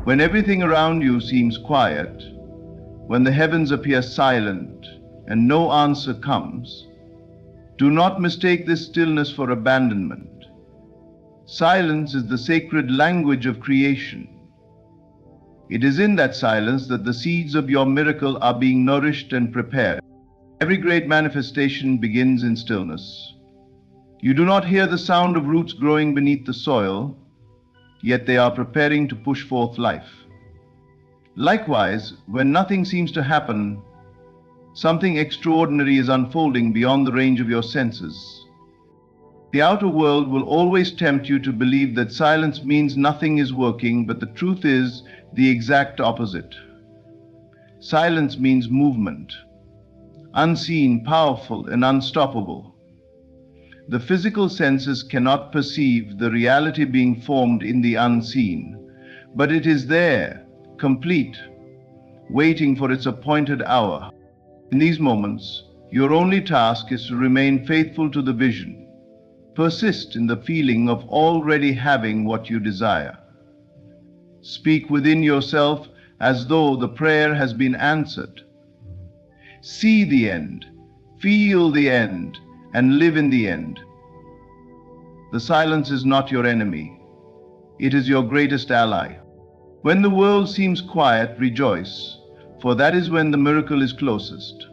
When everything around you seems quiet, when the heavens appear silent and no answer comes, do not mistake this stillness for abandonment. Silence is the sacred language of creation. It is in that silence that the seeds of your miracle are being nourished and prepared. Every great manifestation begins in stillness. You do not hear the sound of roots growing beneath the soil, yet they are preparing to push forth life. Likewise, when nothing seems to happen, something extraordinary is unfolding beyond the range of your senses. The outer world will always tempt you to believe that silence means nothing is working, but the truth is the exact opposite. Silence means movement, unseen, powerful, and unstoppable. The physical senses cannot perceive the reality being formed in the unseen, but it is there, complete, waiting for its appointed hour. In these moments, your only task is to remain faithful to the vision. Persist in the feeling of already having what you desire. Speak within yourself as though the prayer has been answered. See the end, feel the end, and live in the end. The silence is not your enemy. It is your greatest ally. When the world seems quiet, rejoice, for that is when the miracle is closest.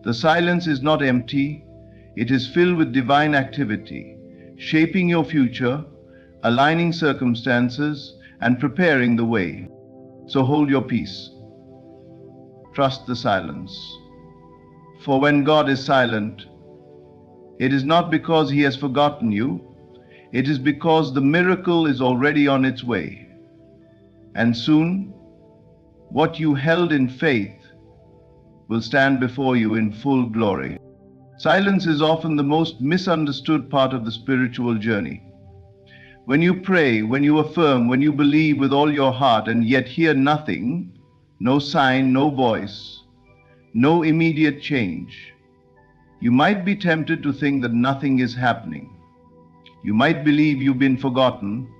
The silence is not empty, it is filled with divine activity, shaping your future, aligning circumstances, and preparing the way. So hold your peace. Trust the silence. For when God is silent, it is not because He has forgotten you, it is because the miracle is already on its way. And soon, what you held in faith will stand before you in full glory. Silence is often the most misunderstood part of the spiritual journey. When you pray, when you affirm, when you believe with all your heart and yet hear nothing, no sign, no voice, no immediate change, you might be tempted to think that nothing is happening. You might believe you've been forgotten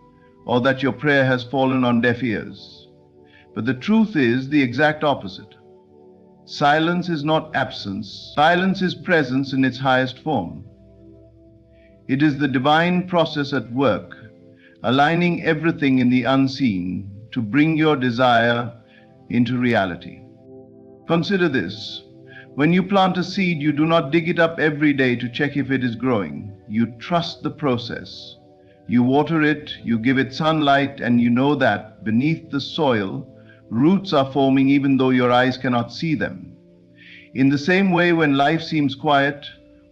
or that your prayer has fallen on deaf ears. But the truth is the exact opposite. Silence is not absence. Silence is presence in its highest form. It is the divine process at work, aligning everything in the unseen to bring your desire into reality. Consider this. When you plant a seed, you do not dig it up every day to check if it is growing. You trust the process. You water it, you give it sunlight, and you know that beneath the soil, roots are forming even though your eyes cannot see them. In the same way, when life seems quiet,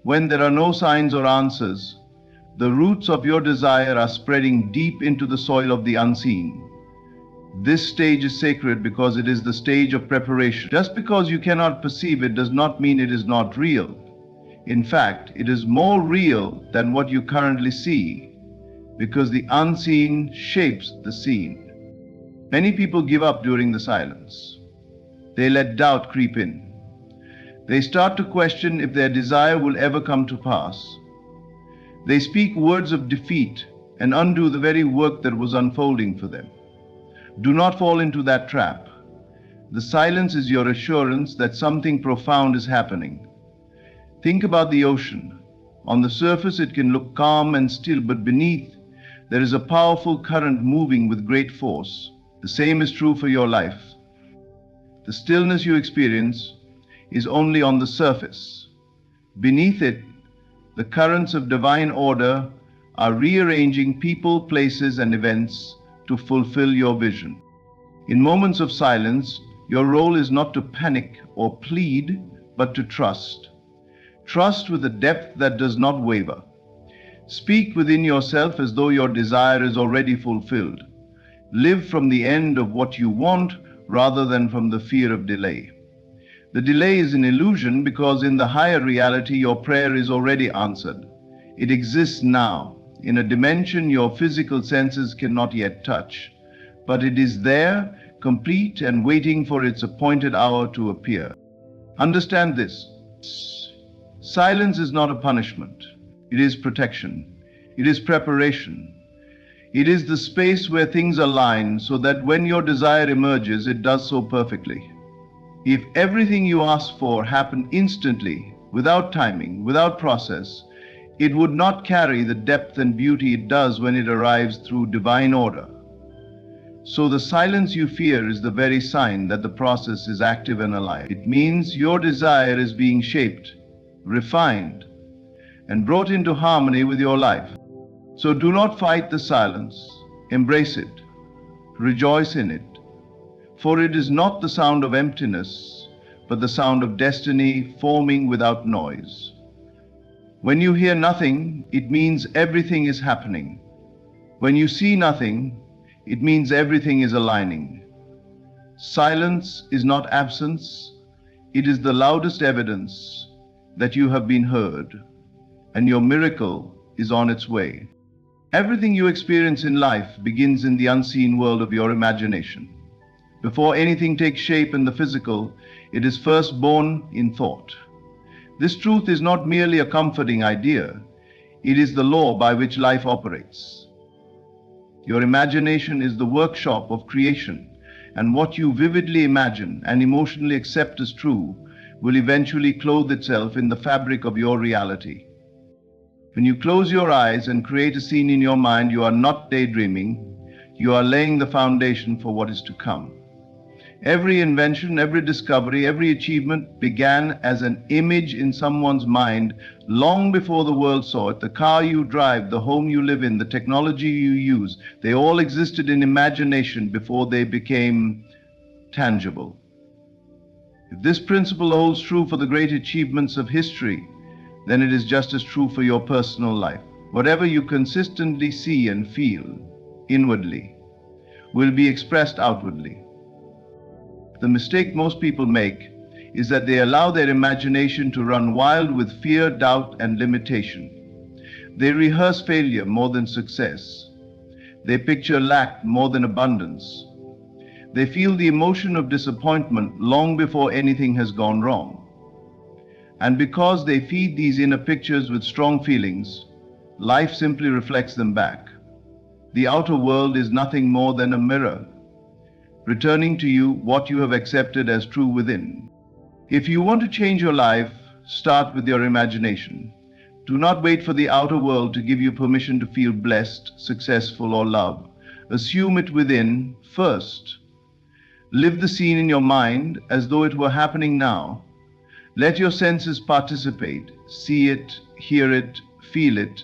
when there are no signs or answers, the roots of your desire are spreading deep into the soil of the unseen. This stage is sacred because it is the stage of preparation. Just because you cannot perceive it does not mean it is not real. In fact, it is more real than what you currently see, because the unseen shapes the seen. Many people give up during the silence. They let doubt creep in. They start to question if their desire will ever come to pass. They speak words of defeat and undo the very work that was unfolding for them. Do not fall into that trap. The silence is your assurance that something profound is happening. Think about the ocean. On the surface it can look calm and still, but beneath there is a powerful current moving with great force. The same is true for your life. The stillness you experience is only on the surface. Beneath it, the currents of divine order are rearranging people, places, and events to fulfill your vision. In moments of silence, your role is not to panic or plead, but to trust. Trust with a depth that does not waver. Speak within yourself as though your desire is already fulfilled. Live from the end of what you want rather than from the fear of delay. The delay is an illusion because in the higher reality your prayer is already answered. It exists now, in a dimension your physical senses cannot yet touch. But it is there, complete and waiting for its appointed hour to appear. Understand this. Silence is not a punishment. It is protection. It is preparation. It is the space where things align so that when your desire emerges, it does so perfectly. If everything you ask for happened instantly, without timing, without process, it would not carry the depth and beauty it does when it arrives through divine order. So the silence you fear is the very sign that the process is active and alive. It means your desire is being shaped, refined, and brought into harmony with your life. So do not fight the silence, embrace it, rejoice in it, for it is not the sound of emptiness, but the sound of destiny forming without noise. When you hear nothing, it means everything is happening. When you see nothing, it means everything is aligning. Silence is not absence, it is the loudest evidence that you have been heard, and your miracle is on its way. Everything you experience in life begins in the unseen world of your imagination. Before anything takes shape in the physical, it is first born in thought. This truth is not merely a comforting idea, it is the law by which life operates. Your imagination is the workshop of creation, and what you vividly imagine and emotionally accept as true will eventually clothe itself in the fabric of your reality. When you close your eyes and create a scene in your mind, you are not daydreaming, you are laying the foundation for what is to come. Every invention, every discovery, every achievement began as an image in someone's mind long before the world saw it. The car you drive, the home you live in, the technology you use, they all existed in imagination before they became tangible. If this principle holds true for the great achievements of history, then it is just as true for your personal life. Whatever you consistently see and feel inwardly will be expressed outwardly. The mistake most people make is that they allow their imagination to run wild with fear, doubt, and limitation. They rehearse failure more than success. They picture lack more than abundance. They feel the emotion of disappointment long before anything has gone wrong. And because they feed these inner pictures with strong feelings, life simply reflects them back. The outer world is nothing more than a mirror, returning to you what you have accepted as true within. If you want to change your life, start with your imagination. Do not wait for the outer world to give you permission to feel blessed, successful, or loved. Assume it within first. Live the scene in your mind as though it were happening now. Let your senses participate, see it, hear it, feel it.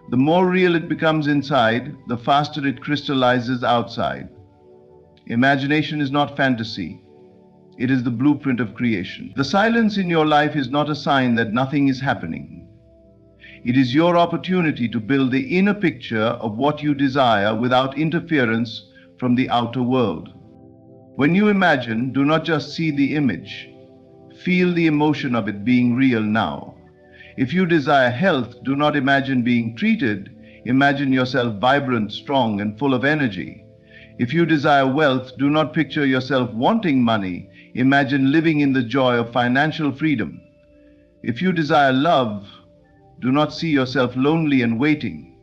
The more real it becomes inside, the faster it crystallizes outside. Imagination is not fantasy. It is the blueprint of creation. The silence in your life is not a sign that nothing is happening. It is your opportunity to build the inner picture of what you desire without interference from the outer world. When you imagine, do not just see the image. Feel the emotion of it being real now. If you desire health, do not imagine being treated. Imagine yourself vibrant, strong, and full of energy. If you desire wealth, do not picture yourself wanting money. Imagine living in the joy of financial freedom. If you desire love, do not see yourself lonely and waiting.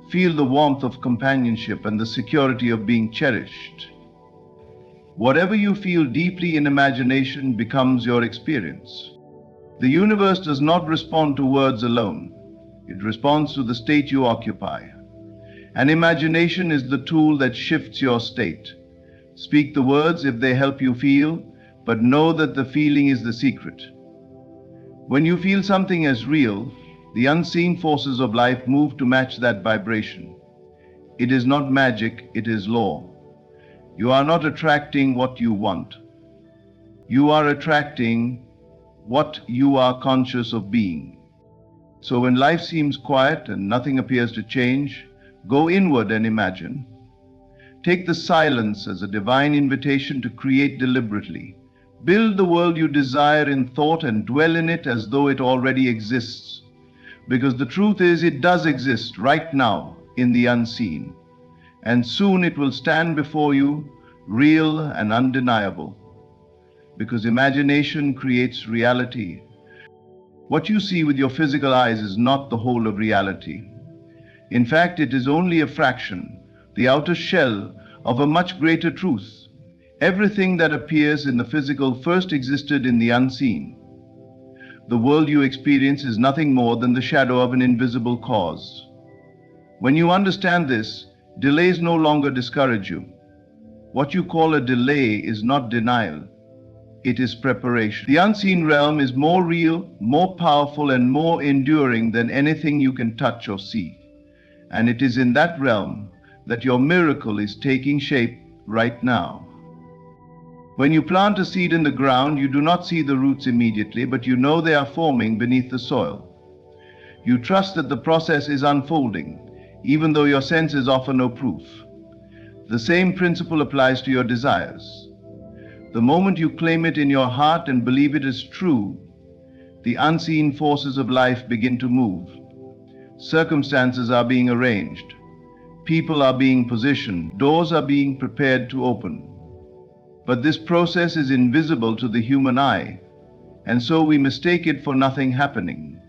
Feel the warmth of companionship and the security of being cherished. Whatever you feel deeply in imagination becomes your experience. The universe does not respond to words alone. It responds to the state you occupy. And imagination is the tool that shifts your state. Speak the words if they help you feel, but know that the feeling is the secret. When you feel something as real, the unseen forces of life move to match that vibration. It is not magic, it is law. You are not attracting what you want. You are attracting what you are conscious of being. So when life seems quiet and nothing appears to change, go inward and imagine. Take the silence as a divine invitation to create deliberately. Build the world you desire in thought and dwell in it as though it already exists. Because the truth is, it does exist right now in the unseen. And soon it will stand before you, real and undeniable. Because imagination creates reality. What you see with your physical eyes is not the whole of reality. In fact, it is only a fraction, the outer shell of a much greater truth. Everything that appears in the physical first existed in the unseen. The world you experience is nothing more than the shadow of an invisible cause. When you understand this, delays no longer discourage you. What you call a delay is not denial. It is preparation. The unseen realm is more real, more powerful, and more enduring than anything you can touch or see. And it is in that realm that your miracle is taking shape right now. When you plant a seed in the ground, you do not see the roots immediately, but you know they are forming beneath the soil. You trust that the process is unfolding, even though your senses offer no proof. The same principle applies to your desires. The moment you claim it in your heart and believe it is true, the unseen forces of life begin to move. Circumstances are being arranged. People are being positioned. Doors are being prepared to open. But this process is invisible to the human eye, and so we mistake it for nothing happening.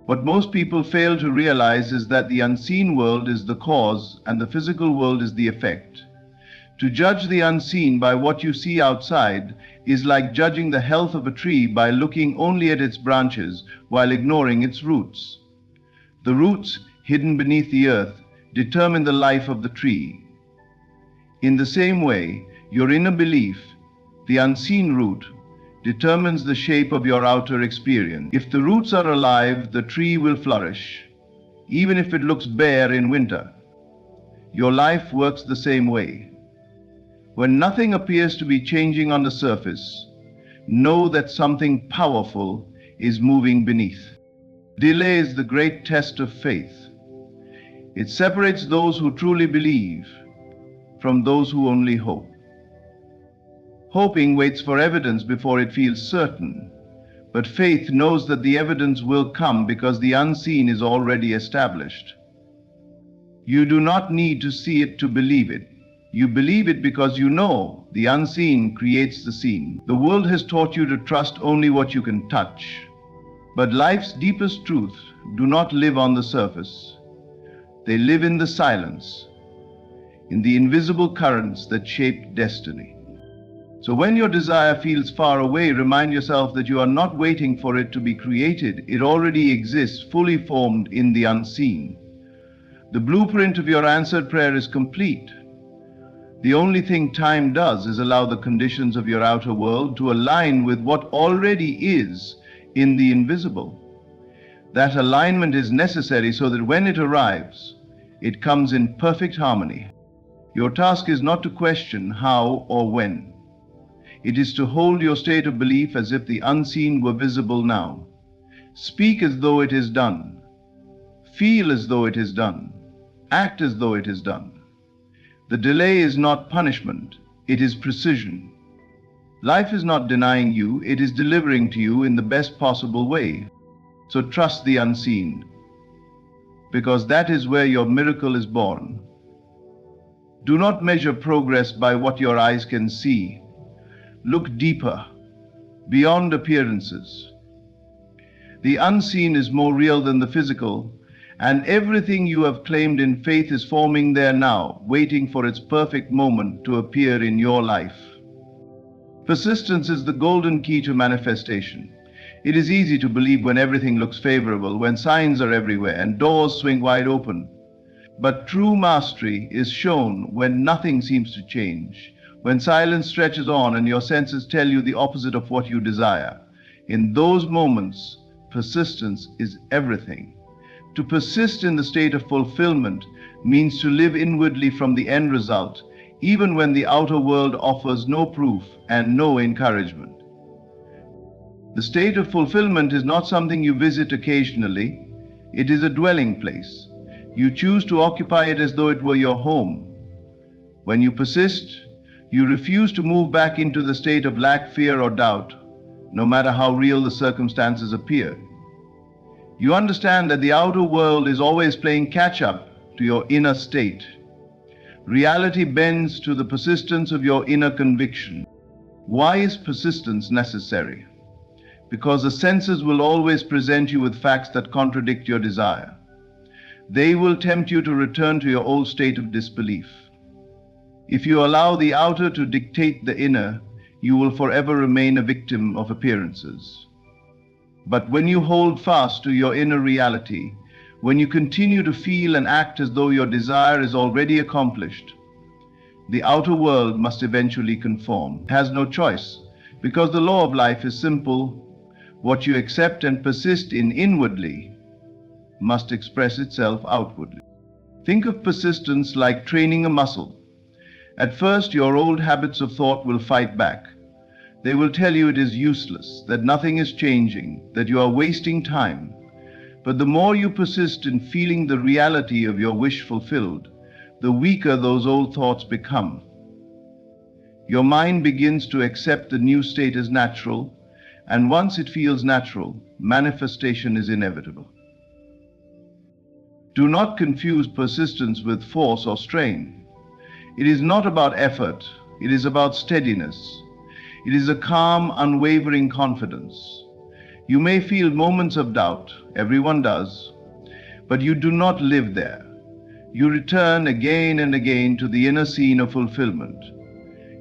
What most people fail to realize is that the unseen world is the cause and the physical world is the effect. To judge the unseen by what you see outside is like judging the health of a tree by looking only at its branches while ignoring its roots. The roots, hidden beneath the earth, determine the life of the tree. In the same way, your inner belief, the unseen root, determines the shape of your outer experience. If the roots are alive, the tree will flourish, even if it looks bare in winter. Your life works the same way. When nothing appears to be changing on the surface, know that something powerful is moving beneath. Delay is the great test of faith. It separates those who truly believe from those who only hope. Hoping waits for evidence before it feels certain, but faith knows that the evidence will come because the unseen is already established. You do not need to see it to believe it. You believe it because you know the unseen creates the seen. The world has taught you to trust only what you can touch, but life's deepest truths do not live on the surface. They live in the silence, in the invisible currents that shape destiny. So when your desire feels far away, remind yourself that you are not waiting for it to be created. It already exists, fully formed in the unseen. The blueprint of your answered prayer is complete. The only thing time does is allow the conditions of your outer world to align with what already is in the invisible. That alignment is necessary so that when it arrives, it comes in perfect harmony. Your task is not to question how or when. It is to hold your state of belief as if the unseen were visible now. Speak as though it is done. Feel as though it is done. Act as though it is done. The delay is not punishment, it is precision. Life is not denying you, it is delivering to you in the best possible way. So trust the unseen, because that is where your miracle is born. Do not measure progress by what your eyes can see. Look deeper, beyond appearances. The unseen is more real than the physical, and everything you have claimed in faith is forming there now, waiting for its perfect moment to appear in your life. Persistence is the golden key to manifestation. It is easy to believe when everything looks favorable, when signs are everywhere and doors swing wide open. But true mastery is shown when nothing seems to change, when silence stretches on and your senses tell you the opposite of what you desire. In those moments, persistence is everything. To persist in the state of fulfillment means to live inwardly from the end result, even when the outer world offers no proof and no encouragement. The state of fulfillment is not something you visit occasionally. It is a dwelling place. You choose to occupy it as though it were your home. When you persist, you refuse to move back into the state of lack, fear, or doubt, no matter how real the circumstances appear. You understand that the outer world is always playing catch-up to your inner state. Reality bends to the persistence of your inner conviction. Why is persistence necessary? Because the senses will always present you with facts that contradict your desire. They will tempt you to return to your old state of disbelief. If you allow the outer to dictate the inner, you will forever remain a victim of appearances. But when you hold fast to your inner reality, when you continue to feel and act as though your desire is already accomplished, the outer world must eventually conform. It has no choice, because the law of life is simple. What you accept and persist in inwardly must express itself outwardly. Think of persistence like training a muscle. At first, your old habits of thought will fight back. They will tell you it is useless, that nothing is changing, that you are wasting time. But the more you persist in feeling the reality of your wish fulfilled, the weaker those old thoughts become. Your mind begins to accept the new state as natural, and once it feels natural, manifestation is inevitable. Do not confuse persistence with force or strain. It is not about effort, it is about steadiness. It is a calm, unwavering confidence. You may feel moments of doubt, everyone does, but you do not live there. You return again and again to the inner scene of fulfillment.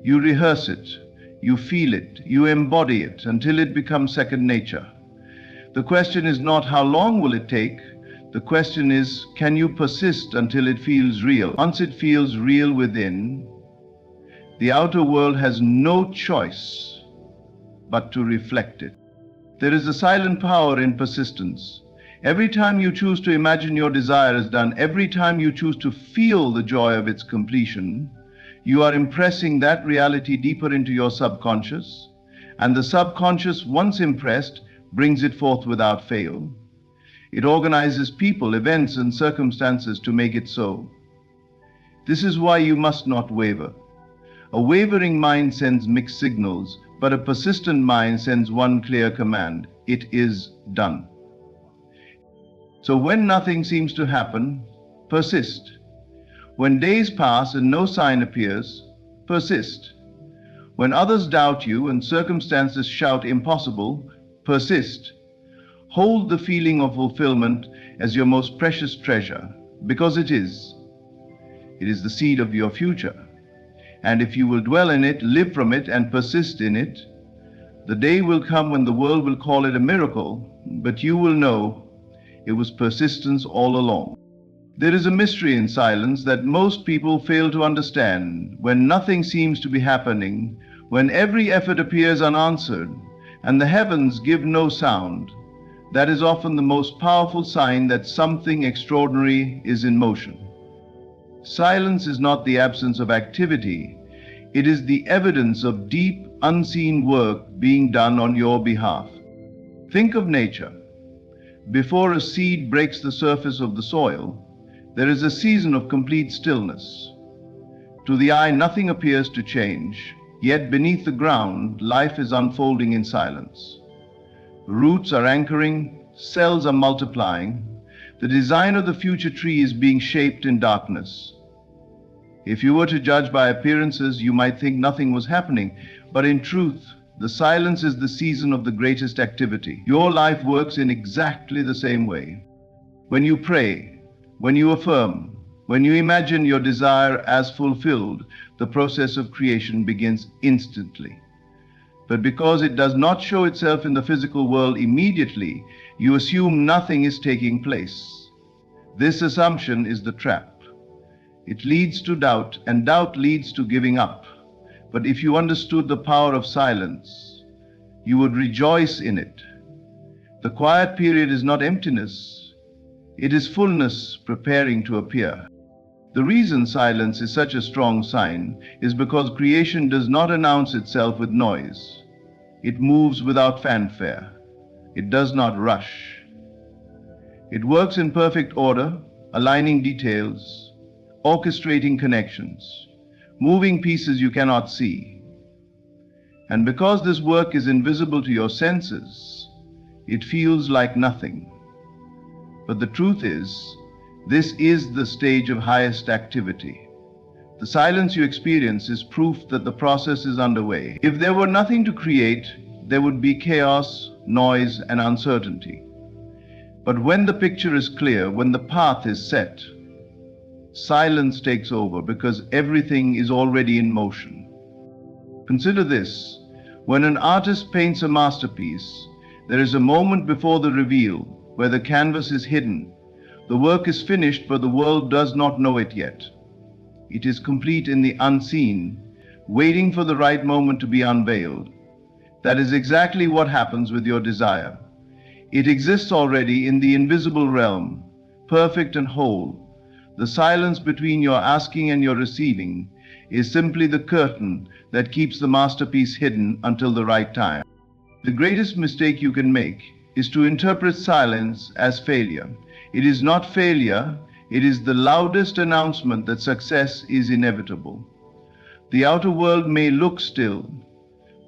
You rehearse it, you feel it, you embody it until it becomes second nature. The question is not how long will it take, the question is, can you persist until it feels real? Once it feels real within, the outer world has no choice but to reflect it. There is a silent power in persistence. Every time you choose to imagine your desire is done, every time you choose to feel the joy of its completion, you are impressing that reality deeper into your subconscious, and the subconscious, once impressed, brings it forth without fail. It organizes people, events, and circumstances to make it so. This is why you must not waver. A wavering mind sends mixed signals, but a persistent mind sends one clear command: it is done. So when nothing seems to happen, persist. When days pass and no sign appears, persist. When others doubt you and circumstances shout impossible, persist. Hold the feeling of fulfillment as your most precious treasure, because it is. It is the seed of your future. And if you will dwell in it, live from it, and persist in it, the day will come when the world will call it a miracle, but you will know it was persistence all along. There is a mystery in silence that most people fail to understand. When nothing seems to be happening, when every effort appears unanswered, and the heavens give no sound, that is often the most powerful sign that something extraordinary is in motion. Silence is not the absence of activity. It is the evidence of deep, unseen work being done on your behalf. Think of nature. Before a seed breaks the surface of the soil, there is a season of complete stillness. To the eye, nothing appears to change, yet beneath the ground, life is unfolding in silence. Roots are anchoring, cells are multiplying. The design of the future tree is being shaped in darkness. If you were to judge by appearances, you might think nothing was happening, but in truth, the silence is the season of the greatest activity. Your life works in exactly the same way. When you pray, when you affirm, when you imagine your desire as fulfilled, the process of creation begins instantly. But because it does not show itself in the physical world immediately, you assume nothing is taking place. This assumption is the trap. It leads to doubt, and doubt leads to giving up. But if you understood the power of silence, you would rejoice in it. The quiet period is not emptiness. It is fullness preparing to appear. The reason silence is such a strong sign is because creation does not announce itself with noise. It moves without fanfare. It does not rush. It works in perfect order, aligning details, orchestrating connections, moving pieces you cannot see. And because this work is invisible to your senses, it feels like nothing. But the truth is, this is the stage of highest activity. The silence you experience is proof that the process is underway. If there were nothing to create, there would be chaos, noise, and uncertainty. But when the picture is clear, when the path is set, silence takes over because everything is already in motion. Consider this: when an artist paints a masterpiece, there is a moment before the reveal where the canvas is hidden. The work is finished, but the world does not know it yet. It is complete in the unseen, waiting for the right moment to be unveiled. That is exactly what happens with your desire. It exists already in the invisible realm, perfect and whole. The silence between your asking and your receiving is simply the curtain that keeps the masterpiece hidden until the right time. The greatest mistake you can make is to interpret silence as failure. It is not failure, it is the loudest announcement that success is inevitable. The outer world may look still,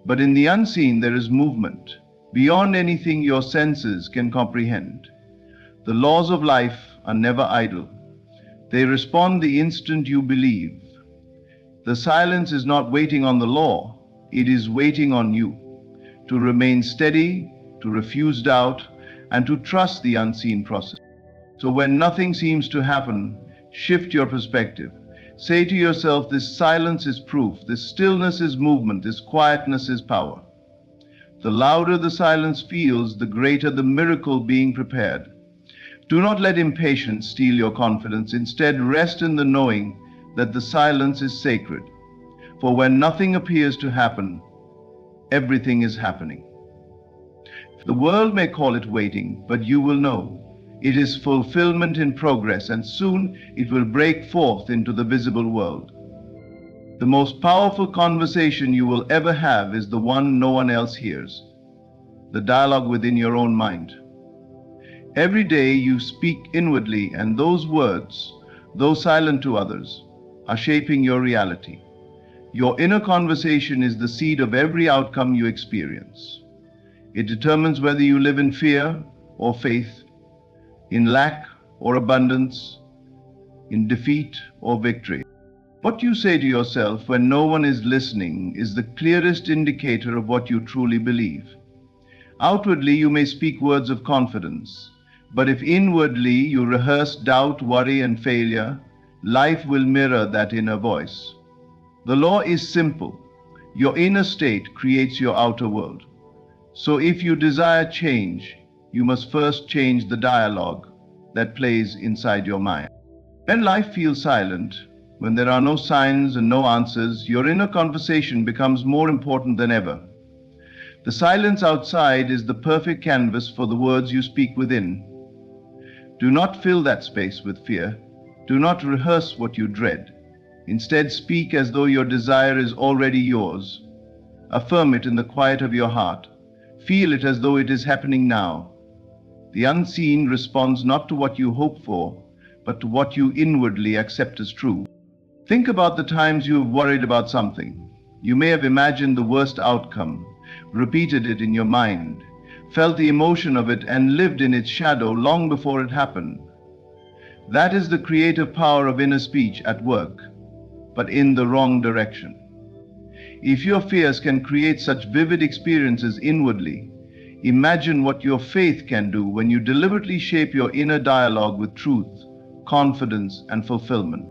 but in the unseen there is movement, beyond anything your senses can comprehend. The laws of life are never idle. They respond the instant you believe. The silence is not waiting on the law, it is waiting on you to remain steady, to refuse doubt, and to trust the unseen process. So when nothing seems to happen, shift your perspective. Say to yourself, this silence is proof, this stillness is movement, this quietness is power. The louder the silence feels, the greater the miracle being prepared. Do not let impatience steal your confidence. Instead, rest in the knowing that the silence is sacred. For when nothing appears to happen, everything is happening. The world may call it waiting, but you will know it is fulfillment in progress, and soon it will break forth into the visible world. The most powerful conversation you will ever have is the one no one else hears, the dialogue within your own mind. Every day you speak inwardly, and those words, though silent to others, are shaping your reality. Your inner conversation is the seed of every outcome you experience. It determines whether you live in fear or faith, in lack or abundance, in defeat or victory. What you say to yourself when no one is listening is the clearest indicator of what you truly believe. Outwardly, you may speak words of confidence, but if inwardly you rehearse doubt, worry, and failure, life will mirror that inner voice. The law is simple. Your inner state creates your outer world. So if you desire change, you must first change the dialogue that plays inside your mind. When life feels silent, when there are no signs and no answers, your inner conversation becomes more important than ever. The silence outside is the perfect canvas for the words you speak within. Do not fill that space with fear. Do not rehearse what you dread. Instead, speak as though your desire is already yours. Affirm it in the quiet of your heart. Feel it as though it is happening now. The unseen responds not to what you hope for, but to what you inwardly accept as true. Think about the times you have worried about something. You may have imagined the worst outcome, repeated it in your mind, felt the emotion of it, and lived in its shadow long before it happened. That is the creative power of inner speech at work, but in the wrong direction. If your fears can create such vivid experiences inwardly, imagine what your faith can do when you deliberately shape your inner dialogue with truth, confidence, and fulfillment.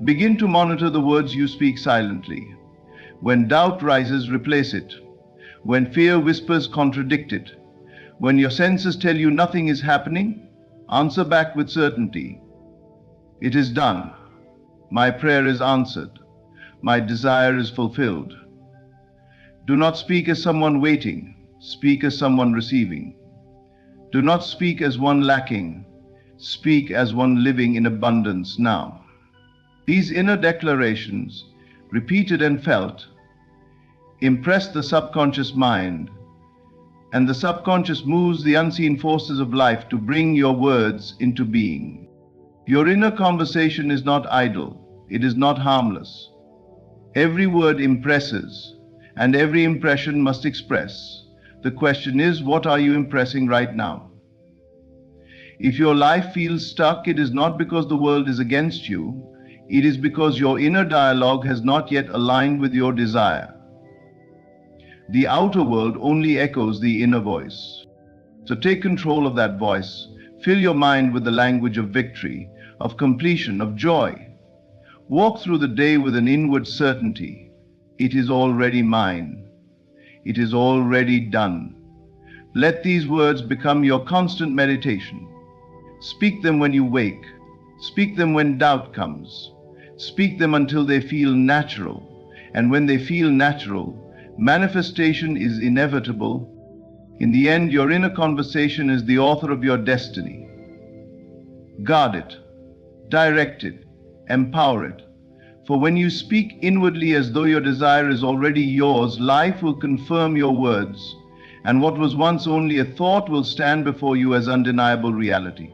Begin to monitor the words you speak silently. When doubt rises, replace it. When fear whispers, contradict it. When your senses tell you nothing is happening, answer back with certainty. It is done. My prayer is answered. My desire is fulfilled. Do not speak as someone waiting. Speak as someone receiving. Do not speak as one lacking. Speak as one living in abundance now. These inner declarations, repeated and felt, impress the subconscious mind, and the subconscious moves the unseen forces of life to bring your words into being. Your inner conversation is not idle. It is not harmless. Every word impresses, and every impression must express. The question is, what are you impressing right now? If your life feels stuck, it is not because the world is against you. It is because your inner dialogue has not yet aligned with your desire. The outer world only echoes the inner voice. So take control of that voice. Fill your mind with the language of victory, of completion, of joy. Walk through the day with an inward certainty. It is already mine. It is already done. Let these words become your constant meditation. Speak them when you wake. Speak them when doubt comes. Speak them until they feel natural. And when they feel natural, manifestation is inevitable. In the end, your inner conversation is the author of your destiny. Guard it, direct it, empower it. For when you speak inwardly as though your desire is already yours, life will confirm your words, and what was once only a thought will stand before you as undeniable reality.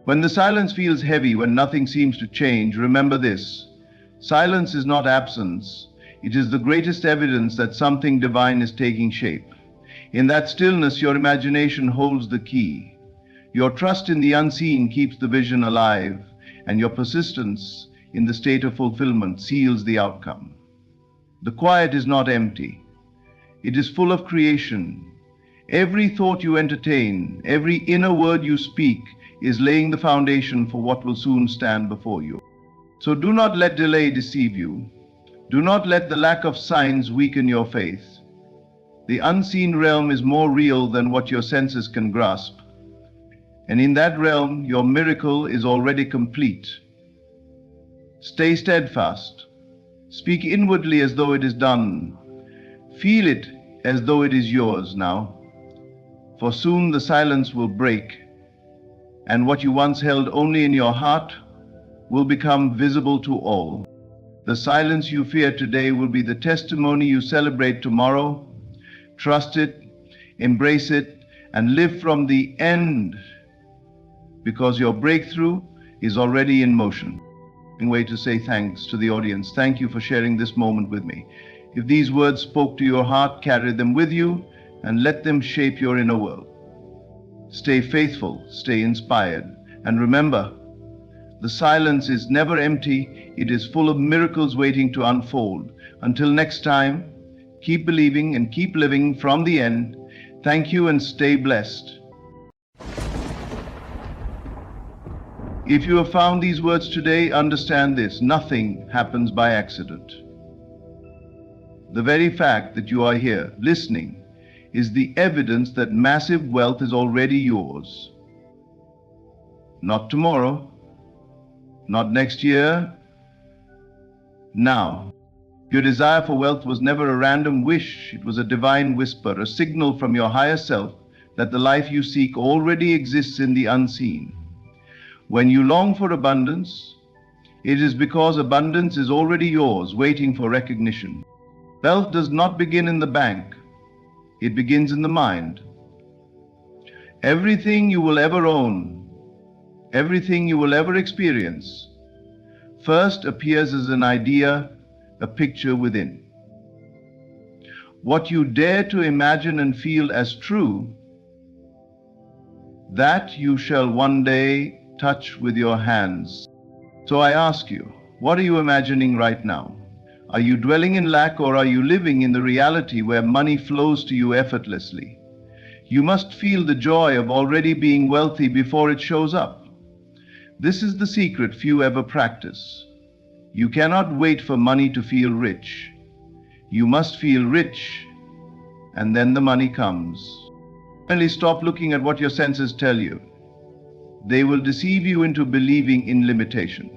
When the silence feels heavy, when nothing seems to change, remember this: silence is not absence. It is the greatest evidence that something divine is taking shape. In that stillness, your imagination holds the key. Your trust in the unseen keeps the vision alive, and your persistence in the state of fulfillment seals the outcome. The quiet is not empty. It is full of creation. Every thought you entertain, every inner word you speak is laying the foundation for what will soon stand before you. So do not let delay deceive you. Do not let the lack of signs weaken your faith. The unseen realm is more real than what your senses can grasp. And in that realm, your miracle is already complete. Stay steadfast. Speak inwardly as though it is done. Feel it as though it is yours now. For soon the silence will break, and what you once held only in your heart will become visible to all. The silence you fear today will be the testimony you celebrate tomorrow. Trust it, embrace it, and live from the end, because your breakthrough is already in motion. A way to say thanks to the audience. Thank you for sharing this moment with me. If these words spoke to your heart, carry them with you and let them shape your inner world. Stay faithful, stay inspired, and remember, the silence is never empty. It is full of miracles waiting to unfold. Until next time, keep believing and keep living from the end. Thank you and stay blessed. If you have found these words today, understand this: nothing happens by accident. The very fact that you are here, listening, is the evidence that massive wealth is already yours. Not tomorrow, not next year, now. Your desire for wealth was never a random wish. It was a divine whisper, a signal from your higher self that the life you seek already exists in the unseen. When you long for abundance, it is because abundance is already yours, waiting for recognition. Wealth does not begin in the bank. It begins in the mind. Everything you will ever own, everything you will ever experience, first appears as an idea, a picture within. What you dare to imagine and feel as true, that you shall one day touch with your hands. So I ask you, what are you imagining right now? Are you dwelling in lack, or are you living in the reality where money flows to you effortlessly? You must feel the joy of already being wealthy before it shows up. This is the secret few ever practice. You cannot wait for money to feel rich. You must feel rich, and then the money comes. Finally, stop looking at what your senses tell you. They will deceive you into believing in limitation.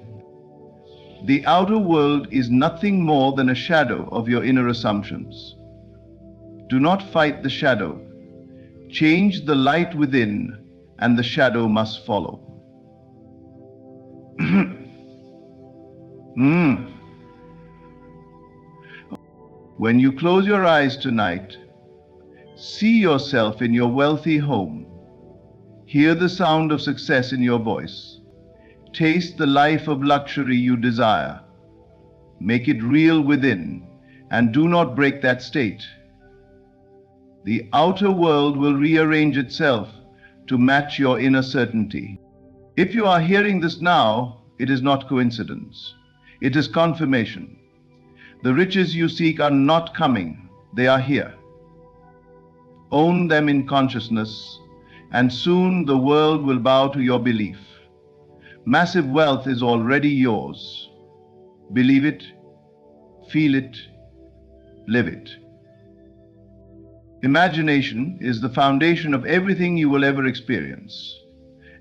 The outer world is nothing more than a shadow of your inner assumptions. Do not fight the shadow. Change the light within, and the shadow must follow. When you close your eyes tonight, see yourself in your wealthy home. Hear the sound of success in your voice. Taste the life of luxury you desire. Make it real within, and do not break that state. The outer world will rearrange itself to match your inner certainty. If you are hearing this now, it is not coincidence. It is confirmation. The riches you seek are not coming, they are here. Own them in consciousness. and soon the world will bow to your belief. Massive wealth is already yours. Believe it, feel it, live it. Imagination is the foundation of everything you will ever experience.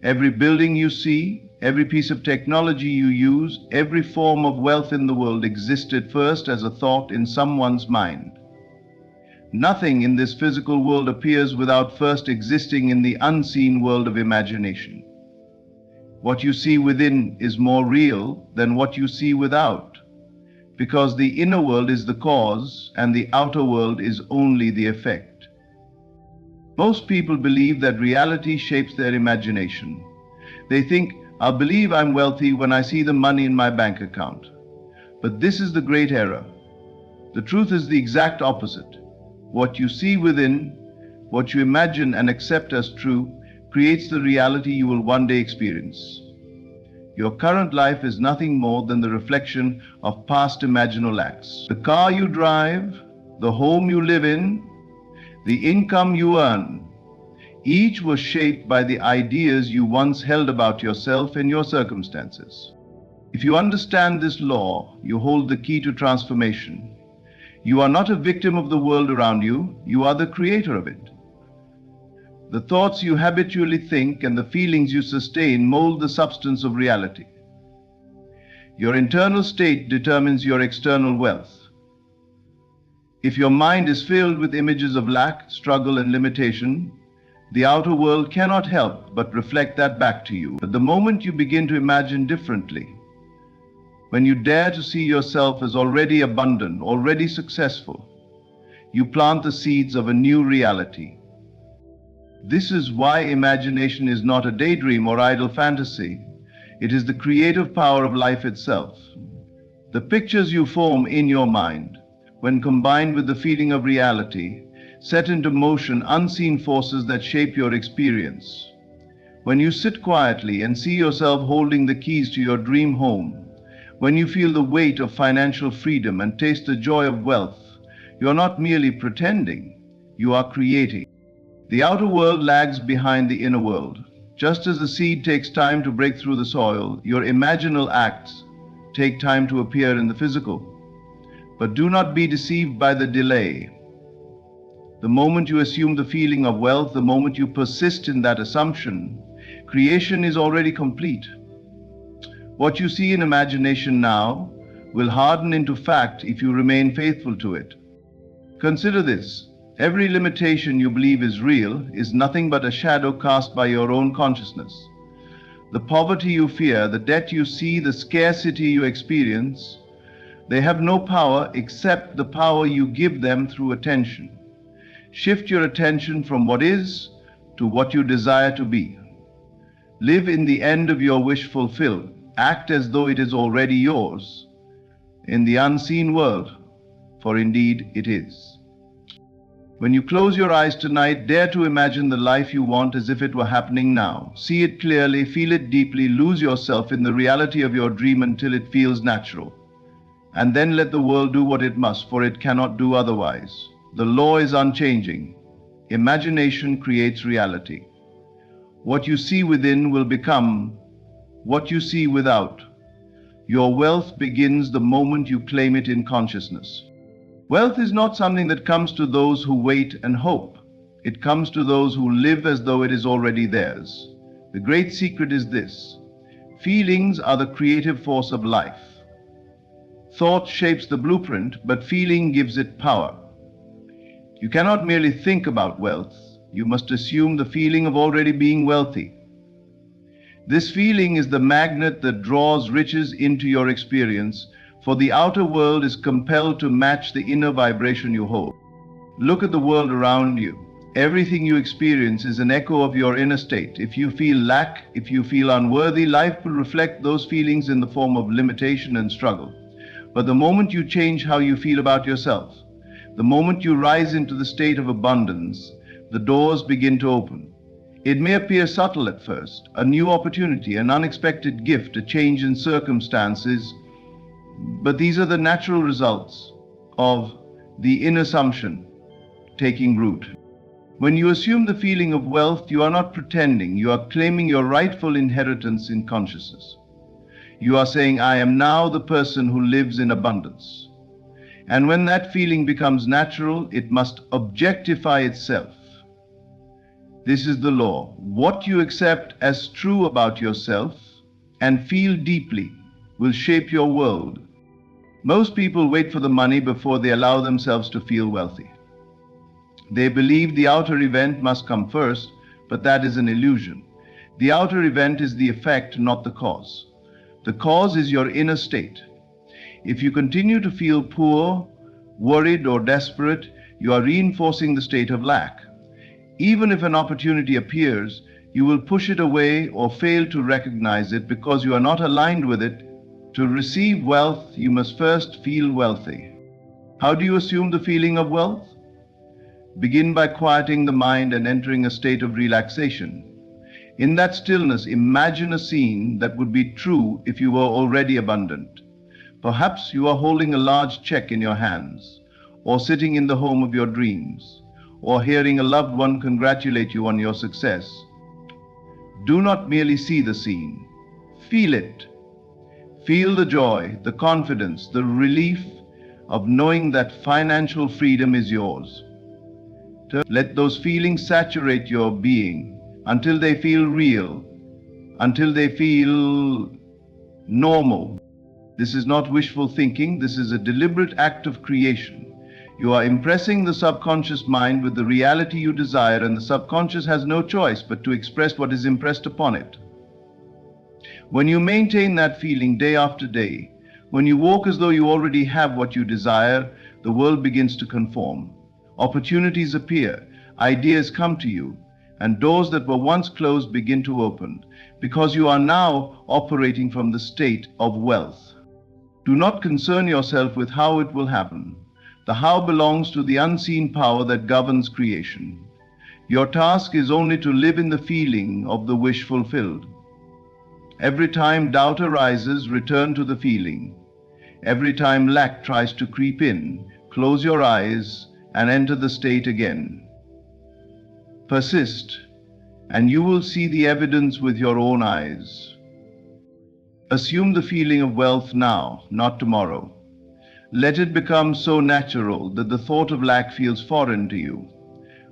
Every building you see, every piece of technology you use, every form of wealth in the world existed first as a thought in someone's mind. Nothing in this physical world appears without first existing in the unseen world of imagination. What you see within is more real than what you see without, because the inner world is the cause and the outer world is only the effect. Most people believe that reality shapes their imagination. They think, I'll believe I'm wealthy when I see the money in my bank account. But this is the great error. The truth is the exact opposite. What you see within, what you imagine and accept as true, creates the reality you will one day experience. Your current life is nothing more than the reflection of past imaginal acts. The car you drive, the home you live in, the income you earn, each was shaped by the ideas you once held about yourself and your circumstances. If you understand this law, you hold the key to transformation. You are not a victim of the world around you, you are the creator of it. The thoughts you habitually think and the feelings you sustain mold the substance of reality. Your internal state determines your external wealth. If your mind is filled with images of lack, struggle, and limitation, the outer world cannot help but reflect that back to you. But the moment you begin to imagine differently, when you dare to see yourself as already abundant, already successful, you plant the seeds of a new reality. This is why imagination is not a daydream or idle fantasy. It is the creative power of life itself. The pictures you form in your mind, when combined with the feeling of reality, set into motion unseen forces that shape your experience. When you sit quietly and see yourself holding the keys to your dream home, when you feel the weight of financial freedom and taste the joy of wealth, you are not merely pretending, you are creating. The outer world lags behind the inner world. Just as the seed takes time to break through the soil, your imaginal acts take time to appear in the physical. But do not be deceived by the delay. The moment you assume the feeling of wealth, the moment you persist in that assumption, creation is already complete. What you see in imagination now will harden into fact if you remain faithful to it. Consider this. Every limitation you believe is real is nothing but a shadow cast by your own consciousness. The poverty you fear, the debt you see, the scarcity you experience, they have no power except the power you give them through attention. Shift your attention from what is to what you desire to be. Live in the end of your wish fulfilled. Act as though it is already yours in the unseen world, for indeed it is. When you close your eyes tonight, dare to imagine the life you want as if it were happening now. See it clearly, feel it deeply, lose yourself in the reality of your dream until it feels natural. And then let the world do what it must, for it cannot do otherwise. The law is unchanging. Imagination creates reality. What you see within will become what you see without. Your wealth begins the moment you claim it in consciousness. Wealth is not something that comes to those who wait and hope. It comes to those who live as though it is already theirs. The great secret is this: feelings are the creative force of life. Thought shapes the blueprint, but feeling gives it power. You cannot merely think about wealth. You must assume the feeling of already being wealthy. This feeling is the magnet that draws riches into your experience, for the outer world is compelled to match the inner vibration you hold. Look at the world around you. Everything you experience is an echo of your inner state. If you feel lack, if you feel unworthy, life will reflect those feelings in the form of limitation and struggle. But the moment you change how you feel about yourself, the moment you rise into the state of abundance, the doors begin to open. It may appear subtle at first, a new opportunity, an unexpected gift, a change in circumstances, but these are the natural results of the inner assumption taking root. When you assume the feeling of wealth, you are not pretending, you are claiming your rightful inheritance in consciousness. You are saying, I am now the person who lives in abundance. And when that feeling becomes natural, it must objectify itself. This is the law. What you accept as true about yourself and feel deeply will shape your world. Most people wait for the money before they allow themselves to feel wealthy. They believe the outer event must come first, but that is an illusion. The outer event is the effect, not the cause. The cause is your inner state. If you continue to feel poor, worried, or desperate, you are reinforcing the state of lack. Even if an opportunity appears, you will push it away or fail to recognize it because you are not aligned with it. To receive wealth, you must first feel wealthy. How do you assume the feeling of wealth? Begin by quieting the mind and entering a state of relaxation. In that stillness, imagine a scene that would be true if you were already abundant. Perhaps you are holding a large check in your hands, or sitting in the home of your dreams, or hearing a loved one congratulate you on your success. Do not merely see the scene. Feel it. Feel the joy, the confidence, the relief of knowing that financial freedom is yours. Let those feelings saturate your being until they feel real, until they feel normal. This is not wishful thinking, this is a deliberate act of creation. You are impressing the subconscious mind with the reality you desire, and the subconscious has no choice but to express what is impressed upon it. When you maintain that feeling day after day, when you walk as though you already have what you desire, the world begins to conform. Opportunities appear, ideas come to you, and doors that were once closed begin to open, because you are now operating from the state of wealth. Do not concern yourself with how it will happen. The how belongs to the unseen power that governs creation. Your task is only to live in the feeling of the wish fulfilled. Every time doubt arises, return to the feeling. Every time lack tries to creep in, close your eyes and enter the state again. Persist, and you will see the evidence with your own eyes. Assume the feeling of wealth now, not tomorrow. Let it become so natural that the thought of lack feels foreign to you.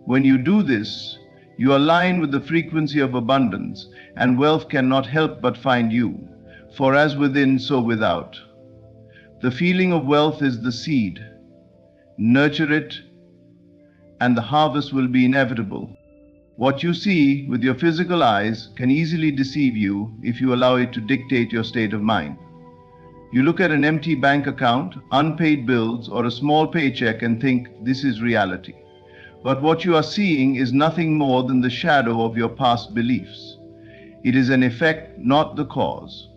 When you do this, you align with the frequency of abundance, and wealth cannot help but find you, for as within, so without. The feeling of wealth is the seed. Nurture it, and the harvest will be inevitable. What you see with your physical eyes can easily deceive you if you allow it to dictate your state of mind. You look at an empty bank account, unpaid bills, or a small paycheck and think this is reality. But what you are seeing is nothing more than the shadow of your past beliefs. It is an effect, not the cause.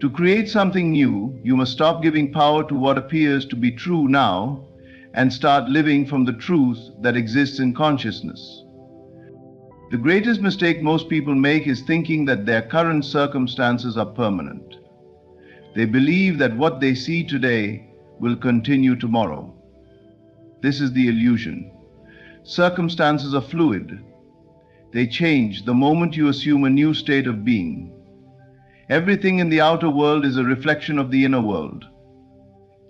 To create something new, you must stop giving power to what appears to be true now and start living from the truth that exists in consciousness. The greatest mistake most people make is thinking that their current circumstances are permanent. They believe that what they see today will continue tomorrow. This is the illusion. Circumstances are fluid. They change the moment you assume a new state of being. Everything in the outer world is a reflection of the inner world.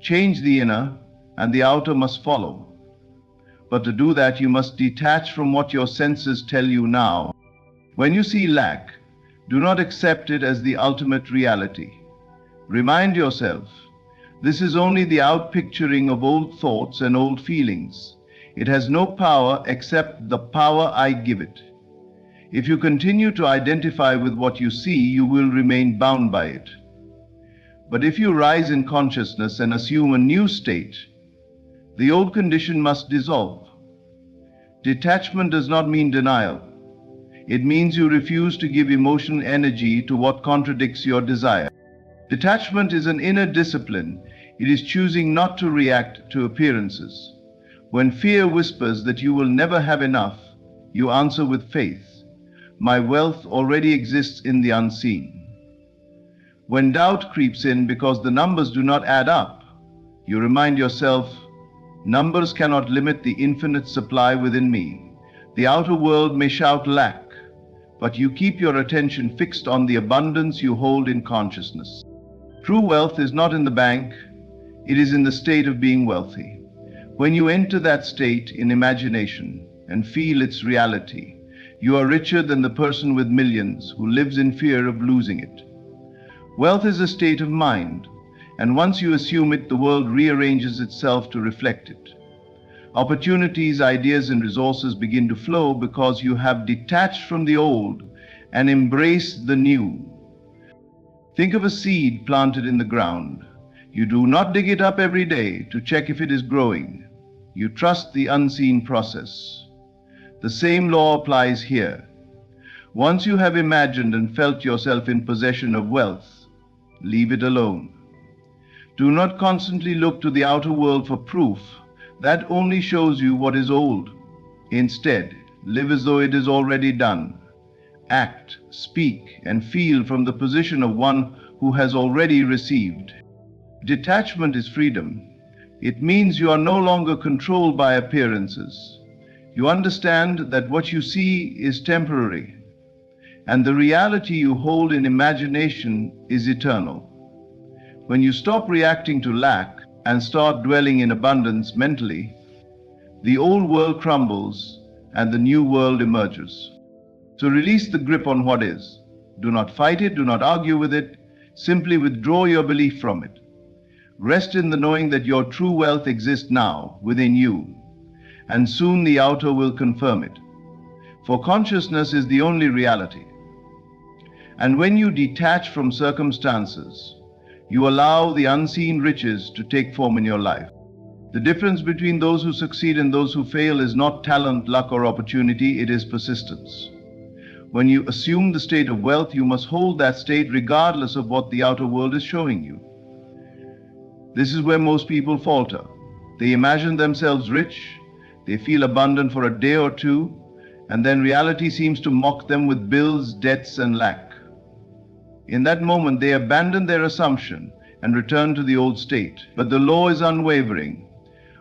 Change the inner, and the outer must follow. But to do that, you must detach from what your senses tell you now. When you see lack, do not accept it as the ultimate reality. Remind yourself, this is only the outpicturing of old thoughts and old feelings. It has no power except the power I give it. If you continue to identify with what you see, you will remain bound by it. But if you rise in consciousness and assume a new state, the old condition must dissolve. Detachment does not mean denial. It means you refuse to give emotional energy to what contradicts your desire. Detachment is an inner discipline. It is choosing not to react to appearances. When fear whispers that you will never have enough, you answer with faith. My wealth already exists in the unseen. When doubt creeps in because the numbers do not add up, you remind yourself, numbers cannot limit the infinite supply within me. The outer world may shout lack, but you keep your attention fixed on the abundance you hold in consciousness. True wealth is not in the bank, it is in the state of being wealthy. When you enter that state in imagination and feel its reality, you are richer than the person with millions who lives in fear of losing it. Wealth is a state of mind, and once you assume it, the world rearranges itself to reflect it. Opportunities, ideas, and resources begin to flow because you have detached from the old and embraced the new. Think of a seed planted in the ground. You do not dig it up every day to check if it is growing. You trust the unseen process. The same law applies here. Once you have imagined and felt yourself in possession of wealth, leave it alone. Do not constantly look to the outer world for proof. That only shows you what is old. Instead, live as though it is already done. Act, speak, and feel from the position of one who has already received. Detachment is freedom. It means you are no longer controlled by appearances. You understand that what you see is temporary, and the reality you hold in imagination is eternal. When you stop reacting to lack and start dwelling in abundance mentally, the old world crumbles and the new world emerges. So release the grip on what is. Do not fight it, do not argue with it, simply withdraw your belief from it. Rest in the knowing that your true wealth exists now within you, and soon the outer will confirm it. For consciousness is the only reality. And when you detach from circumstances, you allow the unseen riches to take form in your life. The difference between those who succeed and those who fail is not talent, luck, or opportunity, it is persistence. When you assume the state of wealth, you must hold that state regardless of what the outer world is showing you. This is where most people falter. They imagine themselves rich, they feel abundant for a day or two, and then reality seems to mock them with bills, debts, and lack. In that moment, they abandon their assumption and return to the old state. But the law is unwavering.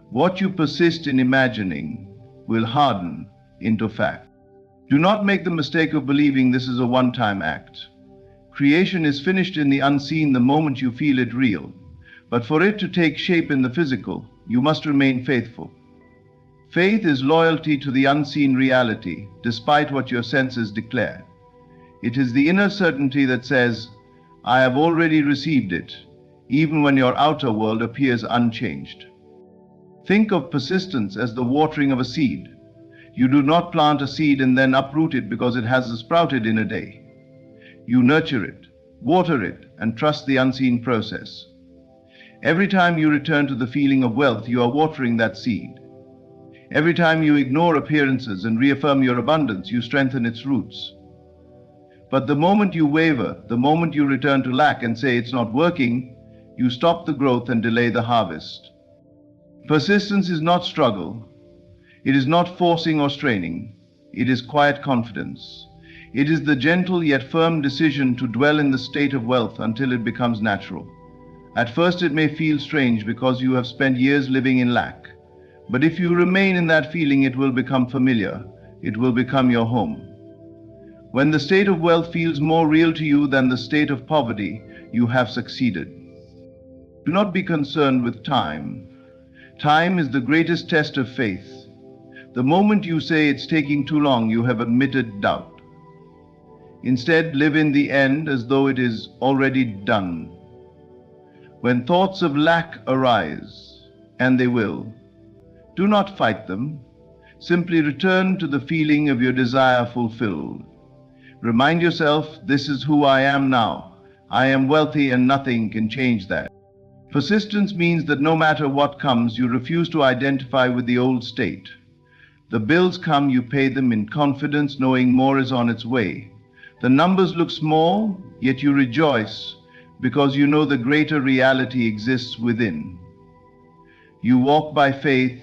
What you persist in imagining will harden into fact. Do not make the mistake of believing this is a one-time act. Creation is finished in the unseen the moment you feel it real. But for it to take shape in the physical, you must remain faithful. Faith is loyalty to the unseen reality, despite what your senses declare. It is the inner certainty that says, I have already received it, even when your outer world appears unchanged. Think of persistence as the watering of a seed. You do not plant a seed and then uproot it because it has sprouted in a day. You nurture it, water it, and trust the unseen process. Every time you return to the feeling of wealth, you are watering that seed. Every time you ignore appearances and reaffirm your abundance, you strengthen its roots. But the moment you waver, the moment you return to lack and say it's not working, you stop the growth and delay the harvest. Persistence is not struggle. It is not forcing or straining. It is quiet confidence. It is the gentle yet firm decision to dwell in the state of wealth until it becomes natural. At first it may feel strange because you have spent years living in lack. But if you remain in that feeling, it will become familiar. It will become your home. When the state of wealth feels more real to you than the state of poverty, you have succeeded. Do not be concerned with time. Time is the greatest test of faith. The moment you say it's taking too long, you have admitted doubt. Instead, live in the end as though it is already done. When thoughts of lack arise, and they will, do not fight them. Simply return to the feeling of your desire fulfilled. Remind yourself, this is who I am now. I am wealthy and nothing can change that. Persistence means that no matter what comes, you refuse to identify with the old state. The bills come, you pay them in confidence, knowing more is on its way. The numbers look small, yet you rejoice because you know the greater reality exists within. You walk by faith,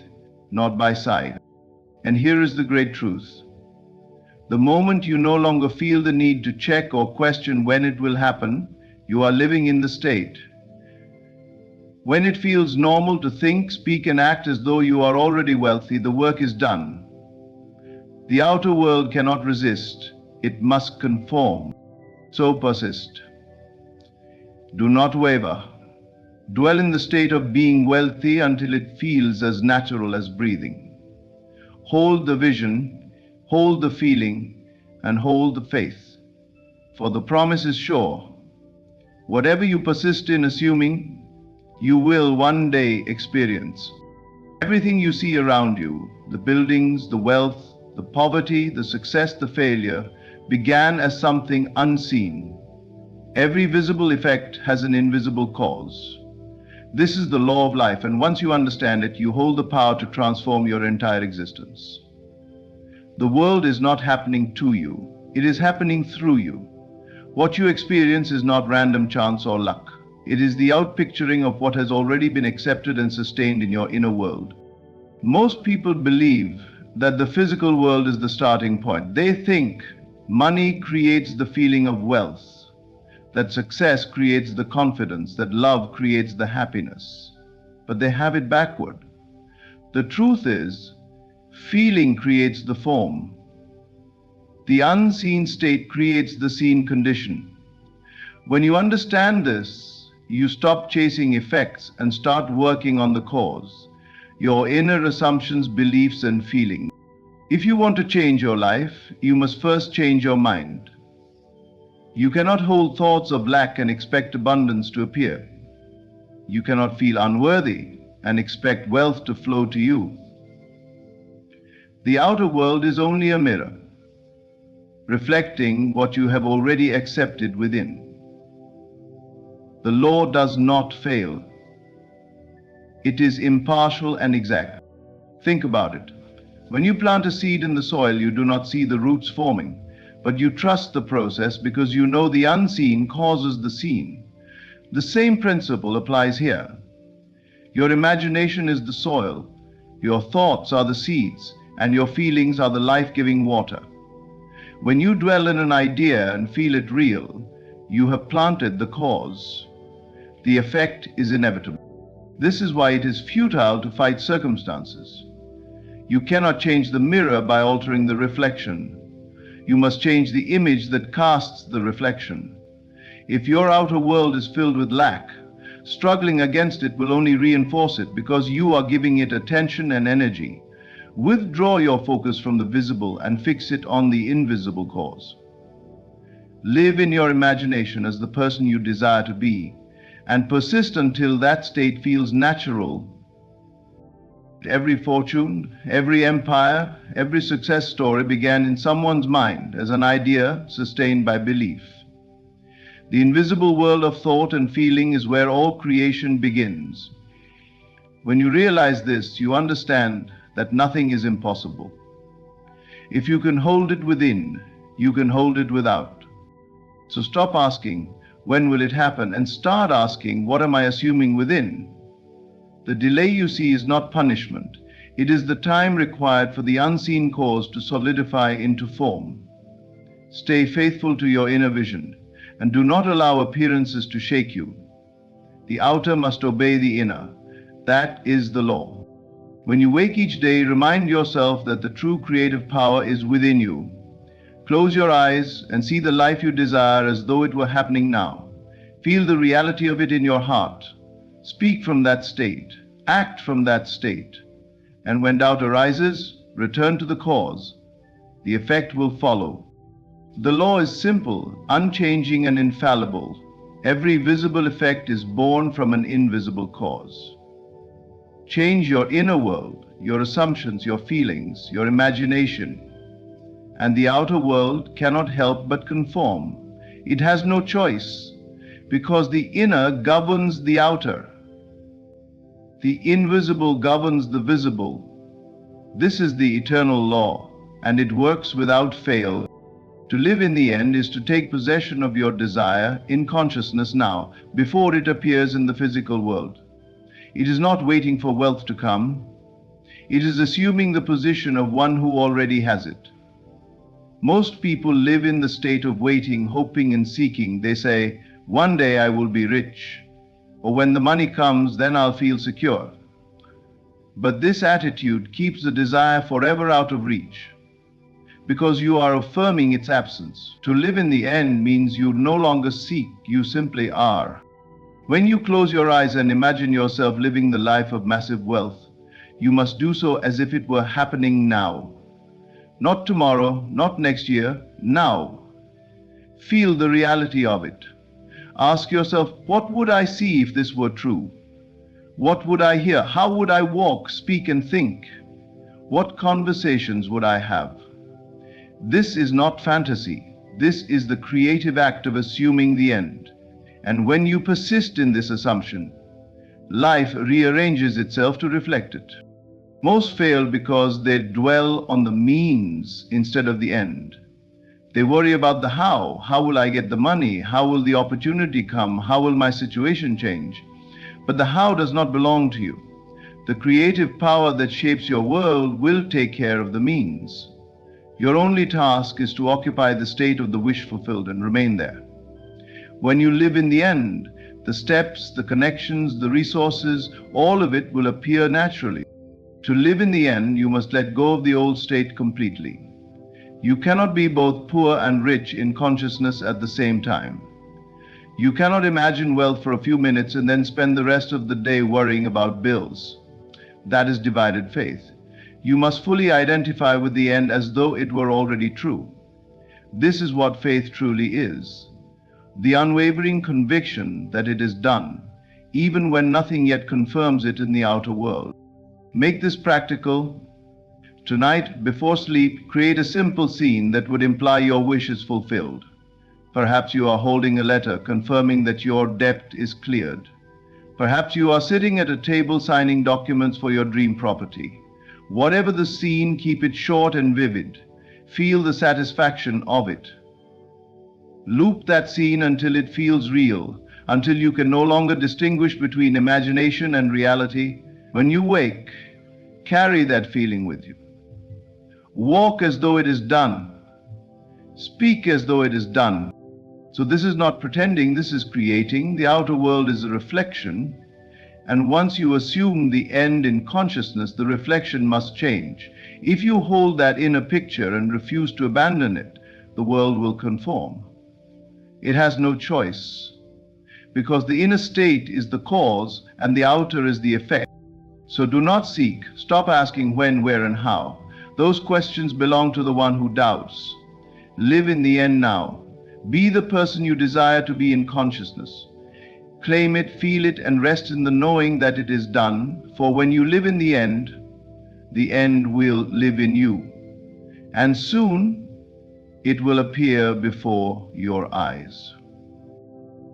not by sight. And here is the great truth. The moment you no longer feel the need to check or question when it will happen, you are living in the state. When it feels normal to think, speak, and act as though you are already wealthy, the work is done. The outer world cannot resist, it must conform. So persist. Do not waver. Dwell in the state of being wealthy until it feels as natural as breathing. Hold the vision, hold the feeling, and hold the faith. For the promise is sure. Whatever you persist in assuming, you will one day experience. Everything you see around you, the buildings, the wealth, the poverty, the success, the failure, began as something unseen. Every visible effect has an invisible cause. This is the law of life, and once you understand it, you hold the power to transform your entire existence. The world is not happening to you, it is happening through you. What you experience is not random chance or luck. It is the outpicturing of what has already been accepted and sustained in your inner world. Most people believe that the physical world is the starting point. They think money creates the feeling of wealth, that success creates the confidence, that love creates the happiness. But they have it backward. The truth is, feeling creates the form. The unseen state creates the seen condition. When you understand this, you stop chasing effects and start working on the cause, your inner assumptions, beliefs, and feelings. If you want to change your life, you must first change your mind. You cannot hold thoughts of lack and expect abundance to appear. You cannot feel unworthy and expect wealth to flow to you. The outer world is only a mirror, reflecting what you have already accepted within. The law does not fail. It is impartial and exact. Think about it. When you plant a seed in the soil, you do not see the roots forming, but you trust the process because you know the unseen causes the seen. The same principle applies here. Your imagination is the soil, your thoughts are the seeds, and your feelings are the life-giving water. When you dwell in an idea and feel it real, you have planted the cause. The effect is inevitable. This is why it is futile to fight circumstances. You cannot change the mirror by altering the reflection. You must change the image that casts the reflection. If your outer world is filled with lack, struggling against it will only reinforce it because you are giving it attention and energy. Withdraw your focus from the visible and fix it on the invisible cause. Live in your imagination as the person you desire to be, and persist until that state feels natural. Every fortune, every empire, every success story began in someone's mind as an idea sustained by belief. The invisible world of thought and feeling is where all creation begins. When you realize this, you understand that nothing is impossible. If you can hold it within, you can hold it without. So stop asking, when will it happen? And start asking, what am I assuming within? The delay you see is not punishment. It is the time required for the unseen cause to solidify into form. Stay faithful to your inner vision, and do not allow appearances to shake you. The outer must obey the inner. That is the law. When you wake each day, remind yourself that the true creative power is within you. Close your eyes and see the life you desire as though it were happening now. Feel the reality of it in your heart. Speak from that state. Act from that state. And when doubt arises, return to the cause. The effect will follow. The law is simple, unchanging, and infallible. Every visible effect is born from an invisible cause. Change your inner world, your assumptions, your feelings, your imagination, and the outer world cannot help but conform. It has no choice, because the inner governs the outer. The invisible governs the visible. This is the eternal law, and it works without fail. To live in the end is to take possession of your desire in consciousness now, before it appears in the physical world. It is not waiting for wealth to come. It is assuming the position of one who already has it. Most people live in the state of waiting, hoping, and seeking. They say, one day I will be rich, or when the money comes, then I'll feel secure. But this attitude keeps the desire forever out of reach. because you are affirming its absence. To live in the end means you no longer seek, you simply are. When you close your eyes and imagine yourself living the life of massive wealth, you must do so as if it were happening now. Not tomorrow, not next year, now. Feel the reality of it. Ask yourself, what would I see if this were true? What would I hear? How would I walk, speak, and think? What conversations would I have? This is not fantasy. This is the creative act of assuming the end. And when you persist in this assumption, life rearranges itself to reflect it. Most fail because they dwell on the means instead of the end. They worry about the how. How will I get the money? How will the opportunity come? How will my situation change? But the how does not belong to you. The creative power that shapes your world will take care of the means. Your only task is to occupy the state of the wish fulfilled and remain there. When you live in the end, the steps, the connections, the resources, all of it will appear naturally. To live in the end, you must let go of the old state completely. You cannot be both poor and rich in consciousness at the same time. You cannot imagine wealth for a few minutes and then spend the rest of the day worrying about bills. That is divided faith. You must fully identify with the end as though it were already true. This is what faith truly is. The unwavering conviction that it is done, even when nothing yet confirms it in the outer world. Make this practical. Tonight, before sleep, create a simple scene that would imply your wish is fulfilled. Perhaps you are holding a letter confirming that your debt is cleared. Perhaps you are sitting at a table signing documents for your dream property. Whatever the scene, keep it short and vivid. Feel the satisfaction of it. Loop that scene until it feels real, until you can no longer distinguish between imagination and reality. When you wake, carry that feeling with you. Walk as though it is done. Speak as though it is done. So this is not pretending, this is creating. The outer world is a reflection. And once you assume the end in consciousness, the reflection must change. If you hold that inner picture and refuse to abandon it, the world will conform. It has no choice, because the inner state is the cause and the outer is the effect. So do not seek, stop asking when, where, and how. Those questions belong to the one who doubts. Live in the end now. Be the person you desire to be in consciousness. Claim it, feel it, and rest in the knowing that it is done. For when you live in the end will live in you. And soon it will appear before your eyes.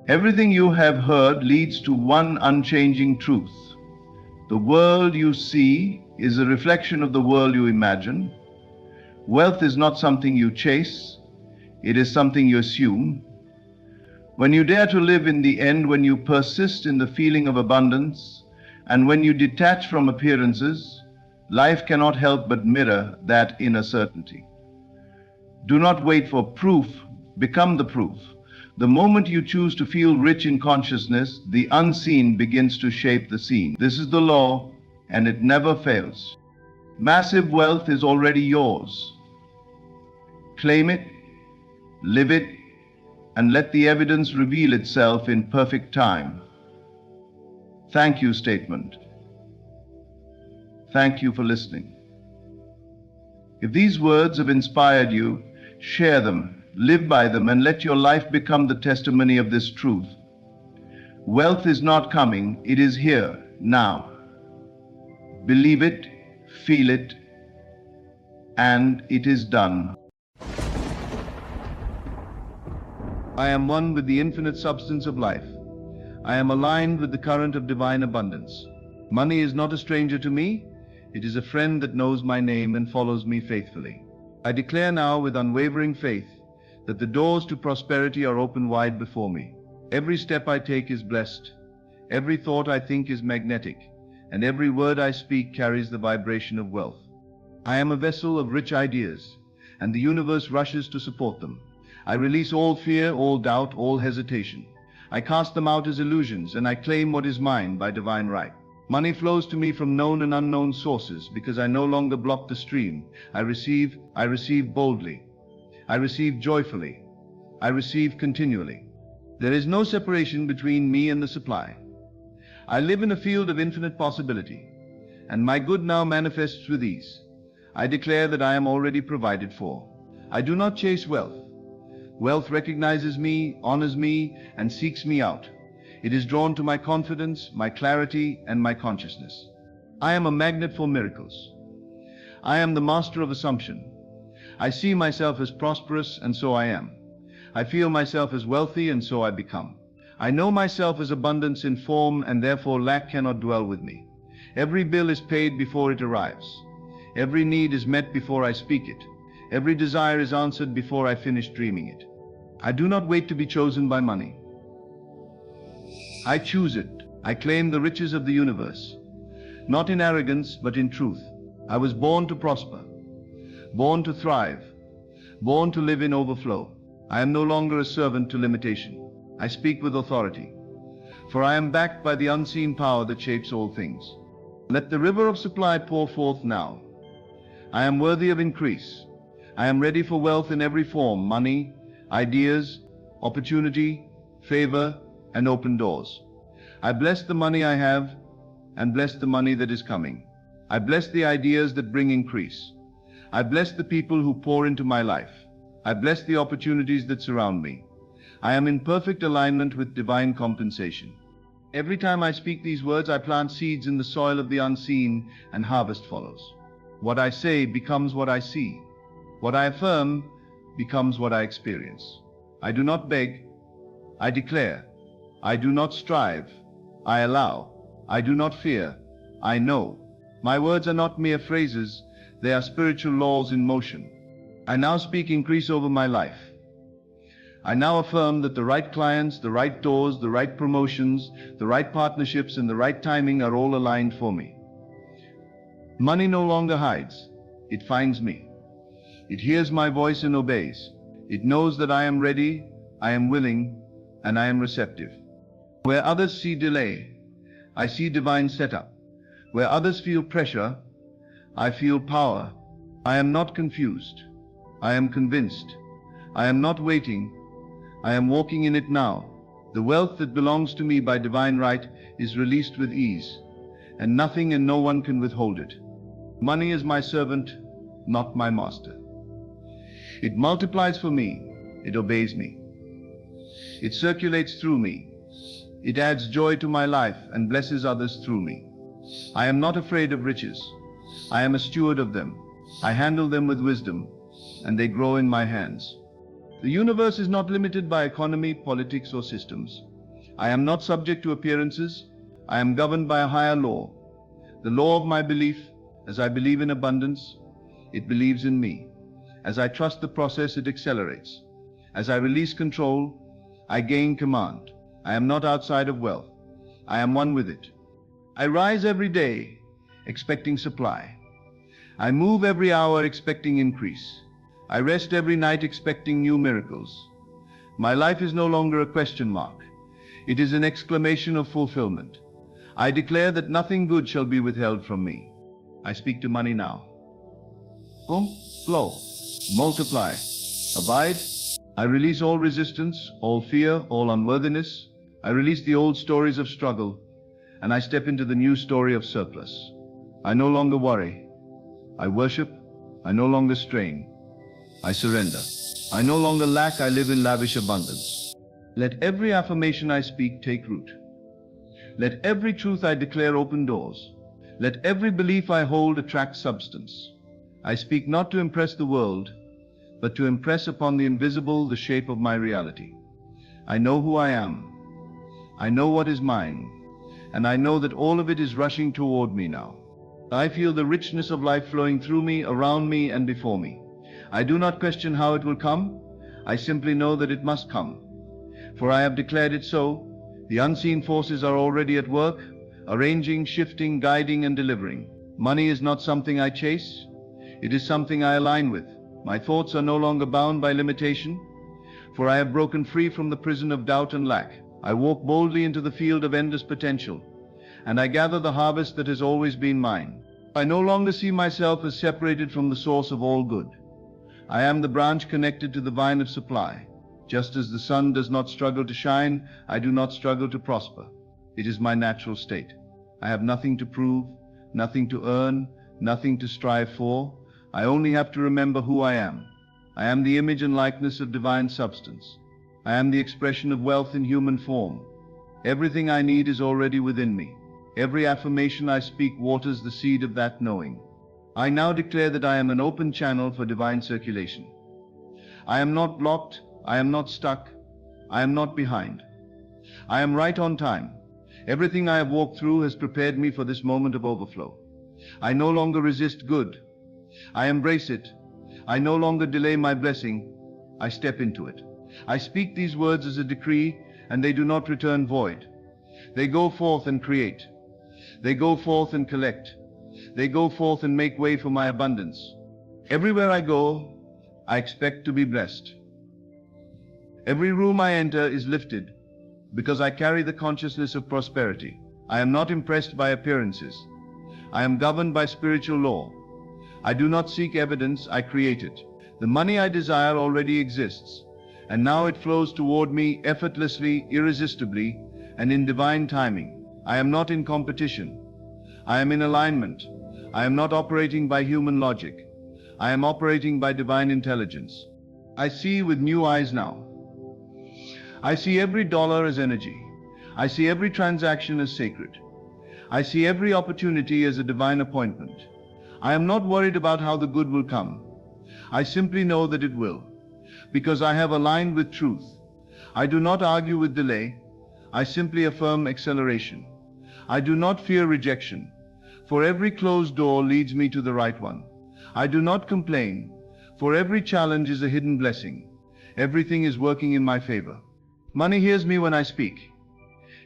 Everything you have heard leads to one unchanging truth. The world you see is a reflection of the world you imagine. Wealth is not something you chase, it is something you assume. When you dare to live in the end, when you persist in the feeling of abundance, and when you detach from appearances, life cannot help but mirror that inner certainty. Do not wait for proof, become the proof. The moment you choose to feel rich in consciousness, the unseen begins to shape the seen. This is the law, and it never fails. Massive wealth is already yours. Claim it, live it, and let the evidence reveal itself in perfect time. Thank you, statement. Thank you for listening. If these words have inspired you, share them, live by them, and let your life become the testimony of this truth. Wealth is not coming, it is here, now. Believe it, feel it, and it is done. I am one with the infinite substance of life. I am aligned with the current of divine abundance. Money is not a stranger to me. It is a friend that knows my name and follows me faithfully. I declare now with unwavering faith that the doors to prosperity are open wide before me. Every step I take is blessed. Every thought I think is magnetic, and every word I speak carries the vibration of wealth. I am a vessel of rich ideas, and the universe rushes to support them. I release all fear, all doubt, all hesitation. I cast them out as illusions, and I claim what is mine by divine right. Money flows to me from known and unknown sources because I no longer block the stream. I receive boldly. I receive joyfully. I receive continually. There is no separation between me and the supply. I live in a field of infinite possibility, and my good now manifests with ease. I declare that I am already provided for. I do not chase wealth. Wealth recognizes me, honors me, and seeks me out. It is drawn to my confidence, my clarity, and my consciousness. I am a magnet for miracles. I am the master of assumption. I see myself as prosperous, and so I am. I feel myself as wealthy, and so I become. I know myself as abundance in form, and therefore lack cannot dwell with me. Every bill is paid before it arrives. Every need is met before I speak it. Every desire is answered before I finish dreaming it. I do not wait to be chosen by money. I choose it. I claim the riches of the universe, not in arrogance, but in truth. I was born to prosper, born to thrive, born to live in overflow. I am no longer a servant to limitation. I speak with authority, for I am backed by the unseen power that shapes all things. Let the river of supply pour forth now. I am worthy of increase. I am ready for wealth in every form: money, ideas, opportunity, favor, and open doors. I bless the money I have, and bless the money that is coming. I bless the ideas that bring increase. I bless the people who pour into my life. I bless the opportunities that surround me. I am in perfect alignment with divine compensation. Every time I speak these words, I plant seeds in the soil of the unseen, and harvest follows. What I say becomes what I see. What I affirm becomes what I experience. I do not beg, I declare. I do not strive, I allow. I do not fear, I know. My words are not mere phrases, they are spiritual laws in motion. I now speak increase over my life. I now affirm that the right clients, the right doors, the right promotions, the right partnerships, and the right timing are all aligned for me. Money no longer hides, it finds me. It hears my voice and obeys. It knows that I am ready, I am willing, and I am receptive. Where others see delay, I see divine setup. Where others feel pressure, I feel power. I am not confused. I am convinced. I am not waiting. I am walking in it now. The wealth that belongs to me by divine right is released with ease, and nothing and no one can withhold it. Money is my servant, not my master. It multiplies for me. It obeys me. It circulates through me. It adds joy to my life and blesses others through me. I am not afraid of riches. I am a steward of them. I handle them with wisdom, and they grow in my hands. The universe is not limited by economy, politics, or systems. I am not subject to appearances. I am governed by a higher law. The law of my belief. As I believe in abundance, it believes in me. As I trust the process, it accelerates. As I release control, I gain command. I am not outside of wealth. I am one with it. I rise every day, expecting supply. I move every hour, expecting increase. I rest every night, expecting new miracles. My life is no longer a question mark. It is an exclamation of fulfillment. I declare that nothing good shall be withheld from me. I speak to money now. Flow, multiply, abide. I release all resistance, all fear, all unworthiness. I release the old stories of struggle, and I step into the new story of surplus. I no longer worry. I worship. I no longer strain. I surrender. I no longer lack. I live in lavish abundance. Let every affirmation I speak take root. Let every truth I declare open doors. Let every belief I hold attract substance. I speak not to impress the world, but to impress upon the invisible the shape of my reality. I know who I am. I know what is mine, and I know that all of it is rushing toward me now. I feel the richness of life flowing through me, around me, and before me. I do not question how it will come. I simply know that it must come. For I have declared it so. The unseen forces are already at work, arranging, shifting, guiding, and delivering. Money is not something I chase. It is something I align with. My thoughts are no longer bound by limitation, for I have broken free from the prison of doubt and lack. I walk boldly into the field of endless potential. and I gather the harvest that has always been mine. I no longer see myself as separated from the source of all good. I am the branch connected to the vine of supply. Just as the sun does not struggle to shine, I do not struggle to prosper. It is my natural state. I have nothing to prove, nothing to earn, nothing to strive for. I only have to remember who I am. I am the image and likeness of divine substance. I am the expression of wealth in human form. Everything I need is already within me. Every affirmation I speak waters the seed of that knowing. I now declare that I am an open channel for divine circulation. I am not blocked, I am not stuck, I am not behind. I am right on time. Everything I have walked through has prepared me for this moment of overflow. I no longer resist good. I embrace it. I no longer delay my blessing. I step into it. I speak these words as a decree, and they do not return void. They go forth and create. They go forth and collect. They go forth and make way for my abundance. Everywhere I go, I expect to be blessed. Every room I enter is lifted, because I carry the consciousness of prosperity. I am not impressed by appearances. I am governed by spiritual law. I do not seek evidence, I create it. The money I desire already exists, and now it flows toward me effortlessly, irresistibly, and in divine timing. I am not in competition. I am in alignment. I am not operating by human logic. I am operating by divine intelligence. I see with new eyes now. I see every dollar as energy. I see every transaction as sacred. I see every opportunity as a divine appointment. I am not worried about how the good will come. I simply know that it will, because I have aligned with truth. I do not argue with delay. I simply affirm acceleration. I do not fear rejection, for every closed door leads me to the right one. I do not complain, for every challenge is a hidden blessing. Everything is working in my favor. Money hears me when I speak.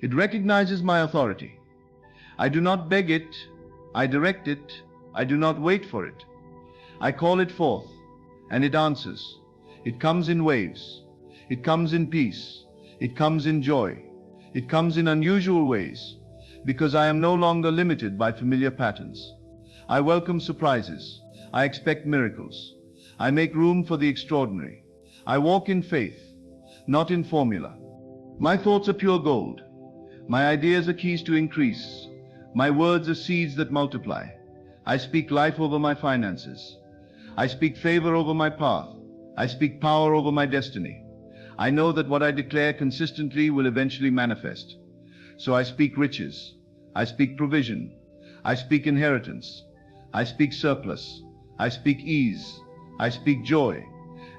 It recognizes my authority. I do not beg it, I direct it, I do not wait for it. I call it forth, and it answers. It comes in waves. It comes in peace. It comes in joy. It comes in unusual ways, because I am no longer limited by familiar patterns. I welcome surprises. I expect miracles. I make room for the extraordinary. I walk in faith, not in formula. My thoughts are pure gold. My ideas are keys to increase. My words are seeds that multiply. I speak life over my finances. I speak favor over my path. I speak power over my destiny. I know that what I declare consistently will eventually manifest. So I speak riches. I speak provision. I speak inheritance. I speak surplus. I speak ease. I speak joy.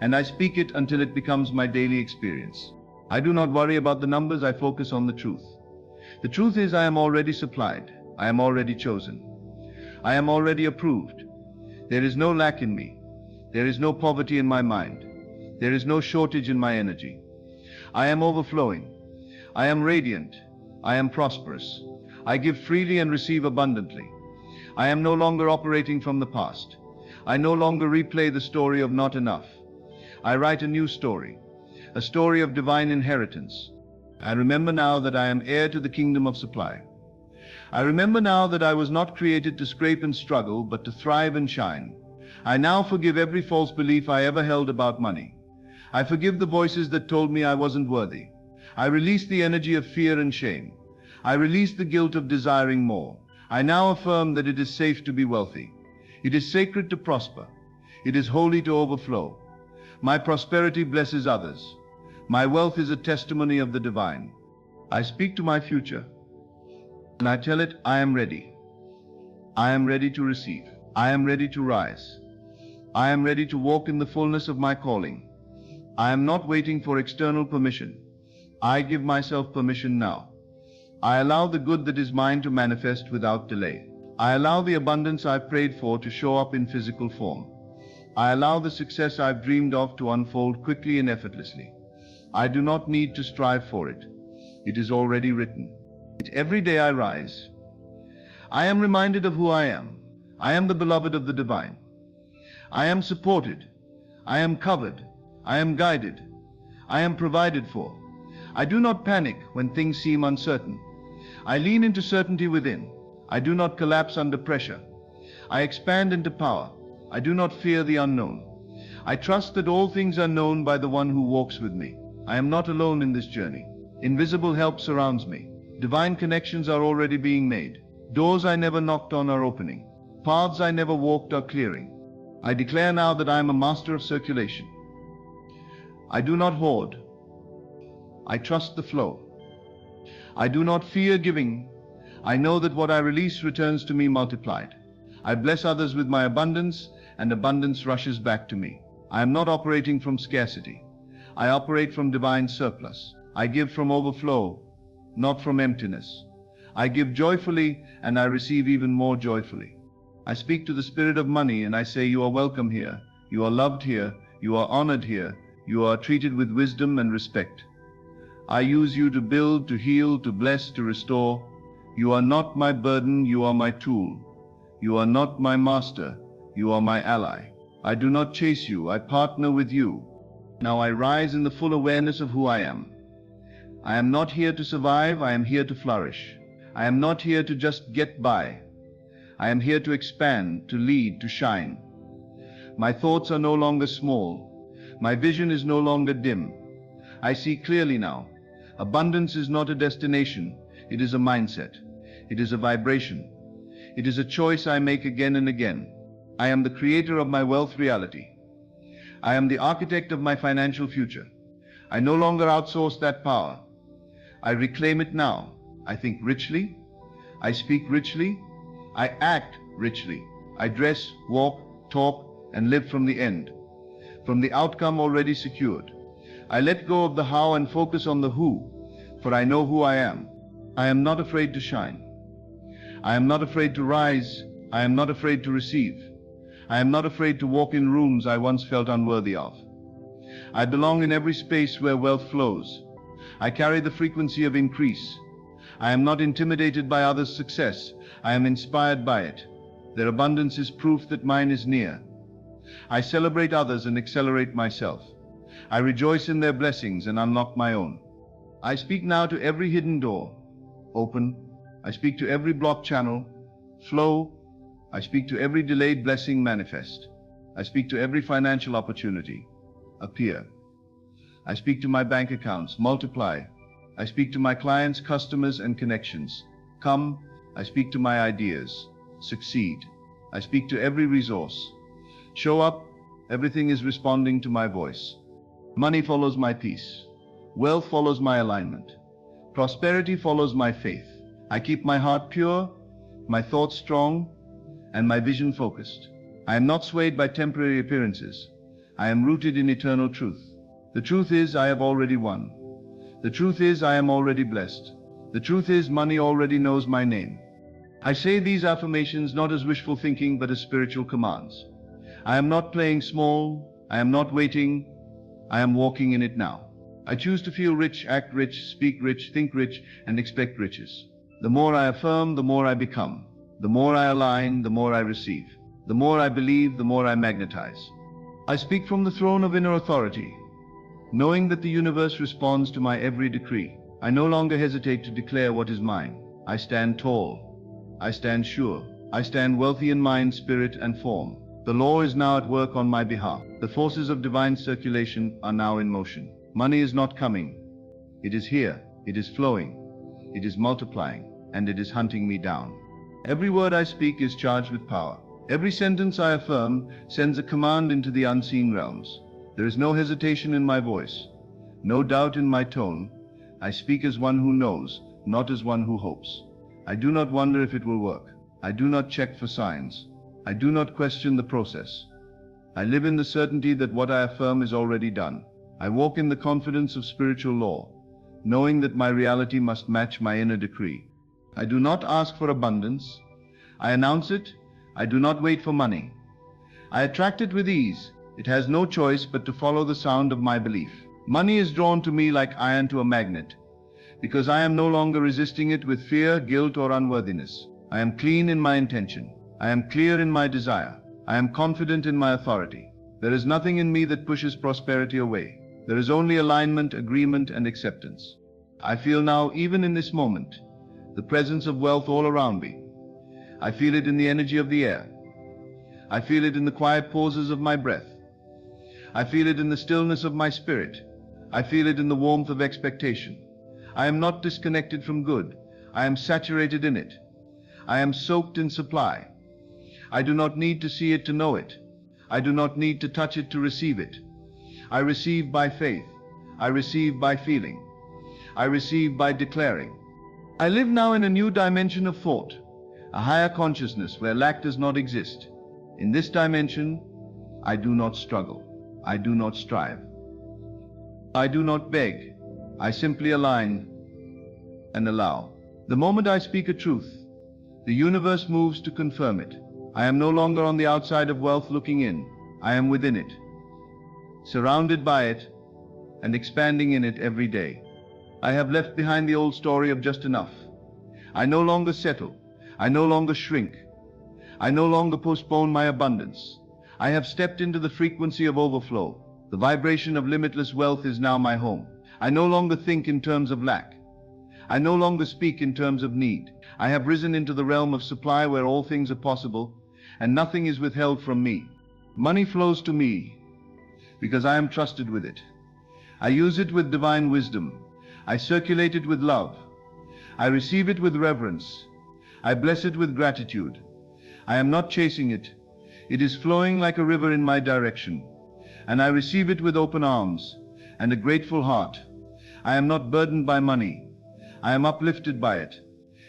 And I speak it until it becomes my daily experience. I do not worry about the numbers, I focus on the truth. The truth is I am already supplied. I am already chosen. I am already approved. There is no lack in me. There is no poverty in my mind. There is no shortage in my energy. I am overflowing. I am radiant. I am prosperous. I give freely and receive abundantly. I am no longer operating from the past. I no longer replay the story of not enough. I write a new story, a story of divine inheritance. I remember now that I am heir to the kingdom of supply. I remember now that I was not created to scrape and struggle, but to thrive and shine. I now forgive every false belief I ever held about money. I forgive the voices that told me I wasn't worthy. I release the energy of fear and shame. I release the guilt of desiring more. I now affirm that it is safe to be wealthy. It is sacred to prosper. It is holy to overflow. My prosperity blesses others. My wealth is a testimony of the divine. I speak to my future, and I tell it, I am ready. I am ready to receive. I am ready to rise. I am ready to walk in the fullness of my calling. I am not waiting for external permission. I give myself permission now. I allow the good that is mine to manifest without delay. I allow the abundance I've prayed for to show up in physical form. I allow the success I've dreamed of to unfold quickly and effortlessly. I do not need to strive for it. It is already written. Every day I rise, I am reminded of who I am. I am the beloved of the divine. I am supported. I am covered. I am guided. I am provided for. I do not panic when things seem uncertain. I lean into certainty within. I do not collapse under pressure. I expand into power. I do not fear the unknown. I trust that all things are known by the one who walks with me. I am not alone in this journey. Invisible help surrounds me. Divine connections are already being made. Doors I never knocked on are opening. Paths I never walked are clearing. I declare now that I am a master of circulation. I do not hoard. I trust the flow. I do not fear giving. I know that what I release returns to me multiplied. I bless others with my abundance, and abundance rushes back to me. I am not operating from scarcity. I operate from divine surplus. I give from overflow, not from emptiness. I give joyfully, and I receive even more joyfully. I speak to the spirit of money, and I say, you are welcome here. You are loved here. You are honored here. You are treated with wisdom and respect. I use you to build, to heal, to bless, to restore. You are not my burden, you are my tool. You are not my master, you are my ally. I do not chase you, I partner with you. Now I rise in the full awareness of who I am. I am not here to survive, I am here to flourish. I am not here to just get by. I am here to expand, to lead, to shine. My thoughts are no longer small. My vision is no longer dim. I see clearly now. Abundance is not a destination, it is a mindset. It is a vibration. It is a choice I make again and again. I am the creator of my wealth reality. I am the architect of my financial future. I no longer outsource that power. I reclaim it now. I think richly. I speak richly. I act richly. I dress, walk, talk, and live from the end, from the outcome already secured. I let go of the how and focus on the who, for I know who I am. I am not afraid to shine. I am not afraid to rise. I am not afraid to receive. I am not afraid to walk in rooms I once felt unworthy of. I belong in every space where wealth flows. I carry the frequency of increase. I am not intimidated by others' success. I am inspired by it. Their abundance is proof that mine is near. I celebrate others and accelerate myself. I rejoice in their blessings and unlock my own. I speak now to every hidden door. Open. I speak to every blocked channel. Flow. I speak to every delayed blessing. Manifest. I speak to every financial opportunity. Appear. I speak to my bank accounts. Multiply. I speak to my clients, customers, and connections. Come. I speak to my ideas. Succeed. I speak to every resource. Show up. Everything is responding to my voice. Money follows my peace. Wealth follows my alignment. Prosperity follows my faith. I keep my heart pure, my thoughts strong, and my vision focused. I am not swayed by temporary appearances. I am rooted in eternal truth. The truth is, I have already won. The truth is, I am already blessed. The truth is, money already knows my name. I say these affirmations not as wishful thinking, but as spiritual commands. I am not playing small. I am not waiting. I am walking in it now. I choose to feel rich, act rich, speak rich, think rich, and expect riches. The more I affirm, the more I become. The more I align, the more I receive. The more I believe, the more I magnetize. I speak from the throne of inner authority, knowing that the universe responds to my every decree. I no longer hesitate to declare what is mine. I stand tall. I stand sure. I stand wealthy in mind, spirit, and form. The law is now at work on my behalf. The forces of divine circulation are now in motion. Money is not coming. It is here. It is flowing. It is multiplying, and it is hunting me down. Every word I speak is charged with power. Every sentence I affirm sends a command into the unseen realms. There is no hesitation in my voice, no doubt in my tone. I speak as one who knows, not as one who hopes. I do not wonder if it will work. I do not check for signs. I do not question the process. I live in the certainty that what I affirm is already done. I walk in the confidence of spiritual law, knowing that my reality must match my inner decree. I do not ask for abundance. I announce it. I do not wait for money. I attract it with ease. It has no choice but to follow the sound of my belief. Money is drawn to me like iron to a magnet, because I am no longer resisting it with fear, guilt, or unworthiness. I am clean in my intention. I am clear in my desire. I am confident in my authority. There is nothing in me that pushes prosperity away. There is only alignment, agreement, and acceptance. I feel now, even in this moment, the presence of wealth all around me. I feel it in the energy of the air. I feel it in the quiet pauses of my breath. I feel it in the stillness of my spirit. I feel it in the warmth of expectation. I am not disconnected from good. I am saturated in it. I am soaked in supply. I do not need to see it to know it. I do not need to touch it to receive it. I receive by faith. I receive by feeling. I receive by declaring. I live now in a new dimension of thought, a higher consciousness where lack does not exist. In this dimension, I do not struggle. I do not strive. I do not beg. I simply align and allow. The moment I speak a truth, the universe moves to confirm it. I am no longer on the outside of wealth looking in. I am within it, surrounded by it, and expanding in it every day. I have left behind the old story of just enough. I no longer settle. I no longer shrink. I no longer postpone my abundance. I have stepped into the frequency of overflow. The vibration of limitless wealth is now my home. I no longer think in terms of lack. I no longer speak in terms of need. I have risen into the realm of supply where all things are possible and nothing is withheld from me. Money flows to me because I am trusted with it. I use it with divine wisdom. I circulate it with love. I receive it with reverence. I bless it with gratitude. I am not chasing it. It is flowing like a river in my direction, and I receive it with open arms and a grateful heart. I am not burdened by money. I am uplifted by it.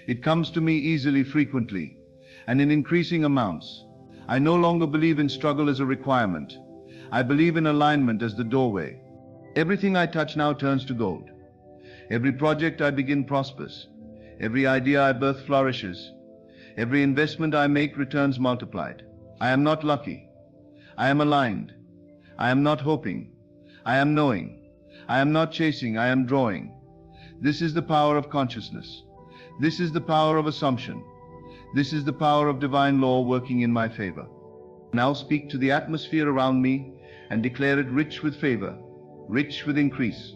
It comes to me easily, frequently, and in increasing amounts. I no longer believe in struggle as a requirement. I believe in alignment as the doorway. Everything I touch now turns to gold. Every project I begin prospers. Every idea I birth flourishes. Every investment I make returns multiplied. I am not lucky. I am aligned. I am not hoping. I am knowing. I am not chasing. I am drawing. This is the power of consciousness. This is the power of assumption. This is the power of divine law working in my favor. Now speak to the atmosphere around me and declare it rich with favor, rich with increase,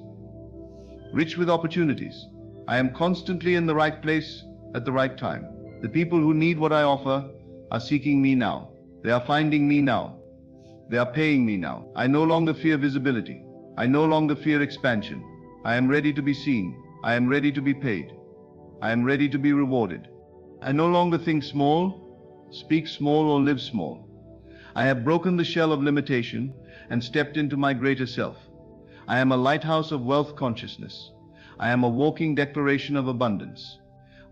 rich with opportunities. I am constantly in the right place at the right time. The people who need what I offer are seeking me now. They are finding me now. They are paying me now. I no longer fear visibility. I no longer fear expansion. I am ready to be seen. I am ready to be paid. I am ready to be rewarded. I no longer think small, speak small, or live small. I have broken the shell of limitation and stepped into my greater self. I am a lighthouse of wealth consciousness. I am a walking declaration of abundance.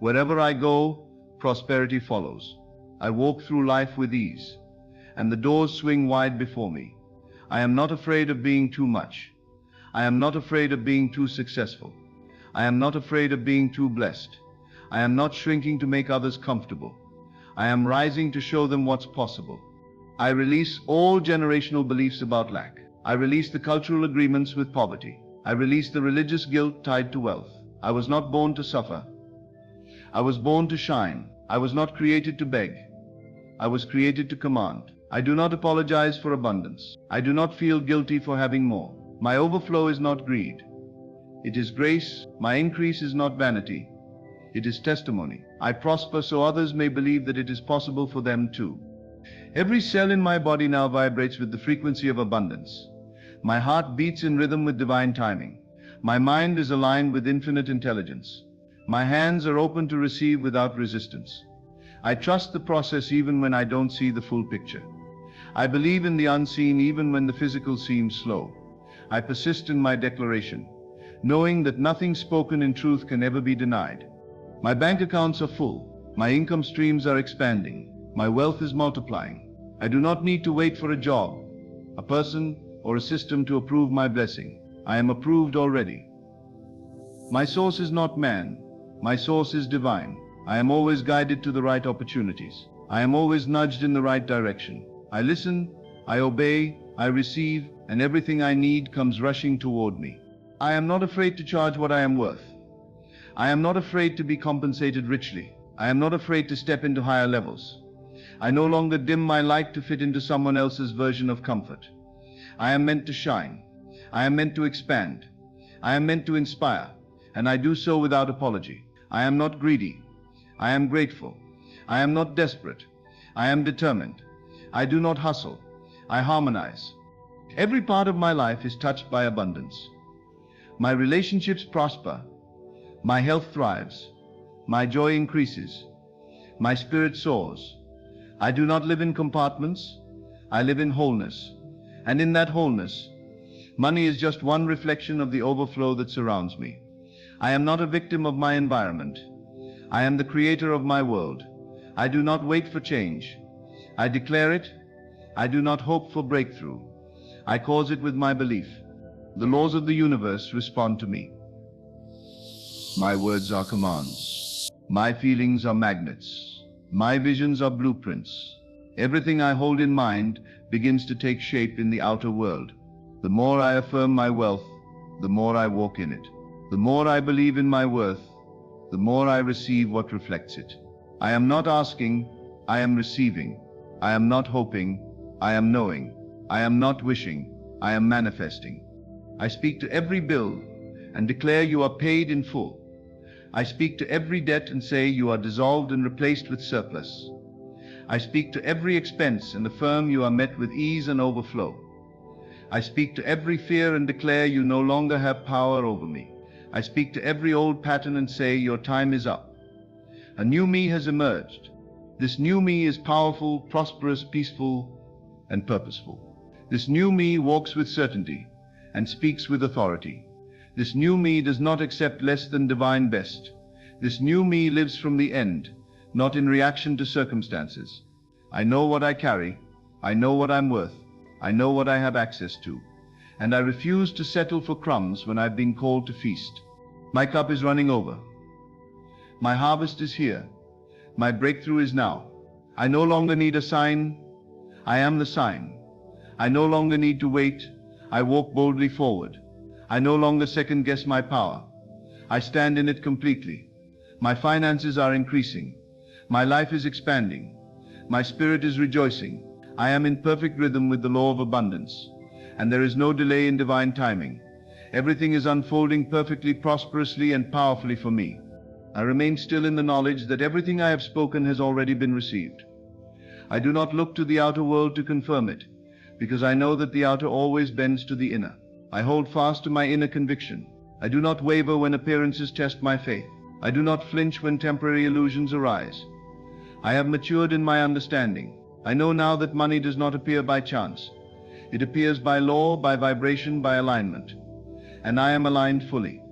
Wherever I go, prosperity follows. I walk through life with ease, and the doors swing wide before me. I am not afraid of being too much. I am not afraid of being too successful. I am not afraid of being too blessed. I am not shrinking to make others comfortable. I am rising to show them what's possible. I release all generational beliefs about lack. I release the cultural agreements with poverty. I release the religious guilt tied to wealth. I was not born to suffer. I was born to shine. I was not created to beg. I was created to command. I do not apologize for abundance. I do not feel guilty for having more. My overflow is not greed. It is grace. My increase is not vanity. It is testimony. I prosper so others may believe that it is possible for them too. Every cell in my body now vibrates with the frequency of abundance. My heart beats in rhythm with divine timing. My mind is aligned with infinite intelligence. My hands are open to receive without resistance. I trust the process even when I don't see the full picture. I believe in the unseen even when the physical seems slow. I persist in my declaration, knowing that nothing spoken in truth can ever be denied. My bank accounts are full. My income streams are expanding. My wealth is multiplying. I do not need to wait for a job, a person, or a system to approve my blessing. I am approved already. My source is not man. My source is divine. I am always guided to the right opportunities. I am always nudged in the right direction. I listen, I obey, I receive, and everything I need comes rushing toward me. I am not afraid to charge what I am worth. I am not afraid to be compensated richly. I am not afraid to step into higher levels. I no longer dim my light to fit into someone else's version of comfort. I am meant to shine. I am meant to expand. I am meant to inspire, and I do so without apology. I am not greedy. I am grateful. I am not desperate. I am determined. I do not hustle. I harmonize. Every part of my life is touched by abundance. My relationships prosper. My health thrives. My joy increases. My spirit soars. I do not live in compartments. I live in wholeness. And in that wholeness, money is just one reflection of the overflow that surrounds me. I am not a victim of my environment. I am the creator of my world. I do not wait for change. I declare it. I do not hope for breakthrough. I cause it with my belief. The laws of the universe respond to me. My words are commands. My feelings are magnets. My visions are blueprints. Everything I hold in mind begins to take shape in the outer world. The more I affirm my wealth, the more I walk in it. The more I believe in my worth, the more I receive what reflects it. I am not asking, I am receiving. I am not hoping, I am knowing. I am not wishing, I am manifesting. I speak to every bill and declare you are paid in full. I speak to every debt and say you are dissolved and replaced with surplus. I speak to every expense and affirm you are met with ease and overflow. I speak to every fear and declare you no longer have power over me. I speak to every old pattern and say your time is up. A new me has emerged. This new me is powerful, prosperous, peaceful, and purposeful. This new me walks with certainty and speaks with authority. This new me does not accept less than divine best. This new me lives from the end, not in reaction to circumstances. I know what I carry. I know what I'm worth. I know what I have access to. And I refuse to settle for crumbs when I've been called to feast. My cup is running over. My harvest is here. My breakthrough is now. I no longer need a sign. I am the sign. I no longer need to wait. I walk boldly forward. I no longer second guess my power. I stand in it completely. My finances are increasing. My life is expanding. My spirit is rejoicing. I am in perfect rhythm with the law of abundance. And there is no delay in divine timing. Everything is unfolding perfectly, prosperously, and powerfully for me. I remain still in the knowledge that everything I have spoken has already been received. I do not look to the outer world to confirm it, because I know that the outer always bends to the inner. I hold fast to my inner conviction. I do not waver when appearances test my faith. I do not flinch when temporary illusions arise. I have matured in my understanding. I know now that money does not appear by chance. It appears by law, by vibration, by alignment. And I am aligned fully.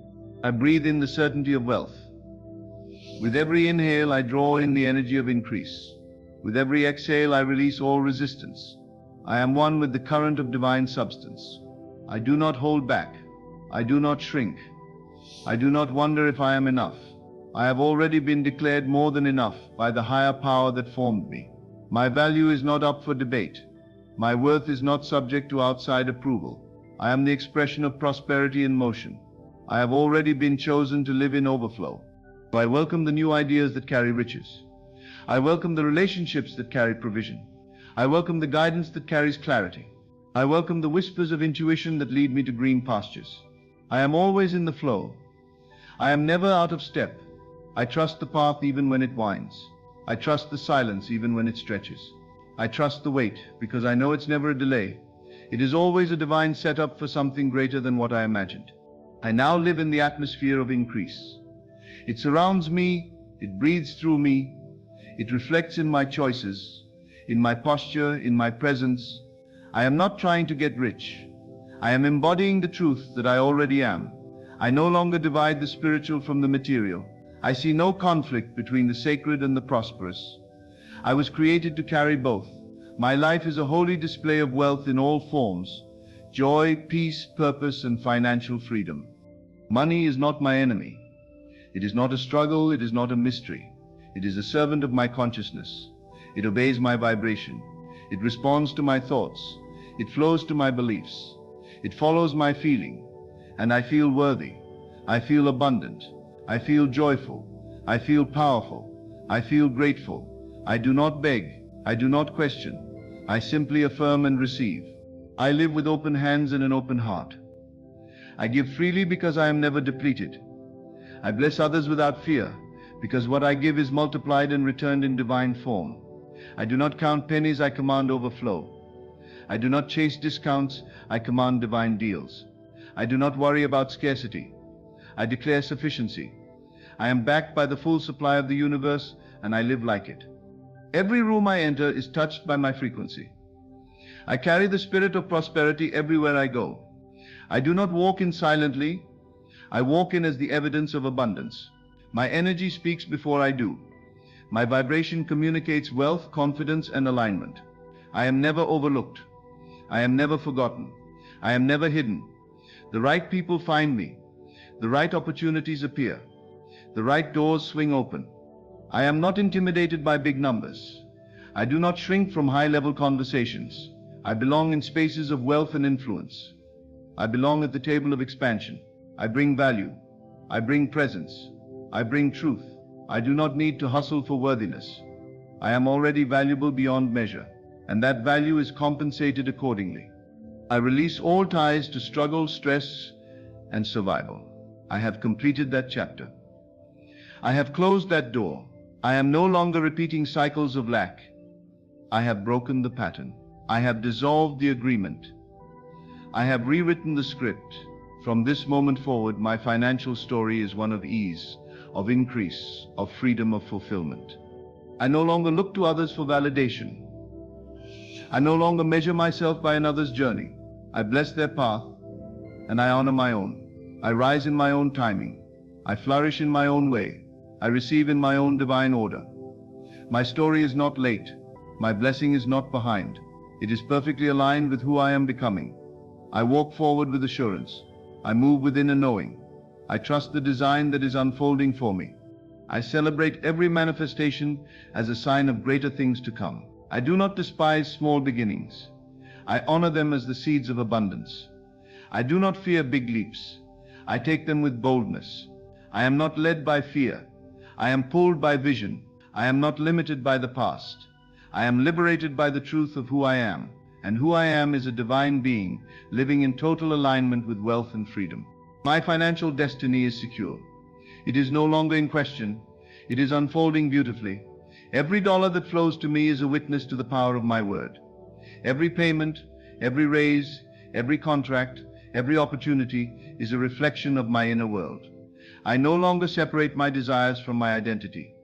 I breathe in the certainty of wealth. With every inhale, I draw in the energy of increase. With every exhale, I release all resistance. I am one with the current of divine substance. I do not hold back. I do not shrink. I do not wonder if I am enough. I have already been declared more than enough by the higher power that formed me. My value is not up for debate. My worth is not subject to outside approval. I am the expression of prosperity in motion. I have already been chosen to live in overflow. I welcome the new ideas that carry riches. I welcome the relationships that carry provision. I welcome the guidance that carries clarity. I welcome the whispers of intuition that lead me to green pastures. I am always in the flow. I am never out of step. I trust the path even when it winds. I trust the silence even when it stretches. I trust the wait because I know it's never a delay. It is always a divine setup for something greater than what I imagined. I now live in the atmosphere of increase. It surrounds me, it breathes through me, it reflects in my choices, in my posture, in my presence. I am not trying to get rich. I am embodying the truth that I already am. I no longer divide the spiritual from the material. I see no conflict between the sacred and the prosperous. I was created to carry both. My life is a holy display of wealth in all forms: joy, peace, purpose, and financial freedom. Money is not my enemy. It is not a struggle, it is not a mystery. It is a servant of my consciousness. It obeys my vibration. It responds to my thoughts. It flows to my beliefs. It follows my feeling. And I feel worthy. I feel abundant. I feel joyful. I feel powerful. I feel grateful. I do not beg. I do not question. I simply affirm and receive. I live with open hands and an open heart. I give freely because I am never depleted. I bless others without fear because what I give is multiplied and returned in divine form. I do not count pennies, I command overflow. I do not chase discounts, I command divine deals. I do not worry about scarcity. I declare sufficiency. I am backed by the full supply of the universe, and I live like it. Every room I enter is touched by my frequency. I carry the spirit of prosperity everywhere I go. I do not walk in silently. I walk in as the evidence of abundance. My energy speaks before I do. My vibration communicates wealth, confidence, and alignment. I am never overlooked. I am never forgotten. I am never hidden. The right people find me. The right opportunities appear. The right doors swing open. I am not intimidated by big numbers. I do not shrink from high-level conversations. I belong in spaces of wealth and influence. I belong at the table of expansion. I bring value. I bring presence. I bring truth. I do not need to hustle for worthiness. I am already valuable beyond measure, and that value is compensated accordingly. I release all ties to struggle, stress, and survival. I have completed that chapter. I have closed that door. I am no longer repeating cycles of lack. I have broken the pattern. I have dissolved the agreement. I have rewritten the script. From this moment forward, my financial story is one of ease, of increase, of freedom, of fulfillment. I no longer look to others for validation. I no longer measure myself by another's journey. I bless their path, and I honor my own. I rise in my own timing. I flourish in my own way. I receive in my own divine order. My story is not late. My blessing is not behind. It is perfectly aligned with who I am becoming. I walk forward with assurance. I move within a knowing. I trust the design that is unfolding for me. I celebrate every manifestation as a sign of greater things to come. I do not despise small beginnings. I honor them as the seeds of abundance. I do not fear big leaps. I take them with boldness. I am not led by fear. I am pulled by vision. I am not limited by the past. I am liberated by the truth of who I am, and who I am is a divine being living in total alignment with wealth and freedom. My financial destiny is secure. It is no longer in question. It is unfolding beautifully. Every dollar that flows to me is a witness to the power of my word. Every payment, every raise, every contract, every opportunity is a reflection of my inner world. I no longer separate my desires from my identity.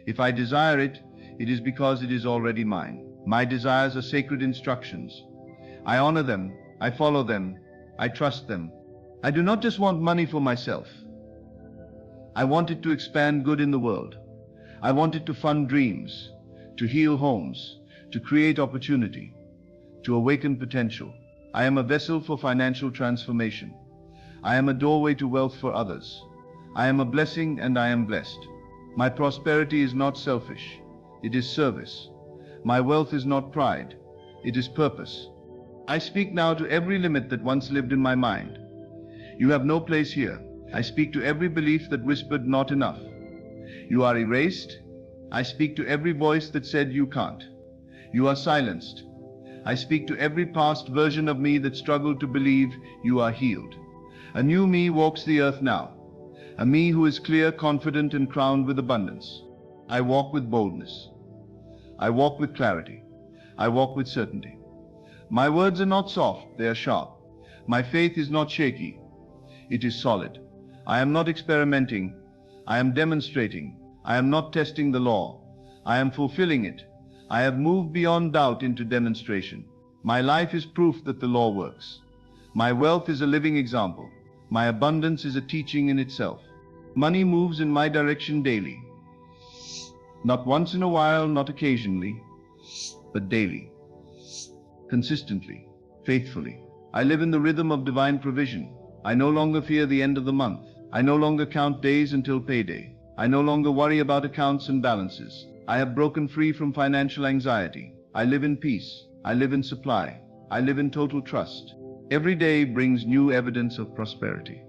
If I desire it, it is because it is already mine. My desires are sacred instructions. I honor them, I follow them, I trust them. I do not just want money for myself. I want it to expand good in the world. I want it to fund dreams, to heal homes, to create opportunity, to awaken potential. I am a vessel for financial transformation. I am a doorway to wealth for others. I am a blessing and I am blessed. My prosperity is not selfish. It is service. My wealth is not pride. It is purpose. I speak now to every limit that once lived in my mind. You have no place here. I speak to every belief that whispered not enough. You are erased. I speak to every voice that said you can't. You are silenced. I speak to every past version of me that struggled to believe you are healed. A new me walks the earth now. A me who is clear, confident, and crowned with abundance. I walk with boldness. I walk with clarity. I walk with certainty. My words are not soft, they are sharp. My faith is not shaky. It is solid. I am not experimenting. I am demonstrating. I am not testing the law. I am fulfilling it. I have moved beyond doubt into demonstration. My life is proof that the law works. My wealth is a living example. My abundance is a teaching in itself. Money moves in my direction daily. Not once in a while, not occasionally, but daily. Consistently, faithfully. I live in the rhythm of divine provision. I no longer fear the end of the month. I no longer count days until payday. I no longer worry about accounts and balances. I have broken free from financial anxiety. I live in peace. I live in supply. I live in total trust. Every day brings new evidence of prosperity.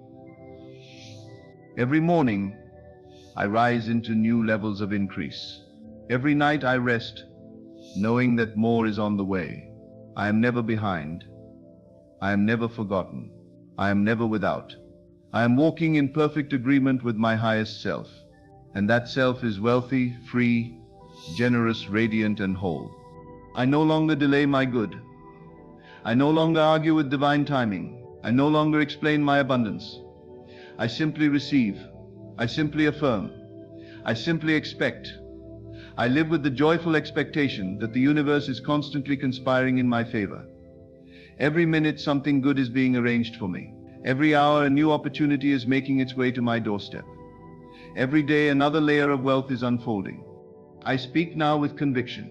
Every morning, I rise into new levels of increase. Every night I rest, knowing that more is on the way. I am never behind. I am never forgotten. I am never without. I am walking in perfect agreement with my highest self, and that self is wealthy, free, generous, radiant, and whole. I no longer delay my good. I no longer argue with divine timing. I no longer explain my abundance. I simply receive. I simply affirm. I simply expect. I live with the joyful expectation that the universe is constantly conspiring in my favor. Every minute something good is being arranged for me. Every hour a new opportunity is making its way to my doorstep. Every day another layer of wealth is unfolding. I speak now with conviction.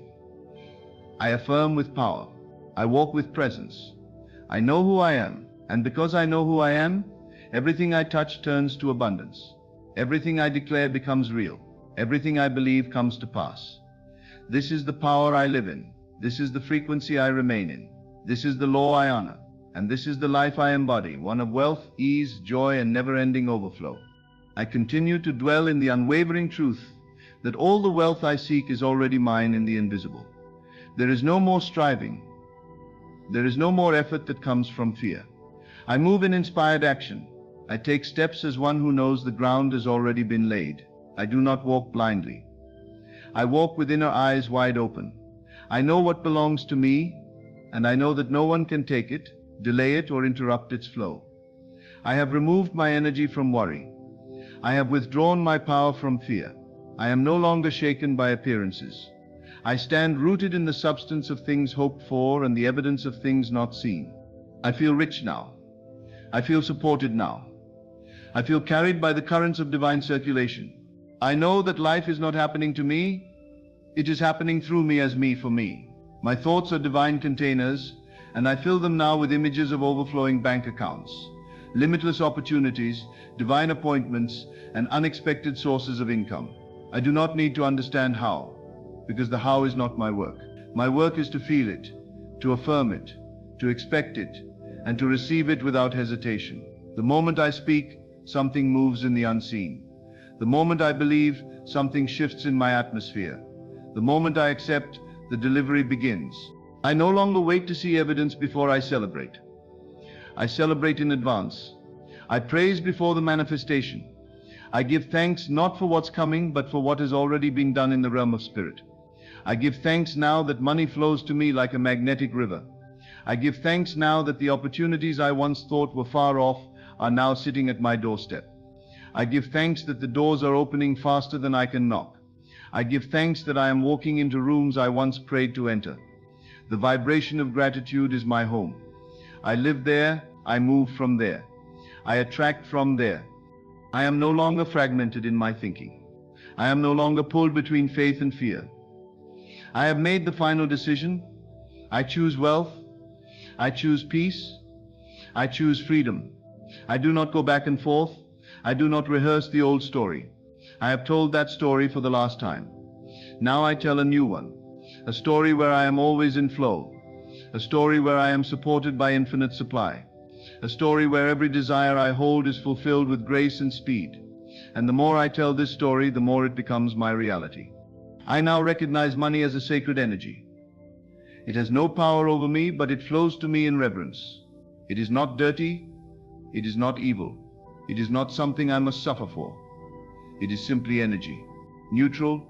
I affirm with power. I walk with presence. I know who I am, and because I know who I am, everything I touch turns to abundance. Everything I declare becomes real. Everything I believe comes to pass. This is the power I live in. This is the frequency I remain in. This is the law I honor. And this is the life I embody, one of wealth, ease, joy, and never-ending overflow. I continue to dwell in the unwavering truth that all the wealth I seek is already mine in the invisible. There is no more striving. There is no more effort that comes from fear. I move in inspired action. I take steps as one who knows the ground has already been laid. I do not walk blindly. I walk with inner eyes wide open. I know what belongs to me, and I know that no one can take it, delay it, or interrupt its flow. I have removed my energy from worry. I have withdrawn my power from fear. I am no longer shaken by appearances. I stand rooted in the substance of things hoped for and the evidence of things not seen. I feel rich now. I feel supported now. I feel carried by the currents of divine circulation. I know that life is not happening to me, it is happening through me as me for me. My thoughts are divine containers, and I fill them now with images of overflowing bank accounts, limitless opportunities, divine appointments, and unexpected sources of income. I do not need to understand how, because the how is not my work. My work is to feel it, to affirm it, to expect it, and to receive it without hesitation. The moment I speak, something moves in the unseen. The moment I believe, something shifts in my atmosphere. The moment I accept, the delivery begins. I no longer wait to see evidence before I celebrate. I celebrate in advance. I praise before the manifestation. I give thanks not for what's coming, but for what has already been done in the realm of spirit. I give thanks now that money flows to me like a magnetic river. I give thanks now that the opportunities I once thought were far off are now sitting at my doorstep. I give thanks that the doors are opening faster than I can knock. I give thanks that I am walking into rooms I once prayed to enter. The vibration of gratitude is my home. I live there, I move from there. I attract from there. I am no longer fragmented in my thinking. I am no longer pulled between faith and fear. I have made the final decision. I choose wealth. I choose peace. I choose freedom. I do not go back and forth. I do not rehearse the old story. I have told that story for the last time. Now I tell a new one. A story where I am always in flow. A story where I am supported by infinite supply. A story where every desire I hold is fulfilled with grace and speed. And the more I tell this story, the more it becomes my reality. I now recognize money as a sacred energy. It has no power over me, but it flows to me in reverence. It is not dirty. It is not evil. It is not something I must suffer for. It is simply energy, neutral,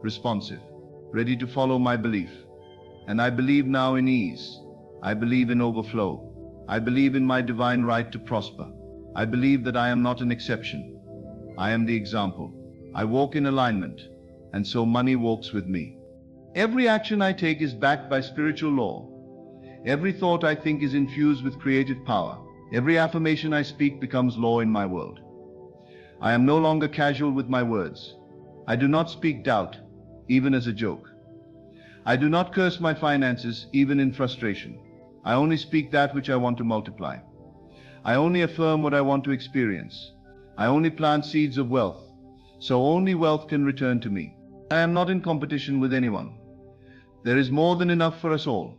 responsive, ready to follow my belief. And I believe now in ease. I believe in overflow. I believe in my divine right to prosper. I believe that I am not an exception. I am the example. I walk in alignment, and so money walks with me. Every action I take is backed by spiritual law. Every thought I think is infused with creative power. Every affirmation I speak becomes law in my world. I am no longer casual with my words. I do not speak doubt, even as a joke. I do not curse my finances, even in frustration. I only speak that which I want to multiply. I only affirm what I want to experience. I only plant seeds of wealth, so only wealth can return to me. I am not in competition with anyone. There is more than enough for us all.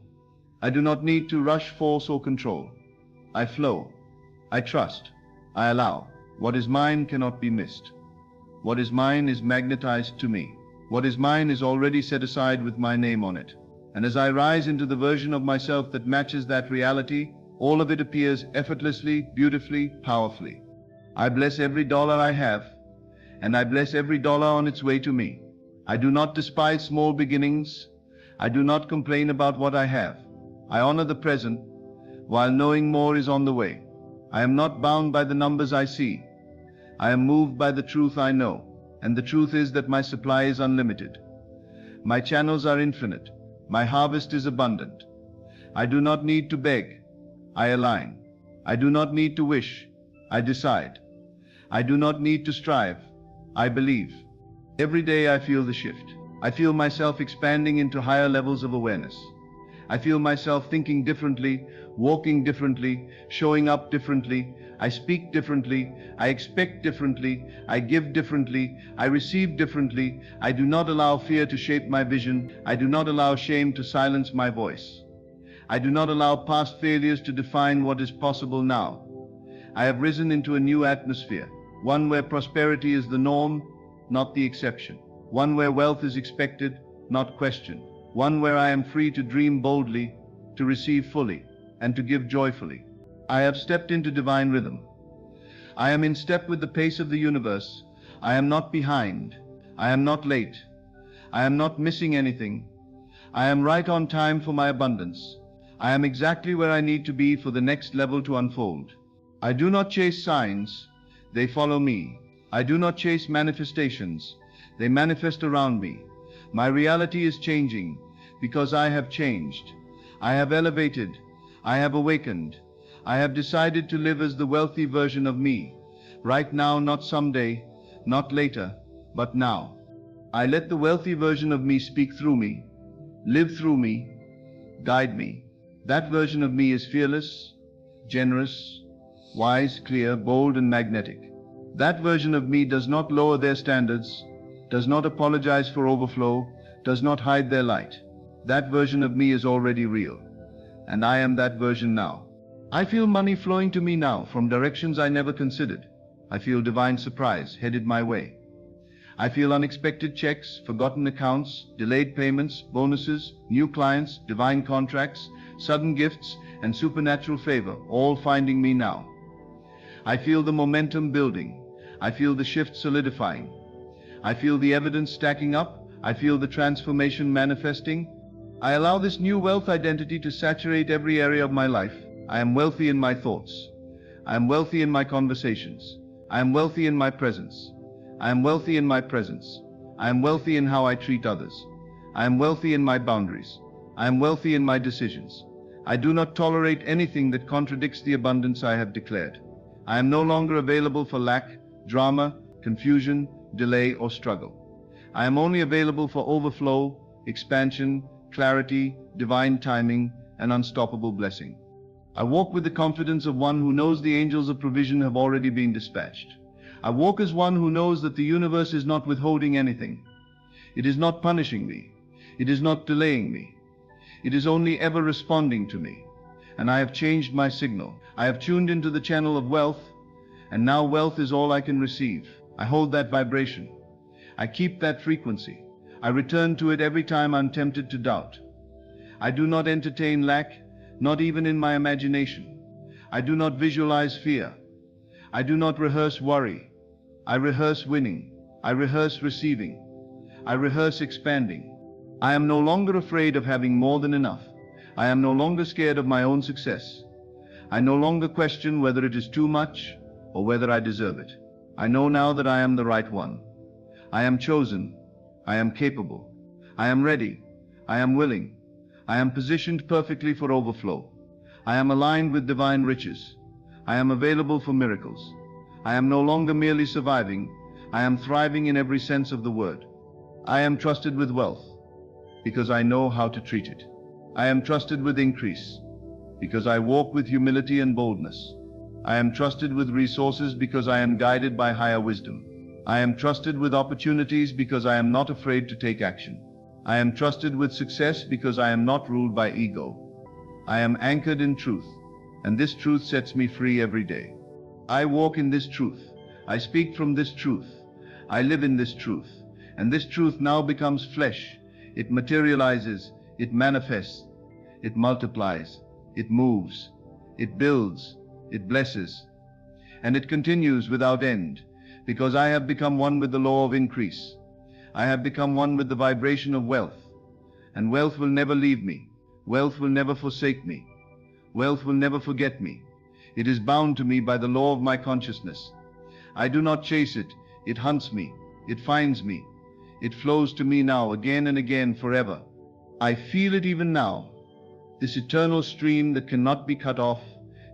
I do not need to rush, force, or control. I flow. I trust. I allow. What is mine cannot be missed. What is mine is magnetized to me. What is mine is already set aside with my name on it. And as I rise into the version of myself that matches that reality, all of it appears effortlessly, beautifully, powerfully. I bless every dollar I have, and I bless every dollar on its way to me. I do not despise small beginnings. I do not complain about what I have. I honor the present, while knowing more is on the way. I am not bound by the numbers I see. I am moved by the truth I know, and the truth is that my supply is unlimited. My channels are infinite. My harvest is abundant. I do not need to beg. I align. I do not need to wish. I decide. I do not need to strive. I believe. Every day I feel the shift. I feel myself expanding into higher levels of awareness. I feel myself thinking differently, walking differently, showing up differently. I speak differently. I expect differently. I give differently. I receive differently. I do not allow fear to shape my vision. I do not allow shame to silence my voice. I do not allow past failures to define what is possible now. I have risen into a new atmosphere, one where prosperity is the norm, not the exception. One where wealth is expected, not questioned. One where I am free to dream boldly, to receive fully, and to give joyfully. I have stepped into divine rhythm. I am in step with the pace of the universe. I am not behind. I am not late. I am not missing anything. I am right on time for my abundance. I am exactly where I need to be for the next level to unfold. I do not chase signs. They follow me. I do not chase manifestations. They manifest around me. My reality is changing because I have changed. I have elevated. I have awakened. I have decided to live as the wealthy version of me. Right now, not someday, not later, but now. I let the wealthy version of me speak through me, live through me, guide me. That version of me is fearless, generous, wise, clear, bold, and magnetic. That version of me does not lower their standards, does not apologize for overflow, does not hide their light. That version of me is already real, and I am that version now. I feel money flowing to me now from directions I never considered. I feel divine surprise headed my way. I feel unexpected checks, forgotten accounts, delayed payments, bonuses, new clients, divine contracts, sudden gifts, and supernatural favor, all finding me now. I feel the momentum building. I feel the shift solidifying. I feel the evidence stacking up. I feel the transformation manifesting. I allow this new wealth identity to saturate every area of my life. I am wealthy in my thoughts. I am wealthy in my conversations. I am wealthy in my presence. I am wealthy in my presence. I am wealthy in how I treat others. I am wealthy in my boundaries. I am wealthy in my decisions. I do not tolerate anything that contradicts the abundance I have declared. I am no longer available for lack, drama, confusion, delay, or struggle. I am only available for overflow, expansion, clarity, divine timing, and unstoppable blessing. I walk with the confidence of one who knows the angels of provision have already been dispatched. I walk as one who knows that the universe is not withholding anything. It is not punishing me. It is not delaying me. It is only ever responding to me. And I have changed my signal. I have tuned into the channel of wealth, and now wealth is all I can receive. I hold that vibration. I keep that frequency. I return to it every time I'm tempted to doubt. I do not entertain lack, not even in my imagination. I do not visualize fear. I do not rehearse worry. I rehearse winning. I rehearse receiving. I rehearse expanding. I am no longer afraid of having more than enough. I am no longer scared of my own success. I no longer question whether it is too much or whether I deserve it. I know now that I am the right one. I am chosen. I am capable. I am ready. I am willing. I am positioned perfectly for overflow. I am aligned with divine riches. I am available for miracles. I am no longer merely surviving. I am thriving in every sense of the word. I am trusted with wealth because I know how to treat it. I am trusted with increase because I walk with humility and boldness. I am trusted with resources because I am guided by higher wisdom. I am trusted with opportunities because I am not afraid to take action. I am trusted with success because I am not ruled by ego. I am anchored in truth, and this truth sets me free every day. I walk in this truth. I speak from this truth. I live in this truth, and this truth now becomes flesh. It materializes, it manifests, it multiplies, it moves, it builds, it blesses, and it continues without end. because I have become one with the law of increase. I have become one with the vibration of wealth, and wealth will never leave me. Wealth will never forsake me. Wealth will never forget me. It is bound to me by the law of my consciousness. I do not chase it. It hunts me. It finds me. It flows to me now, again and again, forever. I feel it even now. This eternal stream that cannot be cut off,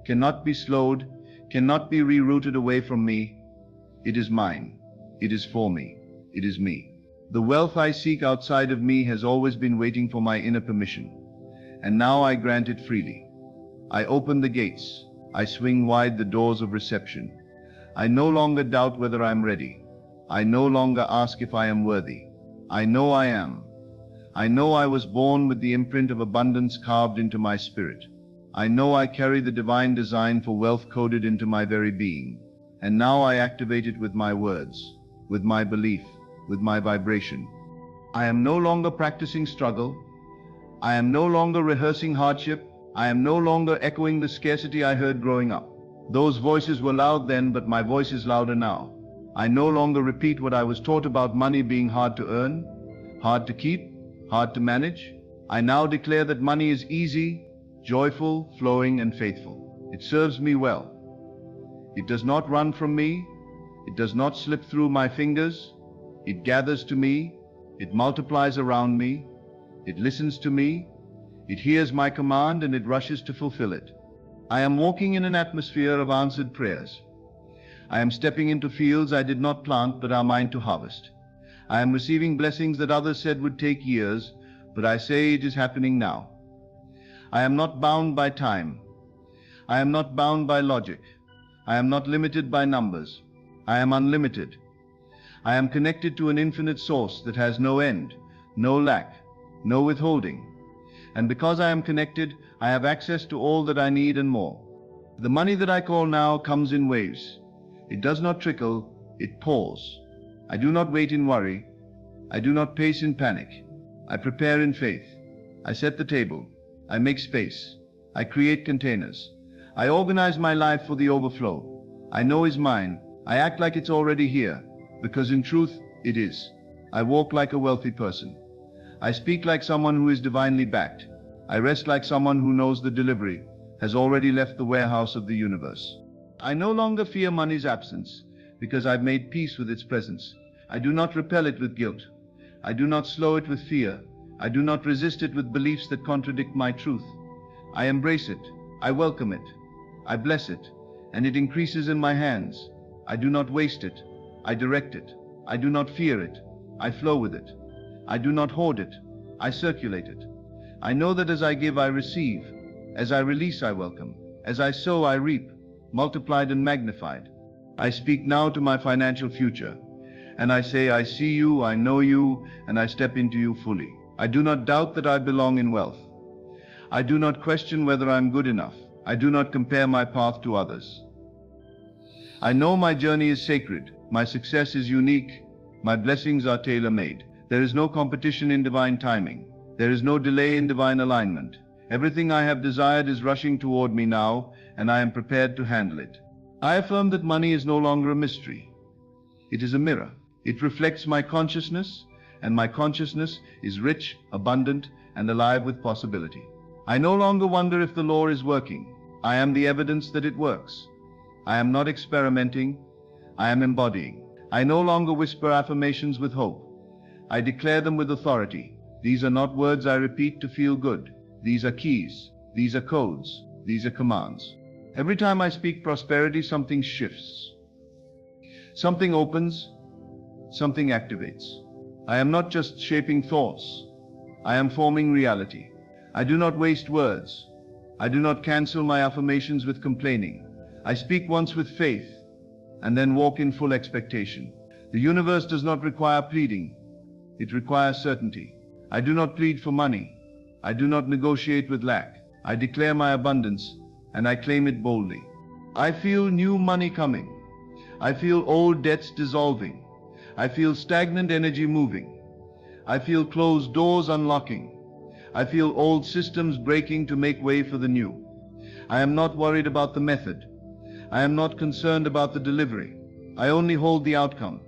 cannot be slowed, cannot be rerouted away from me. It is mine. It is for me. It is me. The wealth I seek outside of me has always been waiting for my inner permission, and now I grant it freely. I open the gates. I swing wide the doors of reception. I no longer doubt whether I am ready. I no longer ask if I am worthy. I know I am. I know I was born with the imprint of abundance carved into my spirit. I know I carry the divine design for wealth coded into my very being. And now I activate it with my words, with my belief, with my vibration. I am no longer practicing struggle. I am no longer rehearsing hardship. I am no longer echoing the scarcity I heard growing up. Those voices were loud then, but my voice is louder now. I no longer repeat what I was taught about money being hard to earn, hard to keep, hard to manage. I now declare that money is easy, joyful, flowing, and faithful. It serves me well. It does not run from me. It does not slip through my fingers. It gathers to me. It multiplies around me. It listens to me. It hears my command and it rushes to fulfill it. I am walking in an atmosphere of answered prayers. I am stepping into fields I did not plant but are mine to harvest. I am receiving blessings that others said would take years, but I say it is happening now. I am not bound by time. I am not bound by logic. I am not limited by numbers. I am unlimited. I am connected to an infinite source that has no end, no lack, no withholding. And because I am connected, I have access to all that I need and more. The money that I call now comes in waves. It does not trickle, it pours. I do not wait in worry. I do not pace in panic. I prepare in faith. I set the table. I make space. I create containers. I organize my life for the overflow. I know is mine. I act like it's already here, because in truth, it is. I walk like a wealthy person. I speak like someone who is divinely backed. I rest like someone who knows the delivery has already left the warehouse of the universe. I no longer fear money's absence, because I've made peace with its presence. I do not repel it with guilt. I do not slow it with fear. I do not resist it with beliefs that contradict my truth. I embrace it. I welcome it. I bless it, and it increases in my hands. I do not waste it. I direct it. I do not fear it. I flow with it. I do not hoard it. I circulate it. I know that as I give, I receive. As I release, I welcome. As I sow, I reap, multiplied and magnified. I speak now to my financial future, and I say, I see you, I know you, and I step into you fully. I do not doubt that I belong in wealth. I do not question whether I'm good enough. I do not compare my path to others. I know my journey is sacred. My success is unique. My blessings are tailor-made. There is no competition in divine timing. There is no delay in divine alignment. Everything I have desired is rushing toward me now, and I am prepared to handle it. I affirm that money is no longer a mystery. It is a mirror. It reflects my consciousness, and my consciousness is rich, abundant, and alive with possibility. I no longer wonder if the law is working. I am the evidence that it works. I am not experimenting. I am embodying. I no longer whisper affirmations with hope. I declare them with authority. These are not words I repeat to feel good. These are keys. These are codes. These are commands. Every time I speak prosperity, something shifts. Something opens. Something activates. I am not just shaping thoughts. I am forming reality. I do not waste words. I do not cancel my affirmations with complaining. I speak once with faith, and then walk in full expectation. The universe does not require pleading. It requires certainty. I do not plead for money. I do not negotiate with lack. I declare my abundance, and I claim it boldly. I feel new money coming. I feel old debts dissolving. I feel stagnant energy moving. I feel closed doors unlocking. I feel old systems breaking to make way for the new. I am not worried about the method. I am not concerned about the delivery. I only hold the outcome,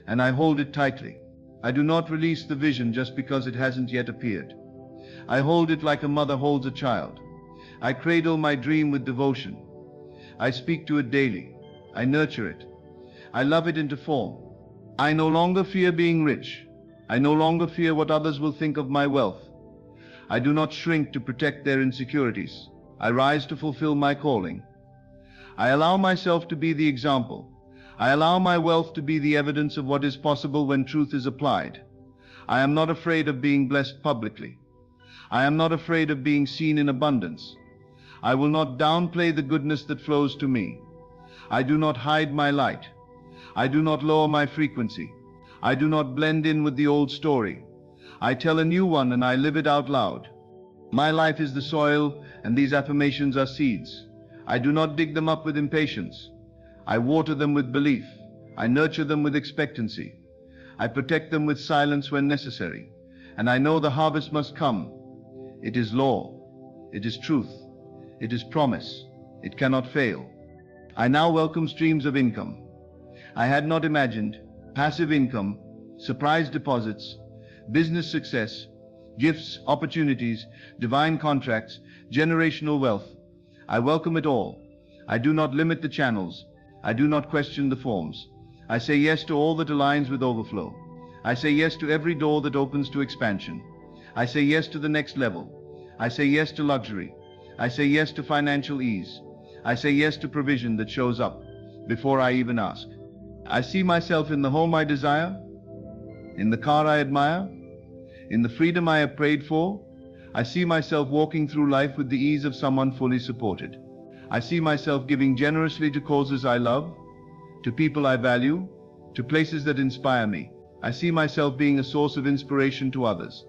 and I hold it tightly. I do not release the vision just because it hasn't yet appeared. I hold it like a mother holds a child. I cradle my dream with devotion. I speak to it daily. I nurture it. I love it into form. I no longer fear being rich. I no longer fear what others will think of my wealth. I do not shrink to protect their insecurities. I rise to fulfill my calling. I allow myself to be the example. I allow my wealth to be the evidence of what is possible when truth is applied. I am not afraid of being blessed publicly. I am not afraid of being seen in abundance. I will not downplay the goodness that flows to me. I do not hide my light. I do not lower my frequency. I do not blend in with the old story. I tell a new one and I live it out loud. My life is the soil, and these affirmations are seeds. I do not dig them up with impatience. I water them with belief. I nurture them with expectancy. I protect them with silence when necessary. And I know the harvest must come. It is law. It is truth. It is promise. It cannot fail. I now welcome streams of income. I had not imagined passive income, surprise deposits, business success, gifts, opportunities, divine contracts, generational wealth. I welcome it all. I do not limit the channels. I do not question the forms. I say yes to all that aligns with overflow. I say yes to every door that opens to expansion. I say yes to the next level. I say yes to luxury. I say yes to financial ease. I say yes to provision that shows up before I even ask. I see myself in the home I desire, in the car I admire, in the freedom I have prayed for. I see myself walking through life with the ease of someone fully supported. I see myself giving generously to causes I love, to people I value, to places that inspire me. I see myself being a source of inspiration to others,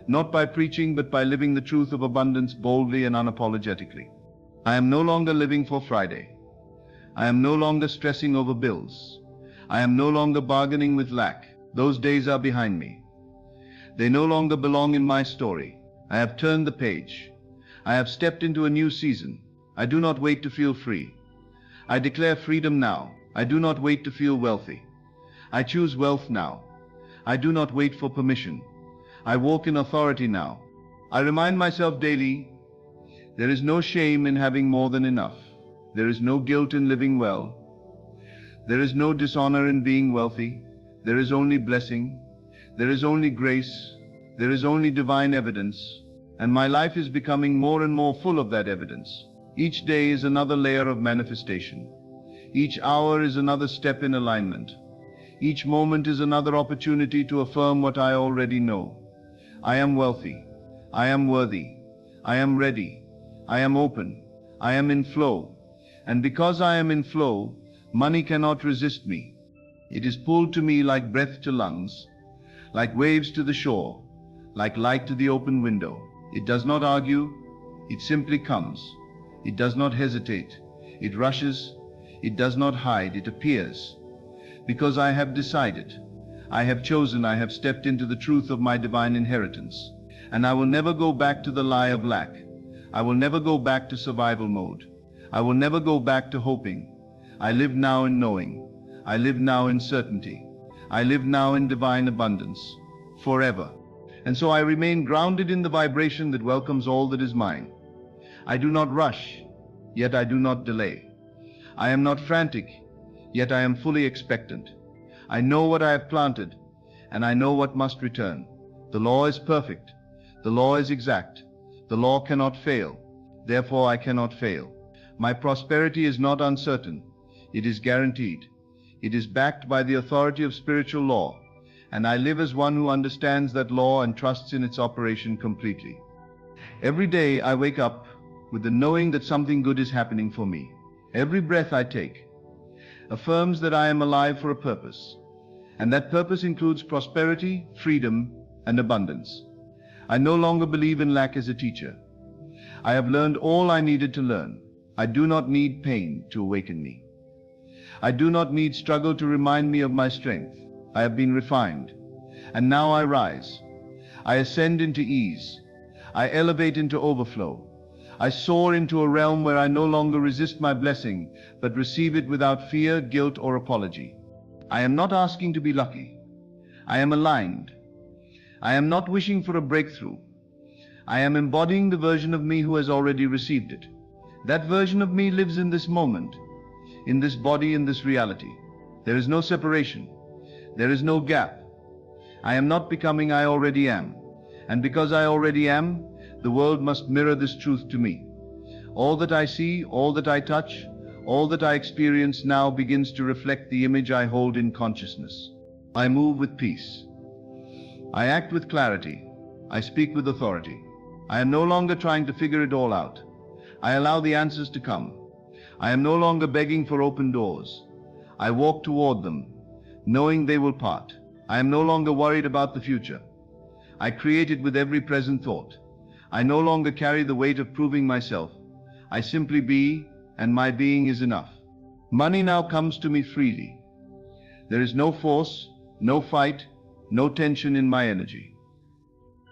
not by preaching but by living the truth of abundance boldly and unapologetically. I am no longer living for Friday. I am no longer stressing over bills. I am no longer bargaining with lack. Those days are behind me. They no longer belong in my story. I have turned the page. I have stepped into a new season. I do not wait to feel free. I declare freedom now. I do not wait to feel wealthy. I choose wealth now. I do not wait for permission. I walk in authority now. I remind myself daily, there is no shame in having more than enough. There is no guilt in living well. There is no dishonor in being wealthy. There is only blessing. There is only grace. There is only divine evidence. And my life is becoming more and more full of that evidence. Each day is another layer of manifestation. Each hour is another step in alignment. Each moment is another opportunity to affirm what I already know. I am wealthy. I am worthy. I am ready. I am open. I am in flow. And because I am in flow, money cannot resist me. It is pulled to me like breath to lungs, like waves to the shore, like light to the open window. It does not argue. It simply comes. It does not hesitate. It rushes. It does not hide. It appears. Because I have decided, I have chosen, I have stepped into the truth of my divine inheritance. And I will never go back to the lie of lack. I will never go back to survival mode. I will never go back to hoping. I live now in knowing. I live now in certainty. I live now in divine abundance, forever. And so I remain grounded in the vibration that welcomes all that is mine. I do not rush, yet I do not delay. I am not frantic, yet I am fully expectant. I know what I have planted, and I know what must return. The law is perfect. The law is exact. The law cannot fail. Therefore I cannot fail. My prosperity is not uncertain. It is guaranteed. It is backed by the authority of spiritual law, and I live as one who understands that law and trusts in its operation completely. Every day I wake up with the knowing that something good is happening for me. Every breath I take affirms that I am alive for a purpose, and that purpose includes prosperity, freedom, and abundance. I no longer believe in lack as a teacher. I have learned all I needed to learn. I do not need pain to awaken me. I do not need struggle to remind me of my strength. I have been refined, and now I rise. I ascend into ease. I elevate into overflow. I soar into a realm where I no longer resist my blessing, but receive it without fear, guilt, or apology. I am not asking to be lucky. I am aligned. I am not wishing for a breakthrough. I am embodying the version of me who has already received it. That version of me lives in this moment, in this body, in this reality. There is no separation. There is no gap. I am not becoming, I already am. And because I already am, the world must mirror this truth to me. All that I see, all that I touch, all that I experience now begins to reflect the image I hold in consciousness. I move with peace. I act with clarity. I speak with authority. I am no longer trying to figure it all out. I allow the answers to come. I am no longer begging for open doors. I walk toward them, knowing they will part. I am no longer worried about the future. I create it with every present thought. I no longer carry the weight of proving myself. I simply be, and my being is enough. Money now comes to me freely. There is no force, no fight, no tension in my energy.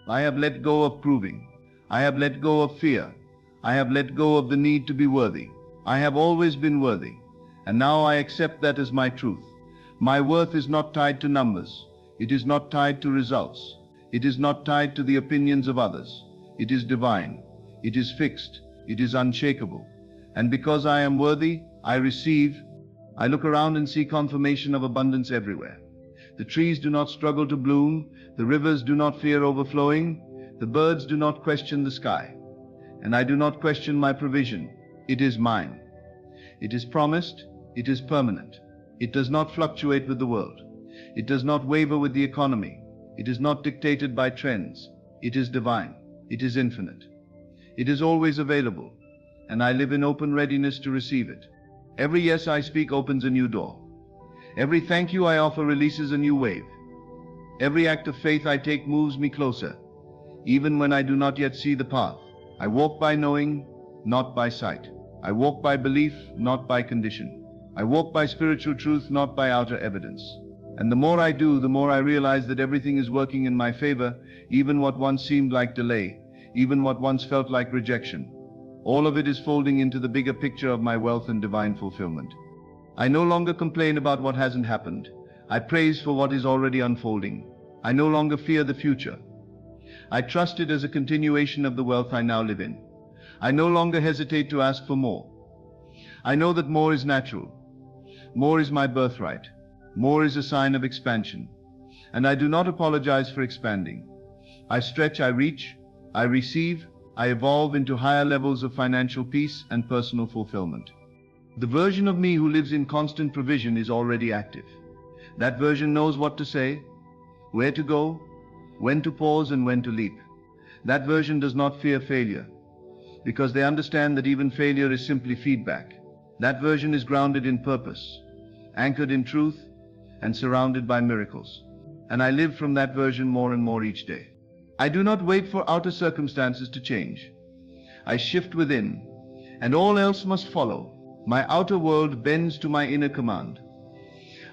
I have let go of proving. I have let go of fear. I have let go of the need to be worthy. I have always been worthy, and now I accept that as my truth. My worth is not tied to numbers. It is not tied to results. It is not tied to the opinions of others. It is divine. It is fixed. It is unshakable. And because I am worthy, I receive. I look around and see confirmation of abundance everywhere. The trees do not struggle to bloom. The rivers do not fear overflowing. The birds do not question the sky. And I do not question my provision. It is mine. It is promised. It is permanent. It does not fluctuate with the world. It does not waver with the economy. It is not dictated by trends. It is divine. It is infinite. It is always available, and I live in open readiness to receive it. Every yes I speak opens a new door. Every thank you I offer releases a new wave. Every act of faith I take moves me closer, even when I do not yet see the path. I walk by knowing, not by sight. I walk by belief, not by condition. I walk by spiritual truth, not by outer evidence. And the more I do, the more I realize that everything is working in my favor, even what once seemed like delay, even what once felt like rejection. All of it is folding into the bigger picture of my wealth and divine fulfillment. I no longer complain about what hasn't happened. I praise for what is already unfolding. I no longer fear the future. I trust it as a continuation of the wealth I now live in. I no longer hesitate to ask for more. I know that more is natural. More is my birthright. More is a sign of expansion. And I do not apologize for expanding. I stretch, I reach, I receive, I evolve into higher levels of financial peace and personal fulfillment. The version of me who lives in constant provision is already active. That version knows what to say, where to go, when to pause and when to leap. That version does not fear failure, because they understand that even failure is simply feedback. That version is grounded in purpose, anchored in truth, and surrounded by miracles. And I live from that version more and more each day. I do not wait for outer circumstances to change. I shift within, and all else must follow. My outer world bends to my inner command.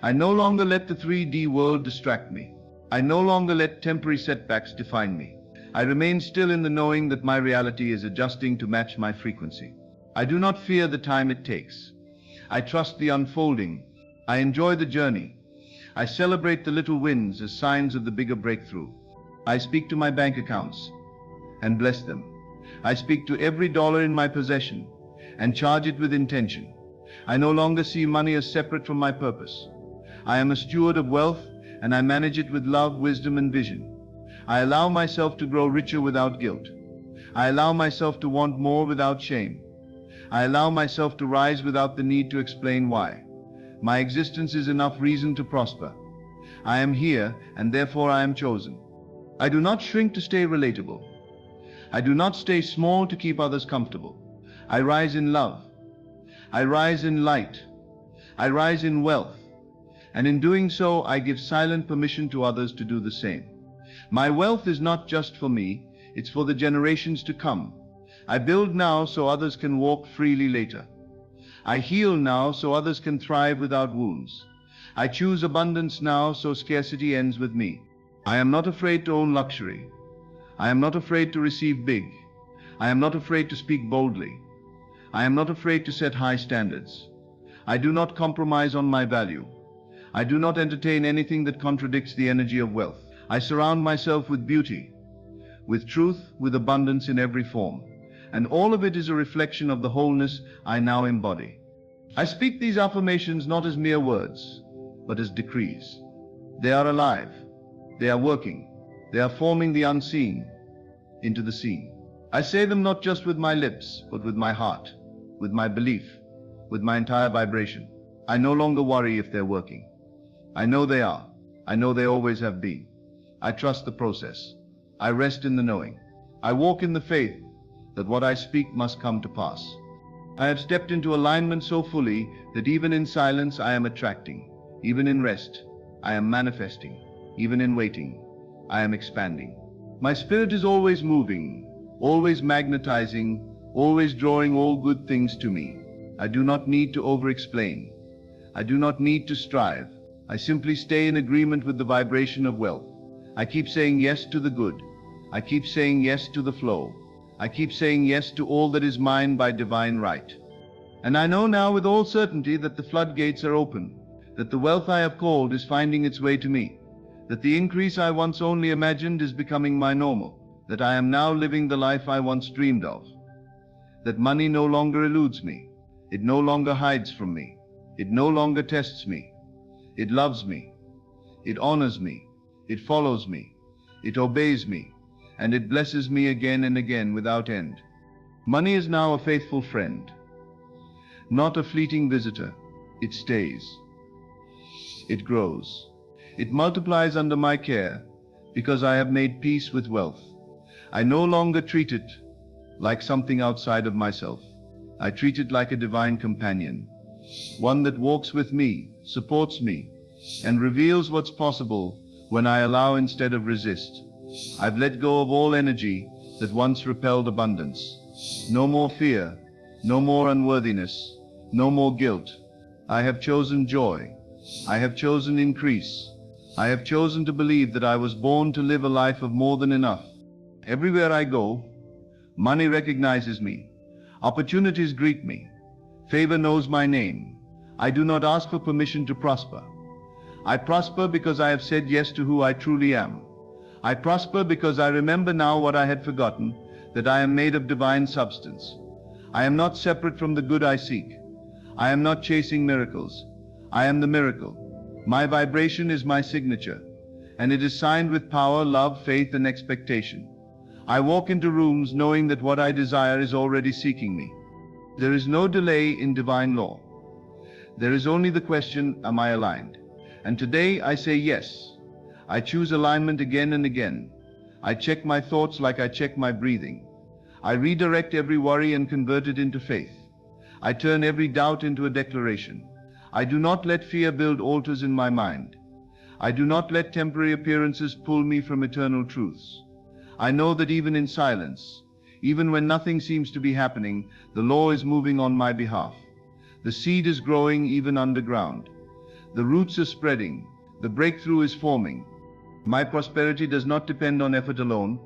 I no longer let the 3D world distract me. I no longer let temporary setbacks define me. I remain still in the knowing that my reality is adjusting to match my frequency. I do not fear the time it takes. I trust the unfolding. I enjoy the journey. I celebrate the little wins as signs of the bigger breakthrough. I speak to my bank accounts and bless them. I speak to every dollar in my possession and charge it with intention. I no longer see money as separate from my purpose. I am a steward of wealth, and I manage it with love, wisdom, and vision. I allow myself to grow richer without guilt. I allow myself to want more without shame. I allow myself to rise without the need to explain why. My existence is enough reason to prosper. I am here, and therefore I am chosen. I do not shrink to stay relatable. I do not stay small to keep others comfortable. I rise in love. I rise in light. I rise in wealth. And in doing so, I give silent permission to others to do the same. My wealth is not just for me, it's for the generations to come. I build now so others can walk freely later. I heal now so others can thrive without wounds. I choose abundance now so scarcity ends with me. I am not afraid to own luxury. I am not afraid to receive big. I am not afraid to speak boldly. I am not afraid to set high standards. I do not compromise on my value. I do not entertain anything that contradicts the energy of wealth. I surround myself with beauty, with truth, with abundance in every form. And all of it is a reflection of the wholeness I now embody. I speak these affirmations not as mere words, but as decrees. They are alive. They are working. They are forming the unseen into the seen. I say them not just with my lips, but with my heart, with my belief, with my entire vibration. I no longer worry if they're working. I know they are. I know they always have been. I trust the process. I rest in the knowing. I walk in the faith that what I speak must come to pass. I have stepped into alignment so fully that even in silence I am attracting. Even in rest, I am manifesting. Even in waiting, I am expanding. My spirit is always moving, always magnetizing, always drawing all good things to me. I do not need to over-explain. I do not need to strive. I simply stay in agreement with the vibration of wealth. I keep saying yes to the good. I keep saying yes to the flow. I keep saying yes to all that is mine by divine right. And I know now with all certainty that the floodgates are open, that the wealth I have called is finding its way to me, that the increase I once only imagined is becoming my normal, that I am now living the life I once dreamed of, that money no longer eludes me, it no longer hides from me, it no longer tests me, it loves me, it honors me, it follows me, it obeys me, and it blesses me again and again without end. Money is now a faithful friend, not a fleeting visitor. It stays. It grows. It multiplies under my care because I have made peace with wealth. I no longer treat it like something outside of myself. I treat it like a divine companion, one that walks with me, supports me, and reveals what's possible when I allow instead of resist. I've let go of all energy that once repelled abundance. No more fear, no more unworthiness, no more guilt. I have chosen joy. I have chosen increase. I have chosen to believe that I was born to live a life of more than enough. Everywhere I go, money recognizes me. Opportunities greet me. Favor knows my name. I do not ask for permission to prosper. I prosper because I have said yes to who I truly am. I prosper because I remember now what I had forgotten, that I am made of divine substance. I am not separate from the good I seek. I am not chasing miracles. I am the miracle. My vibration is my signature, and it is signed with power, love, faith, and expectation. I walk into rooms knowing that what I desire is already seeking me. There is no delay in divine law. There is only the question, am I aligned? And today I say yes. I choose alignment again and again. I check my thoughts like I check my breathing. I redirect every worry and convert it into faith. I turn every doubt into a declaration. I do not let fear build altars in my mind. I do not let temporary appearances pull me from eternal truths. I know that even in silence, even when nothing seems to be happening, the law is moving on my behalf. The seed is growing even underground. The roots are spreading. The breakthrough is forming. My prosperity does not depend on effort alone.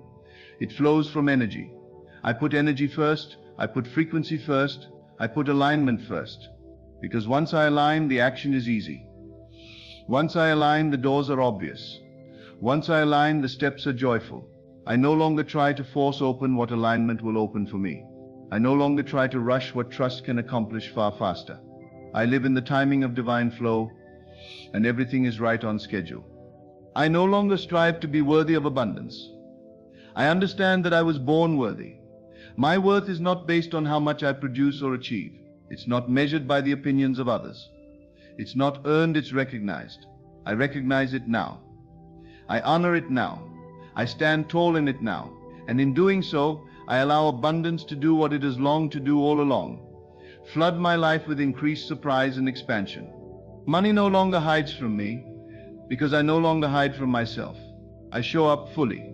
It flows from energy. I put energy first. I put frequency first. I put alignment first. Because once I align, the action is easy. Once I align, the doors are obvious. Once I align, the steps are joyful. I no longer try to force open what alignment will open for me. I no longer try to rush what trust can accomplish far faster. I live in the timing of divine flow, and everything is right on schedule. I no longer strive to be worthy of abundance. I understand that I was born worthy. My worth is not based on how much I produce or achieve. It's not measured by the opinions of others. It's not earned, it's recognized. I recognize it now. I honor it now. I stand tall in it now. And in doing so, I allow abundance to do what it has longed to do all along. Flood my life with increased surprise and expansion. Money no longer hides from me, because I no longer hide from myself. I show up fully.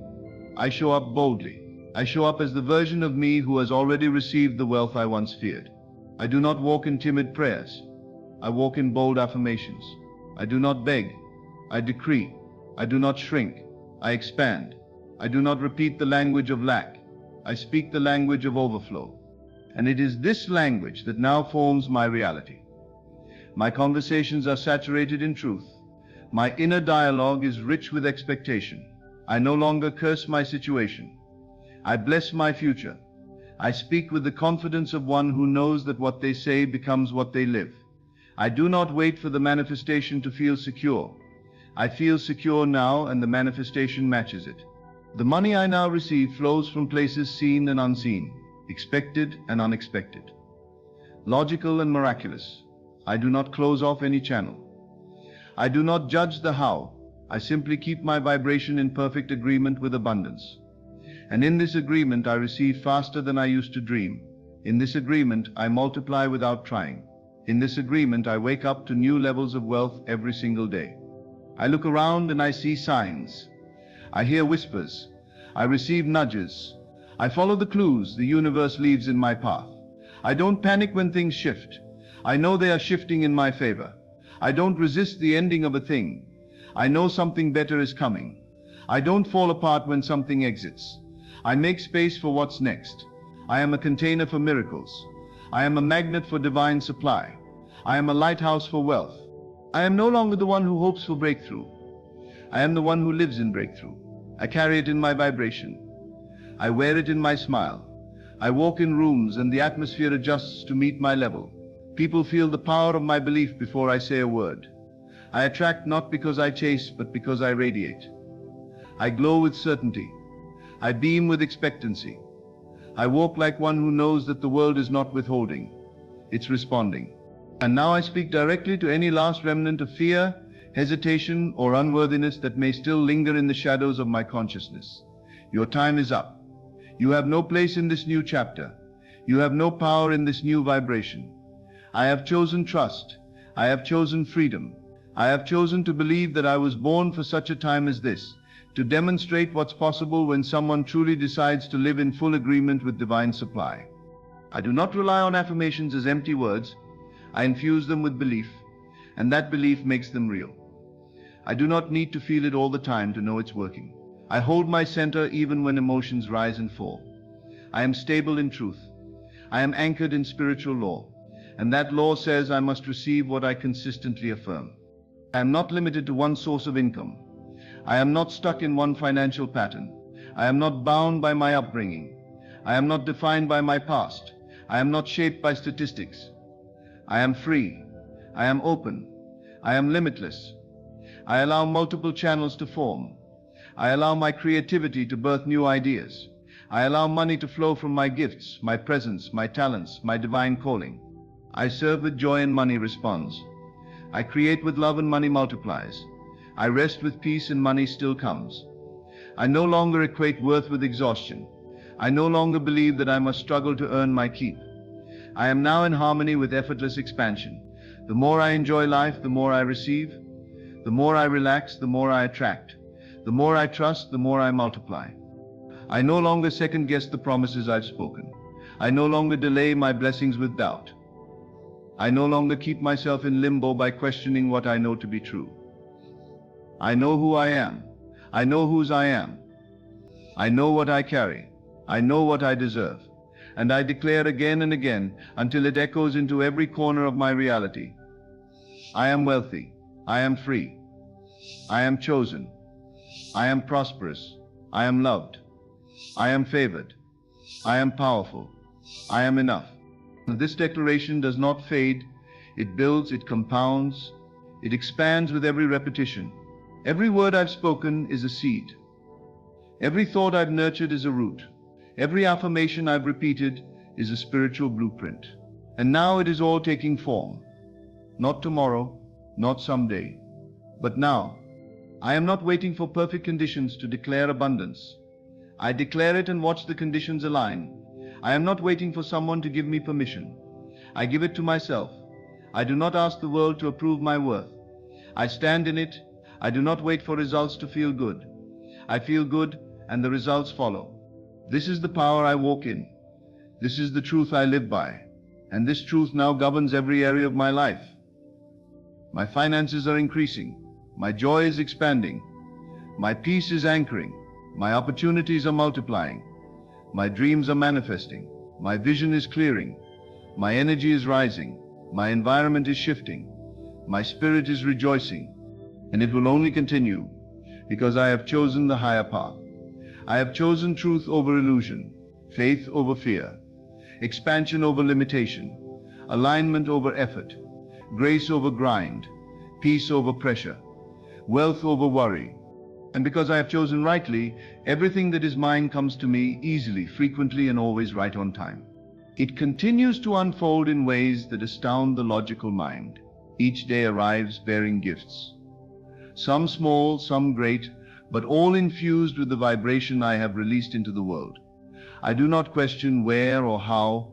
I show up boldly. I show up as the version of me who has already received the wealth I once feared. I do not walk in timid prayers. I walk in bold affirmations. I do not beg. I decree. I do not shrink. I expand. I do not repeat the language of lack. I speak the language of overflow. And it is this language that now forms my reality. My conversations are saturated in truth. My inner dialogue is rich with expectation. I no longer curse my situation. I bless my future. I speak with the confidence of one who knows that what they say becomes what they live. I do not wait for the manifestation to feel secure. I feel secure now, and the manifestation matches it. The money I now receive flows from places seen and unseen, expected and unexpected, logical and miraculous. I do not close off any channel. I do not judge the how. I simply keep my vibration in perfect agreement with abundance. And in this agreement I receive faster than I used to dream. In this agreement I multiply without trying. In this agreement I wake up to new levels of wealth every single day. I look around and I see signs. I hear whispers. I receive nudges. I follow the clues the universe leaves in my path. I don't panic when things shift. I know they are shifting in my favor. I don't resist the ending of a thing. I know something better is coming. I don't fall apart when something exits. I make space for what's next. I am a container for miracles. I am a magnet for divine supply. I am a lighthouse for wealth. I am no longer the one who hopes for breakthrough. I am the one who lives in breakthrough. I carry it in my vibration. I wear it in my smile. I walk in rooms and the atmosphere adjusts to meet my level. People feel the power of my belief before I say a word. I attract not because I chase, but because I radiate. I glow with certainty. I beam with expectancy. I walk like one who knows that the world is not withholding. It's responding. And now I speak directly to any last remnant of fear, hesitation, or unworthiness that may still linger in the shadows of my consciousness. Your time is up. You have no place in this new chapter. You have no power in this new vibration. I have chosen trust. I have chosen freedom. I have chosen to believe that I was born for such a time as this, to demonstrate what's possible when someone truly decides to live in full agreement with divine supply. I do not rely on affirmations as empty words. I infuse them with belief, and that belief makes them real. I do not need to feel it all the time to know it's working. I hold my center even when emotions rise and fall. I am stable in truth. I am anchored in spiritual law, and that law says I must receive what I consistently affirm. I am not limited to one source of income. I am not stuck in one financial pattern. I am not bound by my upbringing. I am not defined by my past. I am not shaped by statistics. I am free. I am open. I am limitless. I allow multiple channels to form. I allow my creativity to birth new ideas. I allow money to flow from my gifts, my presence, my talents, my divine calling. I serve with joy and money responds. I create with love and money multiplies. I rest with peace and money still comes. I no longer equate worth with exhaustion. I no longer believe that I must struggle to earn my keep. I am now in harmony with effortless expansion. The more I enjoy life, the more I receive. The more I relax, the more I attract. The more I trust, the more I multiply. I no longer second guess the promises I've spoken. I no longer delay my blessings with doubt. I no longer keep myself in limbo by questioning what I know to be true. I know who I am. I know whose I am. I know what I carry. I know what I deserve. And I declare again and again until it echoes into every corner of my reality. I am wealthy. I am free. I am chosen. I am prosperous. I am loved. I am favored. I am powerful. I am enough. This declaration does not fade. It builds, it compounds, it expands with every repetition. Every word I've spoken is a seed. Every thought I've nurtured is a root. Every affirmation I've repeated is a spiritual blueprint. And now it is all taking form. Not tomorrow, not someday, but now. I am not waiting for perfect conditions to declare abundance. I declare it and watch the conditions align. I am not waiting for someone to give me permission. I give it to myself. I do not ask the world to approve my worth. I stand in it. I do not wait for results to feel good. I feel good, and the results follow. This is the power I walk in. This is the truth I live by. And this truth now governs every area of my life. My finances are increasing. My joy is expanding. My peace is anchoring. My opportunities are multiplying. My dreams are manifesting. My vision is clearing. My energy is rising. My environment is shifting. My spirit is rejoicing. And it will only continue because I have chosen the higher path. I have chosen truth over illusion, faith over fear, expansion over limitation, alignment over effort, grace over grind, peace over pressure, wealth over worry. And because I have chosen rightly, everything that is mine comes to me easily, frequently, and always right on time. It continues to unfold in ways that astound the logical mind. Each day arrives bearing gifts. Some small, some great, but all infused with the vibration I have released into the world. I do not question where or how.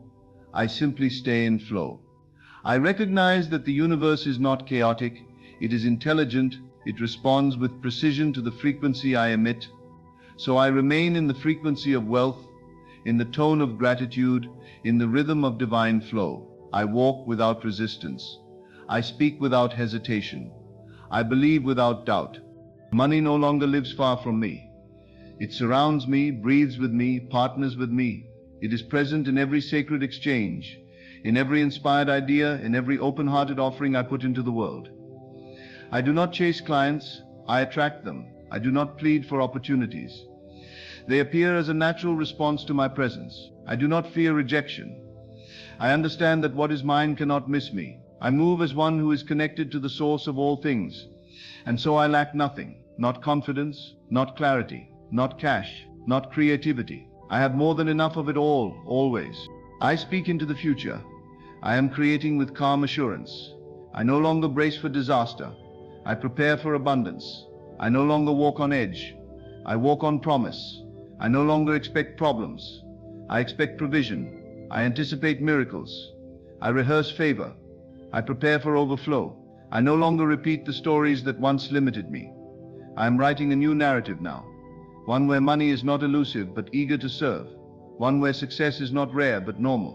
I simply stay in flow. I recognize that the universe is not chaotic. It is intelligent. It responds with precision to the frequency I emit. So I remain in the frequency of wealth, in the tone of gratitude, in the rhythm of divine flow. I walk without resistance. I speak without hesitation. I believe without doubt. Money no longer lives far from me. It surrounds me, breathes with me, partners with me. It is present in every sacred exchange, in every inspired idea, in every open-hearted offering I put into the world. I do not chase clients, I attract them. I do not plead for opportunities. They appear as a natural response to my presence. I do not fear rejection. I understand that what is mine cannot miss me. I move as one who is connected to the source of all things. And so I lack nothing. Not confidence, not clarity, not cash, not creativity. I have more than enough of it all, always. I speak into the future. I am creating with calm assurance. I no longer brace for disaster. I prepare for abundance. I no longer walk on edge. I walk on promise. I no longer expect problems. I expect provision. I anticipate miracles. I rehearse favor. I prepare for overflow. I no longer repeat the stories that once limited me. I am writing a new narrative now. One where money is not elusive but eager to serve. One where success is not rare but normal.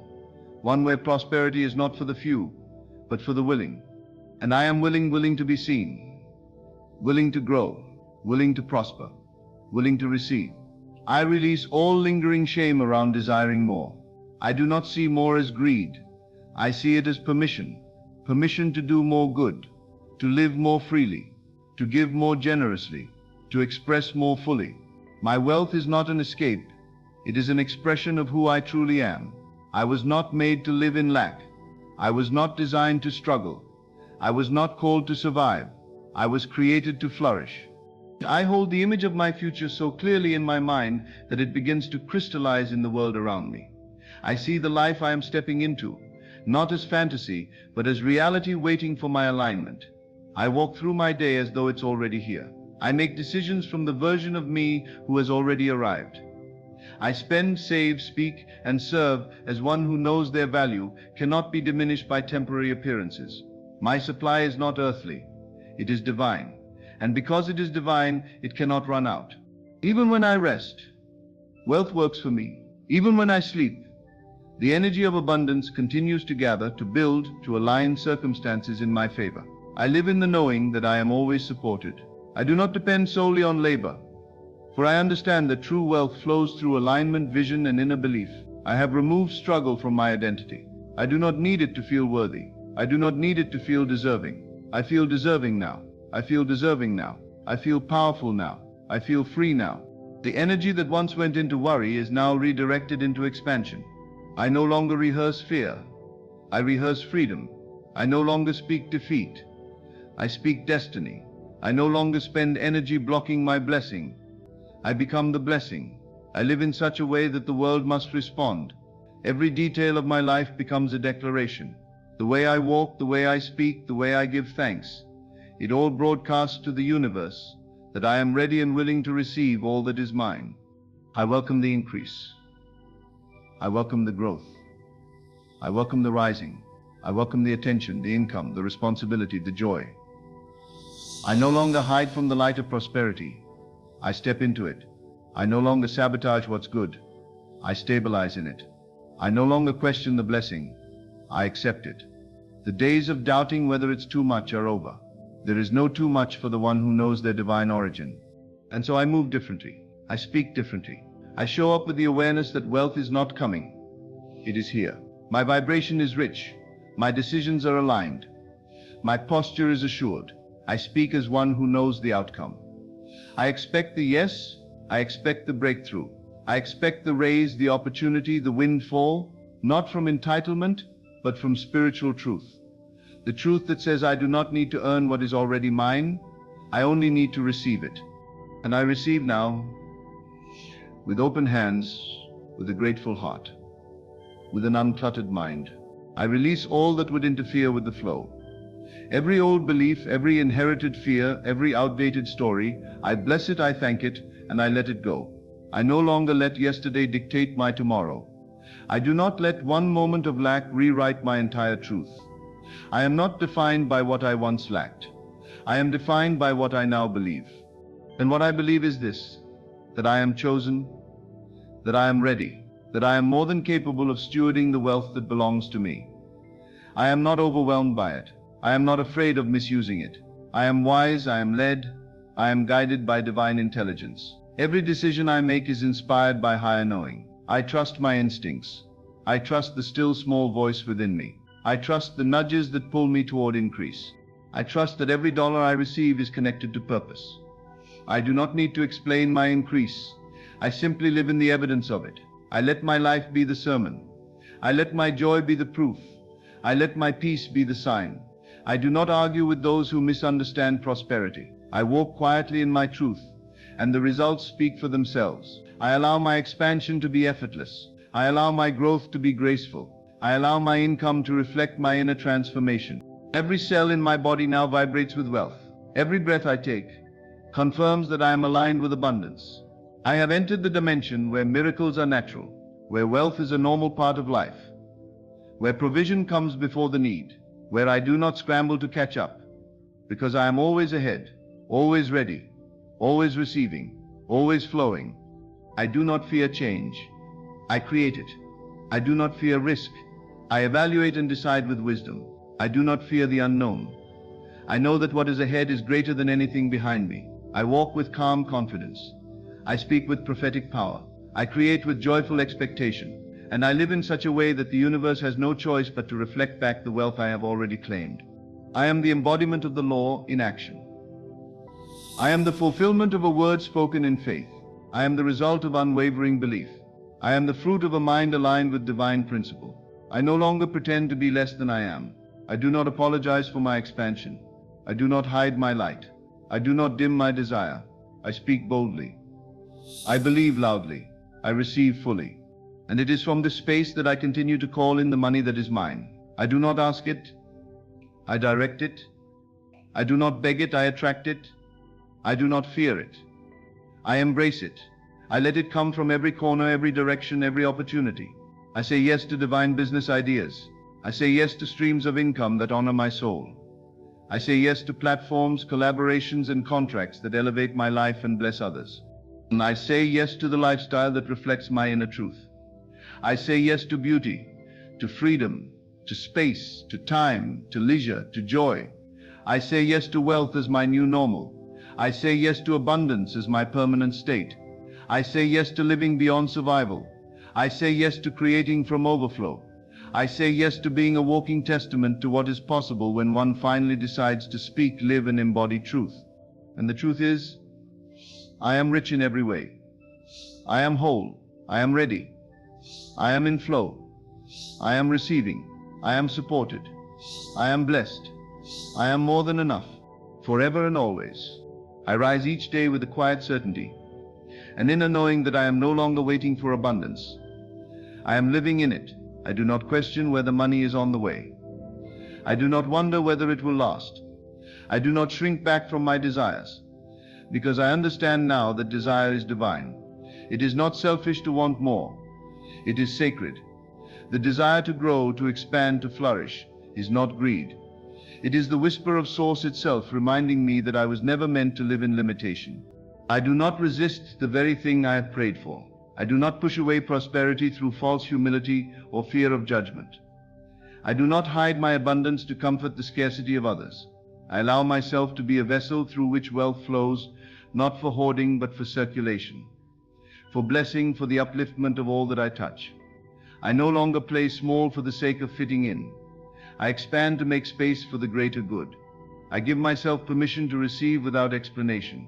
One where prosperity is not for the few, but for the willing. And I am willing to be seen. Willing to grow. Willing to prosper. Willing to receive. I release all lingering shame around desiring more. I do not see more as greed. I see it as permission. Permission to do more good, to live more freely, to give more generously, to express more fully. My wealth is not an escape. It is an expression of who I truly am. I was not made to live in lack. I was not designed to struggle. I was not called to survive. I was created to flourish. I hold the image of my future so clearly in my mind that it begins to crystallize in the world around me. I see the life I am stepping into, not as fantasy, but as reality waiting for my alignment. I walk through my day as though it's already here. I make decisions from the version of me who has already arrived. I spend, save, speak, and serve as one who knows their value cannot be diminished by temporary appearances. My supply is not earthly. It is divine. And because it is divine, it cannot run out. Even when I rest, wealth works for me. Even when I sleep, the energy of abundance continues to gather, to build, to align circumstances in my favor. I live in the knowing that I am always supported. I do not depend solely on labor, for I understand that true wealth flows through alignment, vision, and inner belief. I have removed struggle from my identity. I do not need it to feel worthy. I do not need it to feel deserving. I feel deserving now. I feel deserving now. I feel powerful now. I feel free now. The energy that once went into worry is now redirected into expansion. I no longer rehearse fear. I rehearse freedom. I no longer speak defeat. I speak destiny. I no longer spend energy blocking my blessing. I become the blessing. I live in such a way that the world must respond. Every detail of my life becomes a declaration. The way I walk, the way I speak, the way I give thanks. It all broadcasts to the universe that I am ready and willing to receive all that is mine. I welcome the increase. I welcome the growth. I welcome the rising. I welcome the attention, the income, the responsibility, the joy. I no longer hide from the light of prosperity. I step into it. I no longer sabotage what's good. I stabilize in it. I no longer question the blessing. I accept it. The days of doubting whether it's too much are over. There is no too much for the one who knows their divine origin. And so I move differently. I speak differently. I show up with the awareness that wealth is not coming. It is here. My vibration is rich. My decisions are aligned. My posture is assured. I speak as one who knows the outcome. I expect the yes. I expect the breakthrough. I expect the raise, the opportunity, the windfall, not from entitlement, but from spiritual truth. The truth that says I do not need to earn what is already mine. I only need to receive it. And I receive now, with open hands, with a grateful heart, with an uncluttered mind. I release all that would interfere with the flow. Every old belief, every inherited fear, every outdated story, I bless it, I thank it, and I let it go. I no longer let yesterday dictate my tomorrow. I do not let one moment of lack rewrite my entire truth. I am not defined by what I once lacked. I am defined by what I now believe. And what I believe is this, that I am chosen, that I am ready, that I am more than capable of stewarding the wealth that belongs to me. I am not overwhelmed by it. I am not afraid of misusing it. I am wise, I am led, I am guided by divine intelligence. Every decision I make is inspired by higher knowing. I trust my instincts. I trust the still small voice within me. I trust the nudges that pull me toward increase. I trust that every dollar I receive is connected to purpose. I do not need to explain my increase. I simply live in the evidence of it. I let my life be the sermon. I let my joy be the proof. I let my peace be the sign. I do not argue with those who misunderstand prosperity. I walk quietly in my truth, and the results speak for themselves. I allow my expansion to be effortless. I allow my growth to be graceful. I allow my income to reflect my inner transformation. Every cell in my body now vibrates with wealth. Every breath I take confirms that I am aligned with abundance. I have entered the dimension where miracles are natural, where wealth is a normal part of life, where provision comes before the need, where I do not scramble to catch up, because I am always ahead, always ready, always receiving, always flowing. I do not fear change. I create it. I do not fear risk. I evaluate and decide with wisdom. I do not fear the unknown. I know that what is ahead is greater than anything behind me. I walk with calm confidence. I speak with prophetic power. I create with joyful expectation. And I live in such a way that the universe has no choice but to reflect back the wealth I have already claimed. I am the embodiment of the law in action. I am the fulfillment of a word spoken in faith. I am the result of unwavering belief. I am the fruit of a mind aligned with divine principle. I no longer pretend to be less than I am. I do not apologize for my expansion. I do not hide my light. I do not dim my desire. I speak boldly. I believe loudly. I receive fully. And it is from this space that I continue to call in the money that is mine. I do not ask it. I direct it. I do not beg it. I attract it. I do not fear it. I embrace it. I let it come from every corner, every direction, every opportunity. I say yes to divine business ideas. I say yes to streams of income that honor my soul. I say yes to platforms, collaborations, and contracts that elevate my life and bless others. And I say yes to the lifestyle that reflects my inner truth. I say yes to beauty, to freedom, to space, to time, to leisure, to joy. I say yes to wealth as my new normal. I say yes to abundance as my permanent state. I say yes to living beyond survival. I say yes to creating from overflow. I say yes to being a walking testament to what is possible when one finally decides to speak, live, and embody truth. And the truth is, I am rich in every way. I am whole. I am ready. I am in flow. I am receiving. I am supported. I am blessed. I am more than enough, forever and always. I rise each day with a quiet certainty, an inner knowing that I am no longer waiting for abundance. I am living in it. I do not question whether money is on the way. I do not wonder whether it will last. I do not shrink back from my desires, because I understand now that desire is divine. It is not selfish to want more. It is sacred. The desire to grow, to expand, to flourish is not greed. It is the whisper of Source itself reminding me that I was never meant to live in limitation. I do not resist the very thing I have prayed for. I do not push away prosperity through false humility or fear of judgment. I do not hide my abundance to comfort the scarcity of others. I allow myself to be a vessel through which wealth flows, not for hoarding but for circulation. for blessing, for the upliftment of all that I touch. I no longer play small for the sake of fitting in. I expand to make space for the greater good. I give myself permission to receive without explanation,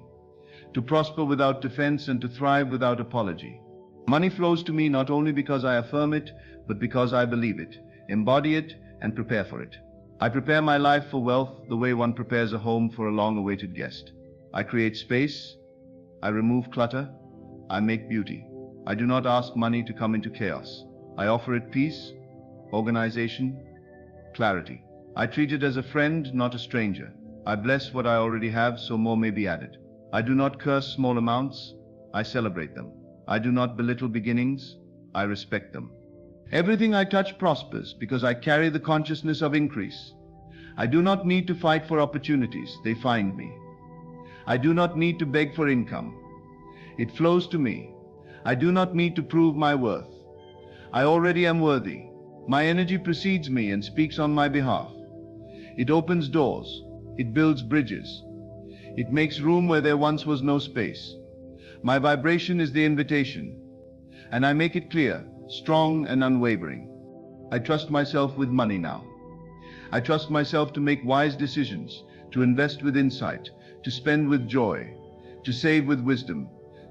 to prosper without defense, and to thrive without apology. Money flows to me not only because I affirm it, but because I believe it, embody it, and prepare for it. I prepare my life for wealth the way one prepares a home for a long-awaited guest. I create space, I remove clutter, I make beauty. I do not ask money to come into chaos. I offer it peace, organization, clarity. I treat it as a friend, not a stranger. I bless what I already have so more may be added. I do not curse small amounts, I celebrate them. I do not belittle beginnings, I respect them. Everything I touch prospers because I carry the consciousness of increase. I do not need to fight for opportunities, they find me. I do not need to beg for income. It flows to me. I do not need to prove my worth. I already am worthy. My energy precedes me and speaks on my behalf. It opens doors. It builds bridges. It makes room where there once was no space. My vibration is the invitation, and I make it clear, strong and unwavering. I trust myself with money now. I trust myself to make wise decisions, to invest with insight, to spend with joy, to save with wisdom,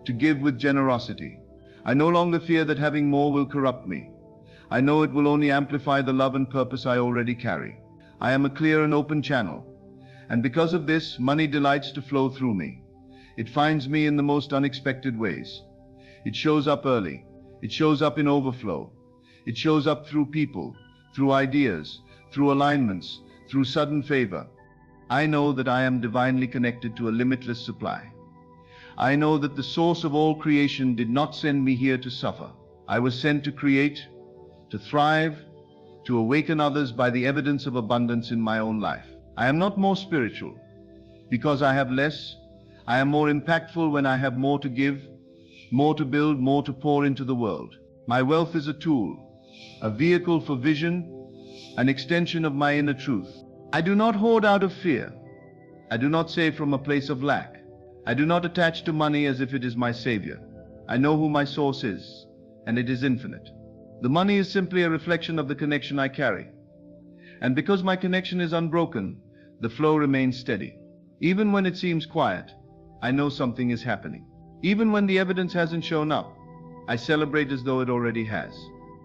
to give with generosity. I no longer fear that having more will corrupt me. I know it will only amplify the love and purpose I already carry. I am a clear and open channel, and because of this, money delights to flow through me. It finds me in the most unexpected ways. It shows up early. It shows up in overflow. It shows up through people, through ideas, through alignments, through sudden favor. I know that I am divinely connected to a limitless supply. I know that the source of all creation did not send me here to suffer. I was sent to create, to thrive, to awaken others by the evidence of abundance in my own life. I am not more spiritual because I have less. I am more impactful when I have more to give, more to build, more to pour into the world. My wealth is a tool, a vehicle for vision, an extension of my inner truth. I do not hoard out of fear. I do not save from a place of lack. I do not attach to money as if it is my savior. I know who my source is, and it is infinite. The money is simply a reflection of the connection I carry. And because my connection is unbroken, the flow remains steady. Even when it seems quiet, I know something is happening. Even when the evidence hasn't shown up, I celebrate as though it already has.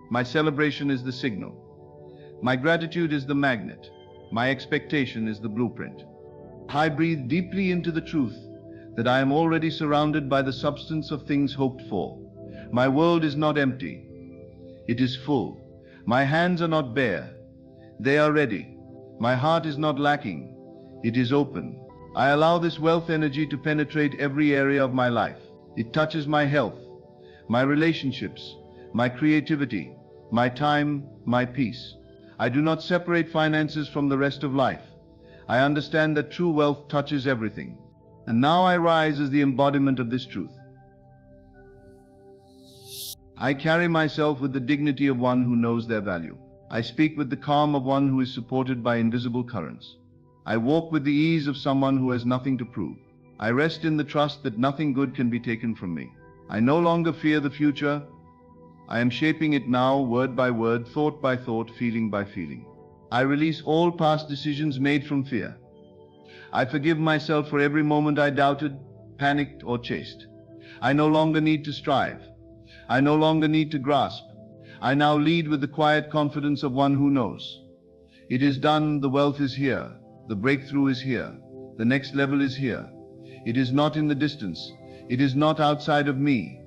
My celebration is the signal. My gratitude is the magnet. My expectation is the blueprint. I breathe deeply into the truth that I am already surrounded by the substance of things hoped for. My world is not empty. It is full. My hands are not bare. They are ready. My heart is not lacking. It is open. I allow this wealth energy to penetrate every area of my life. It touches my health, my relationships, my creativity, my time, my peace. I do not separate finances from the rest of life. I understand that true wealth touches everything. And now I rise as the embodiment of this truth. I carry myself with the dignity of one who knows their value. I speak with the calm of one who is supported by invisible currents. I walk with the ease of someone who has nothing to prove. I rest in the trust that nothing good can be taken from me. I no longer fear the future. I am shaping it now, word by word, thought by thought, feeling by feeling. I release all past decisions made from fear. I forgive myself for every moment I doubted, panicked, or chased. I no longer need to strive. I no longer need to grasp. I now lead with the quiet confidence of one who knows. It is done, the wealth is here, the breakthrough is here, the next level is here. It is not in the distance. It is not outside of me.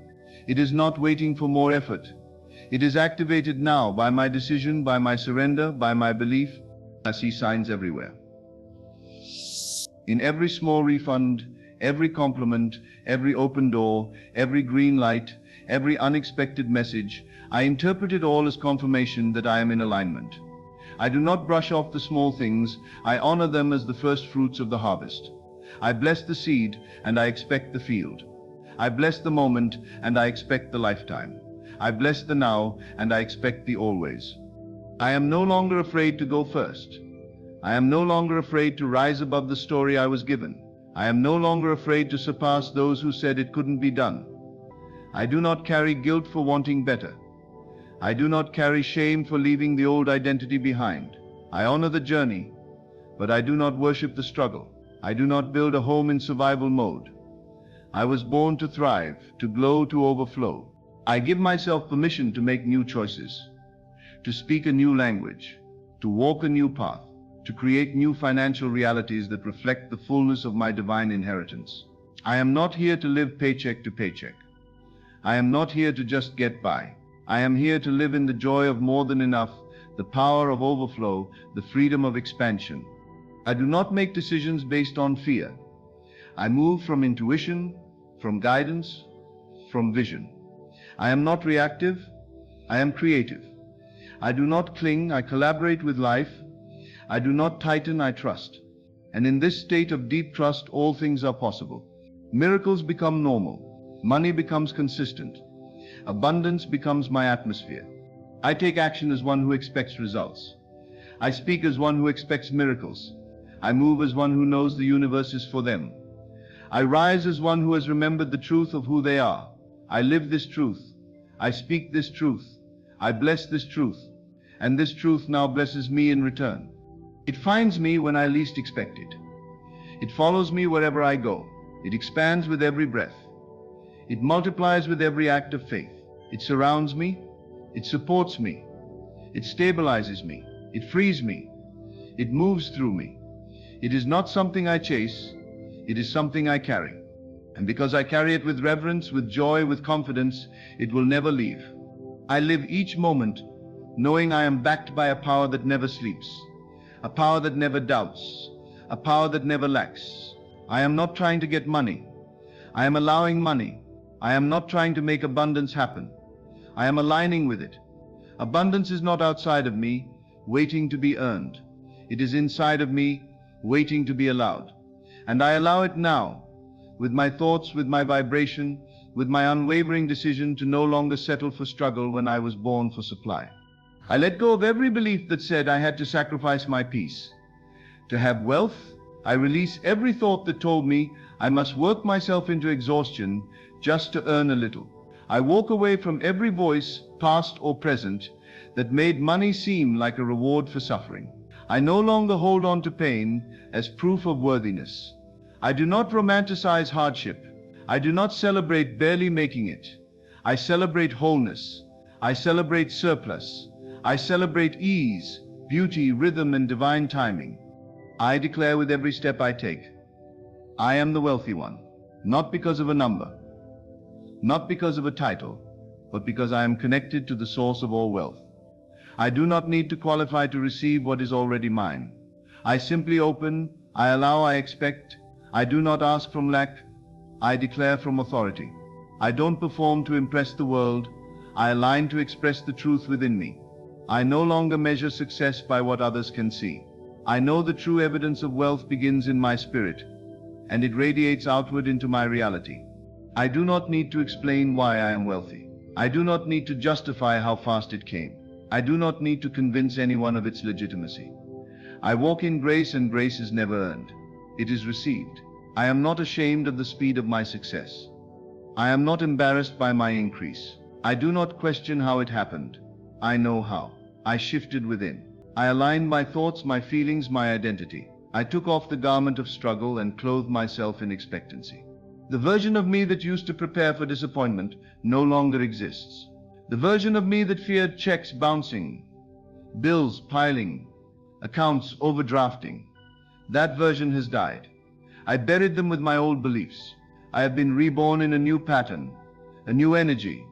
It is not waiting for more effort. It is activated now by my decision, by my surrender, by my belief. I see signs everywhere. In every small refund, every compliment, every open door, every green light, every unexpected message, I interpret it all as confirmation that I am in alignment. I do not brush off the small things. I honor them as the first fruits of the harvest. I bless the seed, and I expect the field. I bless the moment, and I expect the lifetime. I bless the now, and I expect the always. I am no longer afraid to go first. I am no longer afraid to rise above the story I was given. I am no longer afraid to surpass those who said it couldn't be done. I do not carry guilt for wanting better. I do not carry shame for leaving the old identity behind. I honor the journey, but I do not worship the struggle. I do not build a home in survival mode. I was born to thrive, to glow, to overflow. I give myself permission to make new choices, to speak a new language, to walk a new path, to create new financial realities that reflect the fullness of my divine inheritance. I am not here to live paycheck to paycheck. I am not here to just get by. I am here to live in the joy of more than enough, the power of overflow, the freedom of expansion. I do not make decisions based on fear. I move from intuition, from guidance, from vision. I am not reactive, I am creative. I do not cling, I collaborate with life. I do not tighten, I trust. And in this state of deep trust, all things are possible. Miracles become normal. Money becomes consistent. Abundance becomes my atmosphere. I take action as one who expects results. I speak as one who expects miracles. I move as one who knows the universe is for them. I rise as one who has remembered the truth of who they are. I live this truth. I speak this truth. I bless this truth. And this truth now blesses me in return. It finds me when I least expect it. It follows me wherever I go. It expands with every breath. It multiplies with every act of faith. It surrounds me. It supports me. It stabilizes me. It frees me. It moves through me. It is not something I chase. It is something I carry. And because I carry it with reverence, with joy, with confidence, it will never leave. I live each moment knowing I am backed by a power that never sleeps, a power that never doubts, a power that never lacks. I am not trying to get money. I am allowing money. I am not trying to make abundance happen. I am aligning with it. Abundance is not outside of me, waiting to be earned. It is inside of me, waiting to be allowed. And I allow it now, with my thoughts, with my vibration, with my unwavering decision to no longer settle for struggle when I was born for supply. I let go of every belief that said I had to sacrifice my peace. To have wealth, I release every thought that told me I must work myself into exhaustion just to earn a little. I walk away from every voice, past or present, that made money seem like a reward for suffering. I no longer hold on to pain as proof of worthiness. I do not romanticize hardship. I do not celebrate barely making it. I celebrate wholeness. I celebrate surplus. I celebrate ease, beauty, rhythm, and divine timing. I declare with every step I take, I am the wealthy one, not because of a number, not because of a title, but because I am connected to the source of all wealth. I do not need to qualify to receive what is already mine. I simply open, I allow, I expect. I do not ask from lack, I declare from authority. I don't perform to impress the world, I align to express the truth within me. I no longer measure success by what others can see. I know the true evidence of wealth begins in my spirit, and it radiates outward into my reality. I do not need to explain why I am wealthy. I do not need to justify how fast it came. I do not need to convince anyone of its legitimacy. I walk in grace, and grace is never earned. It is received. I am not ashamed of the speed of my success. I am not embarrassed by my increase. I do not question how it happened. I know how. I shifted within. I aligned my thoughts, my feelings, my identity. I took off the garment of struggle and clothed myself in expectancy. The version of me that used to prepare for disappointment no longer exists. The version of me that feared checks bouncing, bills piling, accounts overdrafting, that version has died. I buried them with my old beliefs. I have been reborn in a new pattern, a new energy,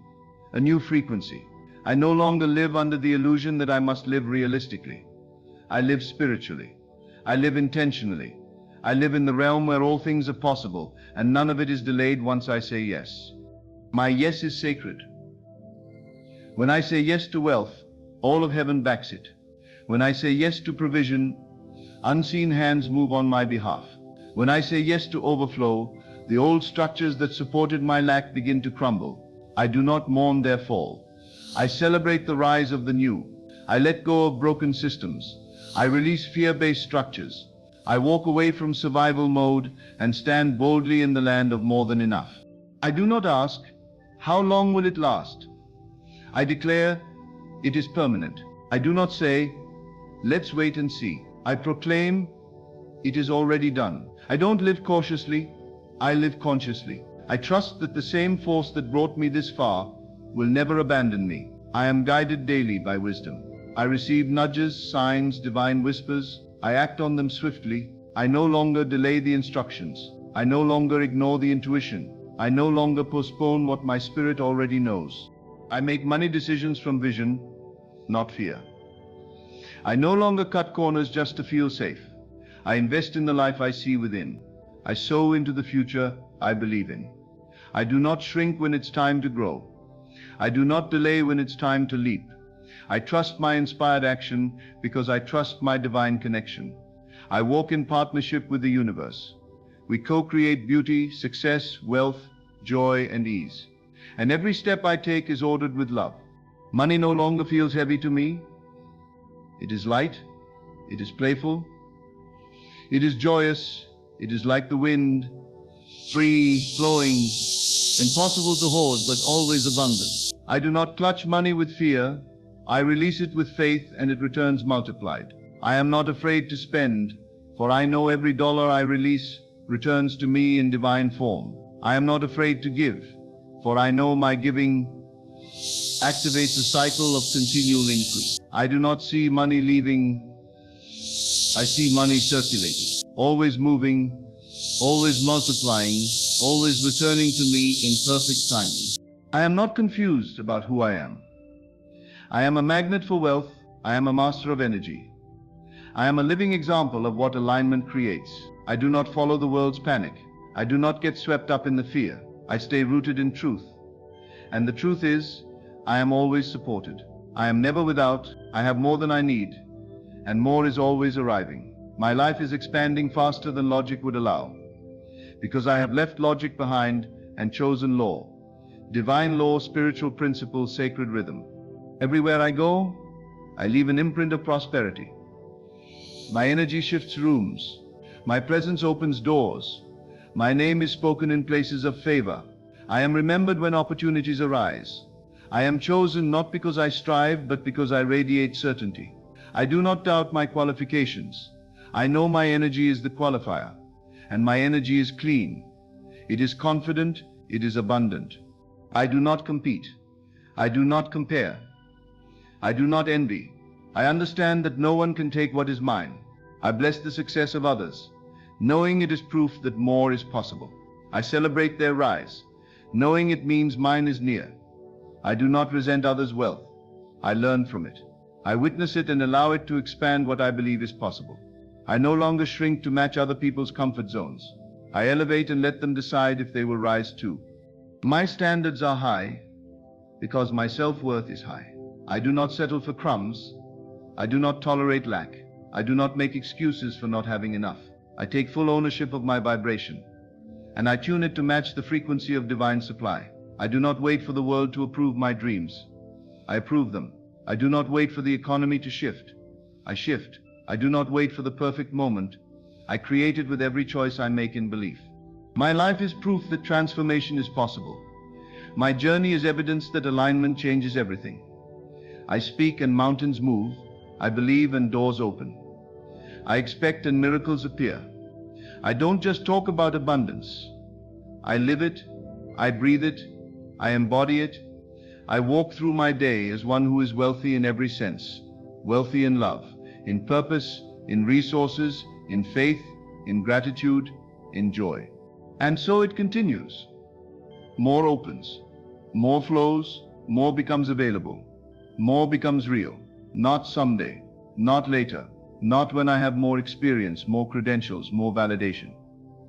a new frequency. I no longer live under the illusion that I must live realistically. I live spiritually. I live intentionally. I live in the realm where all things are possible, and none of it is delayed once I say yes. My yes is sacred. When I say yes to wealth, all of heaven backs it. When I say yes to provision, unseen hands move on my behalf. When I say yes to overflow, the old structures that supported my lack begin to crumble. I do not mourn their fall. I celebrate the rise of the new. I let go of broken systems. I release fear-based structures. I walk away from survival mode and stand boldly in the land of more than enough. I do not ask, How long will it last? I declare it is permanent. I do not say, let's wait and see. I proclaim it is already done. I don't live cautiously, I live consciously. I trust that the same force that brought me this far will never abandon me. I am guided daily by wisdom. I receive nudges, signs, divine whispers. I act on them swiftly. I no longer delay the instructions. I no longer ignore the intuition. I no longer postpone what my spirit already knows. I make money decisions from vision, not fear. I no longer cut corners just to feel safe. I invest in the life I see within. I sow into the future I believe in. I do not shrink when it's time to grow. I do not delay when it's time to leap. I trust my inspired action because I trust my divine connection. I walk in partnership with the universe. We co-create beauty, success, wealth, joy, and ease. And every step I take is ordered with love. Money no longer feels heavy to me. It is light. It is playful. It is joyous. It is like the wind, free, flowing, impossible to hoard, but always abundant. I do not clutch money with fear. I release it with faith, and it returns multiplied. I am not afraid to spend, for I know every dollar I release returns to me in divine form. I am not afraid to give, for I know my giving activates a cycle of continual increase. I do not see money leaving. I see money circulating, always moving, always multiplying, always returning to me in perfect timing. I am not confused about who I am. I am a magnet for wealth. I am a master of energy. I am a living example of what alignment creates. I do not follow the world's panic. I do not get swept up in the fear. I stay rooted in truth. And the truth is, I am always supported. I am never without. I have more than I need, and more is always arriving. My life is expanding faster than logic would allow, because I have left logic behind and chosen law. Divine law, spiritual principle, sacred rhythm. Everywhere I go, I leave an imprint of prosperity. My energy shifts rooms. My presence opens doors. My name is spoken in places of favor. I am remembered when opportunities arise. I am chosen not because I strive, but because I radiate certainty. I do not doubt my qualifications. I know my energy is the qualifier, and my energy is clean. It is confident, it is abundant. I do not compete. I do not compare. I do not envy. I understand that no one can take what is mine. I bless the success of others, knowing it is proof that more is possible. I celebrate their rise, knowing it means mine is near. I do not resent others' wealth. I learn from it. I witness it and allow it to expand what I believe is possible. I no longer shrink to match other people's comfort zones. I elevate and let them decide if they will rise too. My standards are high because my self-worth is high. I do not settle for crumbs. I do not tolerate lack. I do not make excuses for not having enough. I take full ownership of my vibration, and I tune it to match the frequency of divine supply. I do not wait for the world to approve my dreams. I approve them. I do not wait for the economy to shift. I shift. I do not wait for the perfect moment. I create it with every choice I make in belief. My life is proof that transformation is possible. My journey is evidence that alignment changes everything. I speak and mountains move. I believe and doors open. I expect and miracles appear. I don't just talk about abundance. I live it. I breathe it. I embody it. I walk through my day as one who is wealthy in every sense. Wealthy in love, in purpose, in resources, in faith, in gratitude, in joy. And so it continues. More opens, more flows, more becomes available, more becomes real. Not someday, not later, not when I have more experience, more credentials, more validation.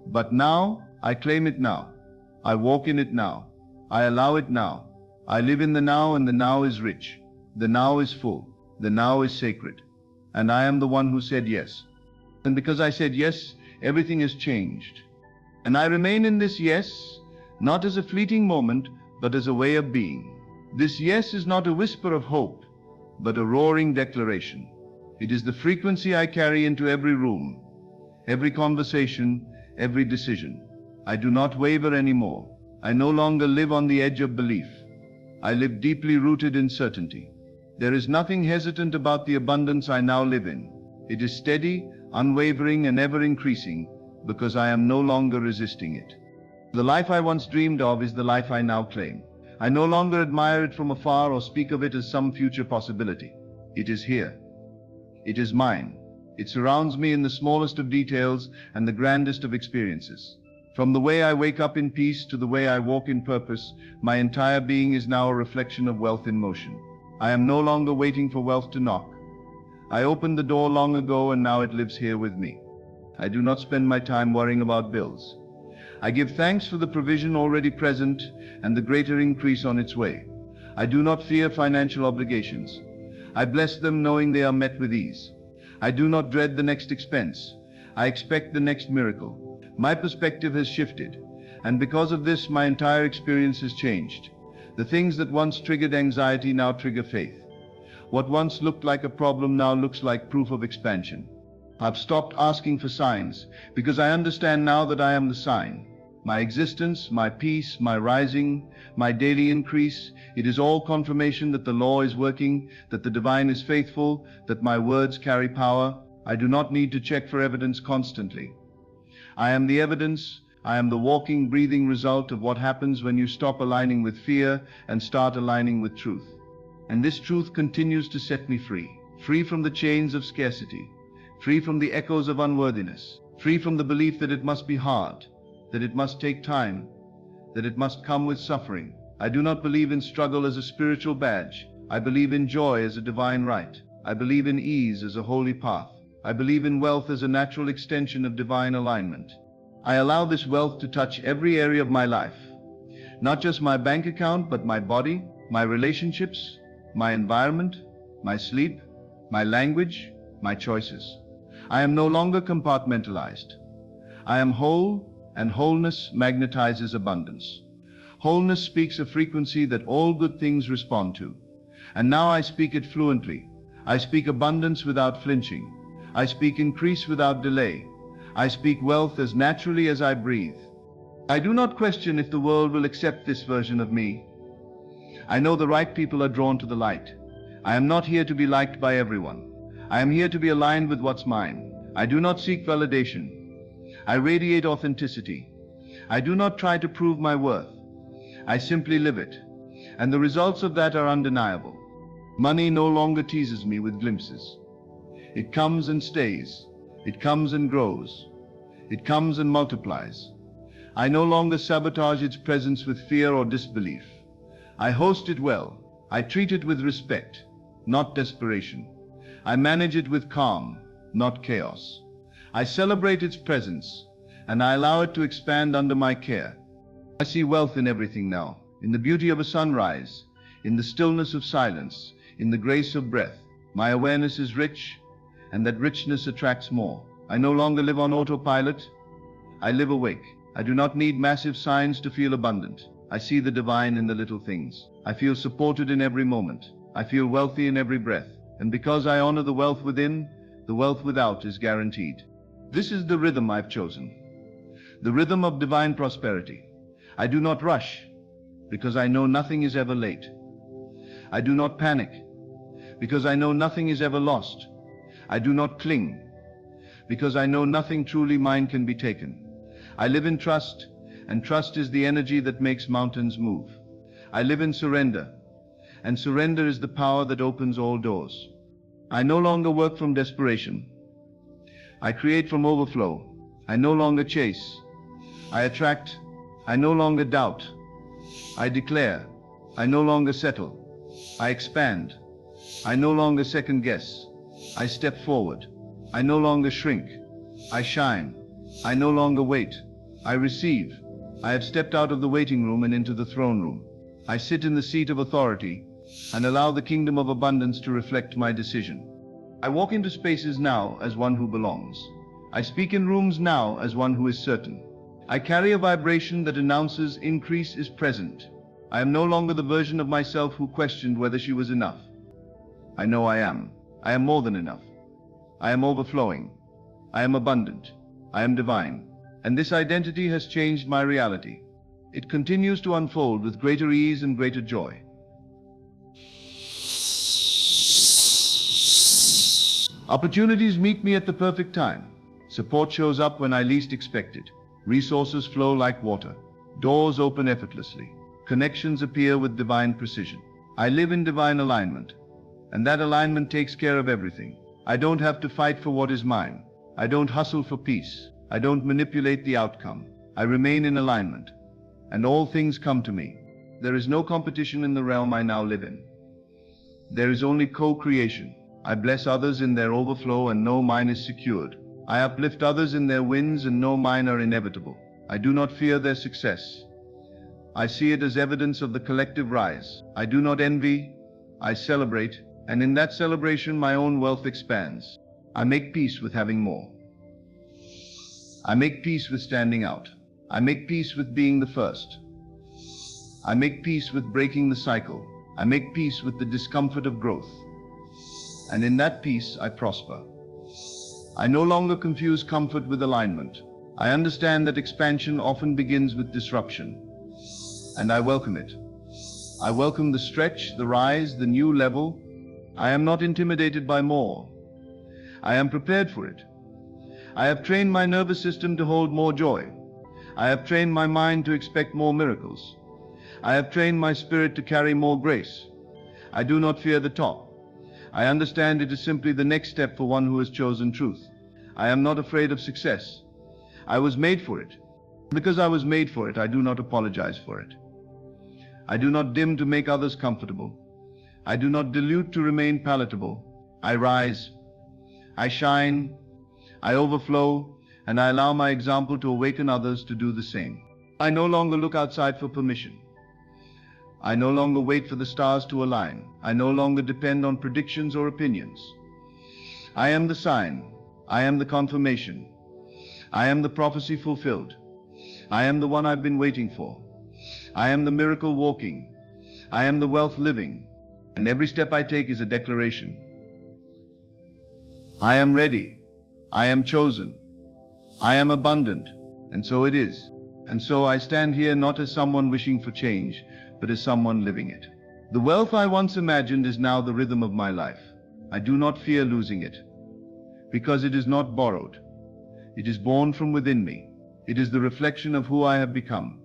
But now, I claim it now. I walk in it now. I allow it now. I live in the now, and the now is rich. The now is full. The now is sacred. And I am the one who said yes. And because I said yes, everything has changed. And I remain in this yes, not as a fleeting moment, but as a way of being. This yes is not a whisper of hope, but a roaring declaration. It is the frequency I carry into every room, every conversation, every decision. I do not waver anymore. I no longer live on the edge of belief. I live deeply rooted in certainty. There is nothing hesitant about the abundance I now live in. It is steady, unwavering, and ever increasing because I am no longer resisting it. The life I once dreamed of is the life I now claim. I no longer admire it from afar or speak of it as some future possibility. It is here. It is mine. It surrounds me in the smallest of details and the grandest of experiences. From the way I wake up in peace to the way I walk in purpose, my entire being is now a reflection of wealth in motion. I am no longer waiting for wealth to knock. I opened the door long ago and now it lives here with me. I do not spend my time worrying about bills. I give thanks for the provision already present and the greater increase on its way. I do not fear financial obligations. I bless them knowing they are met with ease. I do not dread the next expense. I expect the next miracle. My perspective has shifted, and because of this, my entire experience has changed. The things that once triggered anxiety now trigger faith. What once looked like a problem now looks like proof of expansion. I've stopped asking for signs, because I understand now that I am the sign. My existence, my peace, my rising, my daily increase, it is all confirmation that the law is working, that the divine is faithful, that my words carry power. I do not need to check for evidence constantly. I am the evidence. I am the walking, breathing result of what happens when you stop aligning with fear and start aligning with truth. And this truth continues to set me free, free from the chains of scarcity, free from the echoes of unworthiness, free from the belief that it must be hard, that it must take time, that it must come with suffering. I do not believe in struggle as a spiritual badge. I believe in joy as a divine right. I believe in ease as a holy path. I believe in wealth as a natural extension of divine alignment. I allow this wealth to touch every area of my life, not just my bank account, but my body, my relationships, my environment, my sleep, my language, my choices. I am no longer compartmentalized. I am whole, and wholeness magnetizes abundance. Wholeness speaks a frequency that all good things respond to. And now I speak it fluently. I speak abundance without flinching. I speak increase without delay. I speak wealth as naturally as I breathe. I do not question if the world will accept this version of me. I know the right people are drawn to the light. I am not here to be liked by everyone. I am here to be aligned with what's mine. I do not seek validation. I radiate authenticity. I do not try to prove my worth. I simply live it. And the results of that are undeniable. Money no longer teases me with glimpses. It comes and stays. It comes and grows. It comes and multiplies. I no longer sabotage its presence with fear or disbelief. I host it well. I treat it with respect, not desperation. I manage it with calm, not chaos. I celebrate its presence, and I allow it to expand under my care. I see wealth in everything now, in the beauty of a sunrise, in the stillness of silence, in the grace of breath. My awareness is rich, and that richness attracts more. I no longer live on autopilot. I live awake. I do not need massive signs to feel abundant. I see the divine in the little things. I feel supported in every moment. I feel wealthy in every breath. And because I honor the wealth within, the wealth without is guaranteed. This is the rhythm I've chosen. The rhythm of divine prosperity. I do not rush, because I know nothing is ever late. I do not panic, because I know nothing is ever lost. I do not cling, because I know nothing truly mine can be taken. I live in trust, and trust is the energy that makes mountains move. I live in surrender, and surrender is the power that opens all doors. I no longer work from desperation. I create from overflow. I no longer chase. I attract. I no longer doubt. I declare. I no longer settle. I expand. I no longer second guess. I step forward. I no longer shrink. I shine. I no longer wait. I receive. I have stepped out of the waiting room and into the throne room. I sit in the seat of authority and allow the kingdom of abundance to reflect my decision. I walk into spaces now as one who belongs. I speak in rooms now as one who is certain. I carry a vibration that announces increase is present. I am no longer the version of myself who questioned whether she was enough. I know I am. I am more than enough. I am overflowing. I am abundant. I am divine. And this identity has changed my reality. It continues to unfold with greater ease and greater joy. Opportunities meet me at the perfect time. Support shows up when I least expect it. Resources flow like water. Doors open effortlessly. Connections appear with divine precision. I live in divine alignment, and that alignment takes care of everything. I don't have to fight for what is mine. I don't hustle for peace. I don't manipulate the outcome. I remain in alignment, and all things come to me. There is no competition in the realm I now live in. There is only co-creation. I bless others in their overflow and know mine is secured. I uplift others in their wins and know mine are inevitable. I do not fear their success. I see it as evidence of the collective rise. I do not envy, I celebrate, and in that celebration my own wealth expands. I make peace with having more. I make peace with standing out. I make peace with being the first. I make peace with breaking the cycle. I make peace with the discomfort of growth. And in that peace I prosper. I no longer confuse comfort with alignment. I understand that expansion often begins with disruption, and I welcome it. I welcome the stretch, the rise, the new level. I am not intimidated by more. I am prepared for it. I have trained my nervous system to hold more joy. I have trained my mind to expect more miracles. I have trained my spirit to carry more grace. I do not fear the top. I understand it is simply the next step for one who has chosen truth. I am not afraid of success. I was made for it. Because I was made for it, I do not apologize for it. I do not dim to make others comfortable. I do not dilute to remain palatable. I rise. I shine. I overflow, and I allow my example to awaken others to do the same. I no longer look outside for permission. I no longer wait for the stars to align. I no longer depend on predictions or opinions. I am the sign. I am the confirmation. I am the prophecy fulfilled. I am the one I've been waiting for. I am the miracle walking. I am the wealth living. And every step I take is a declaration. I am ready. I am chosen. I am abundant. And so it is. And so I stand here not as someone wishing for change, but as someone living it. The wealth I once imagined is now the rhythm of my life. I do not fear losing it, because it is not borrowed. It is born from within me. It is the reflection of who I have become.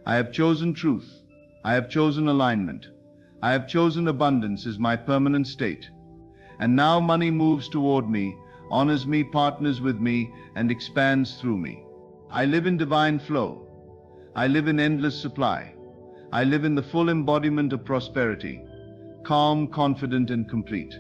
I have chosen truth. I have chosen alignment. I have chosen abundance as my permanent state. And now money moves toward me, honors me, partners with me, and expands through me. I live in divine flow. I live in endless supply. I live in the full embodiment of prosperity, calm, confident, and complete.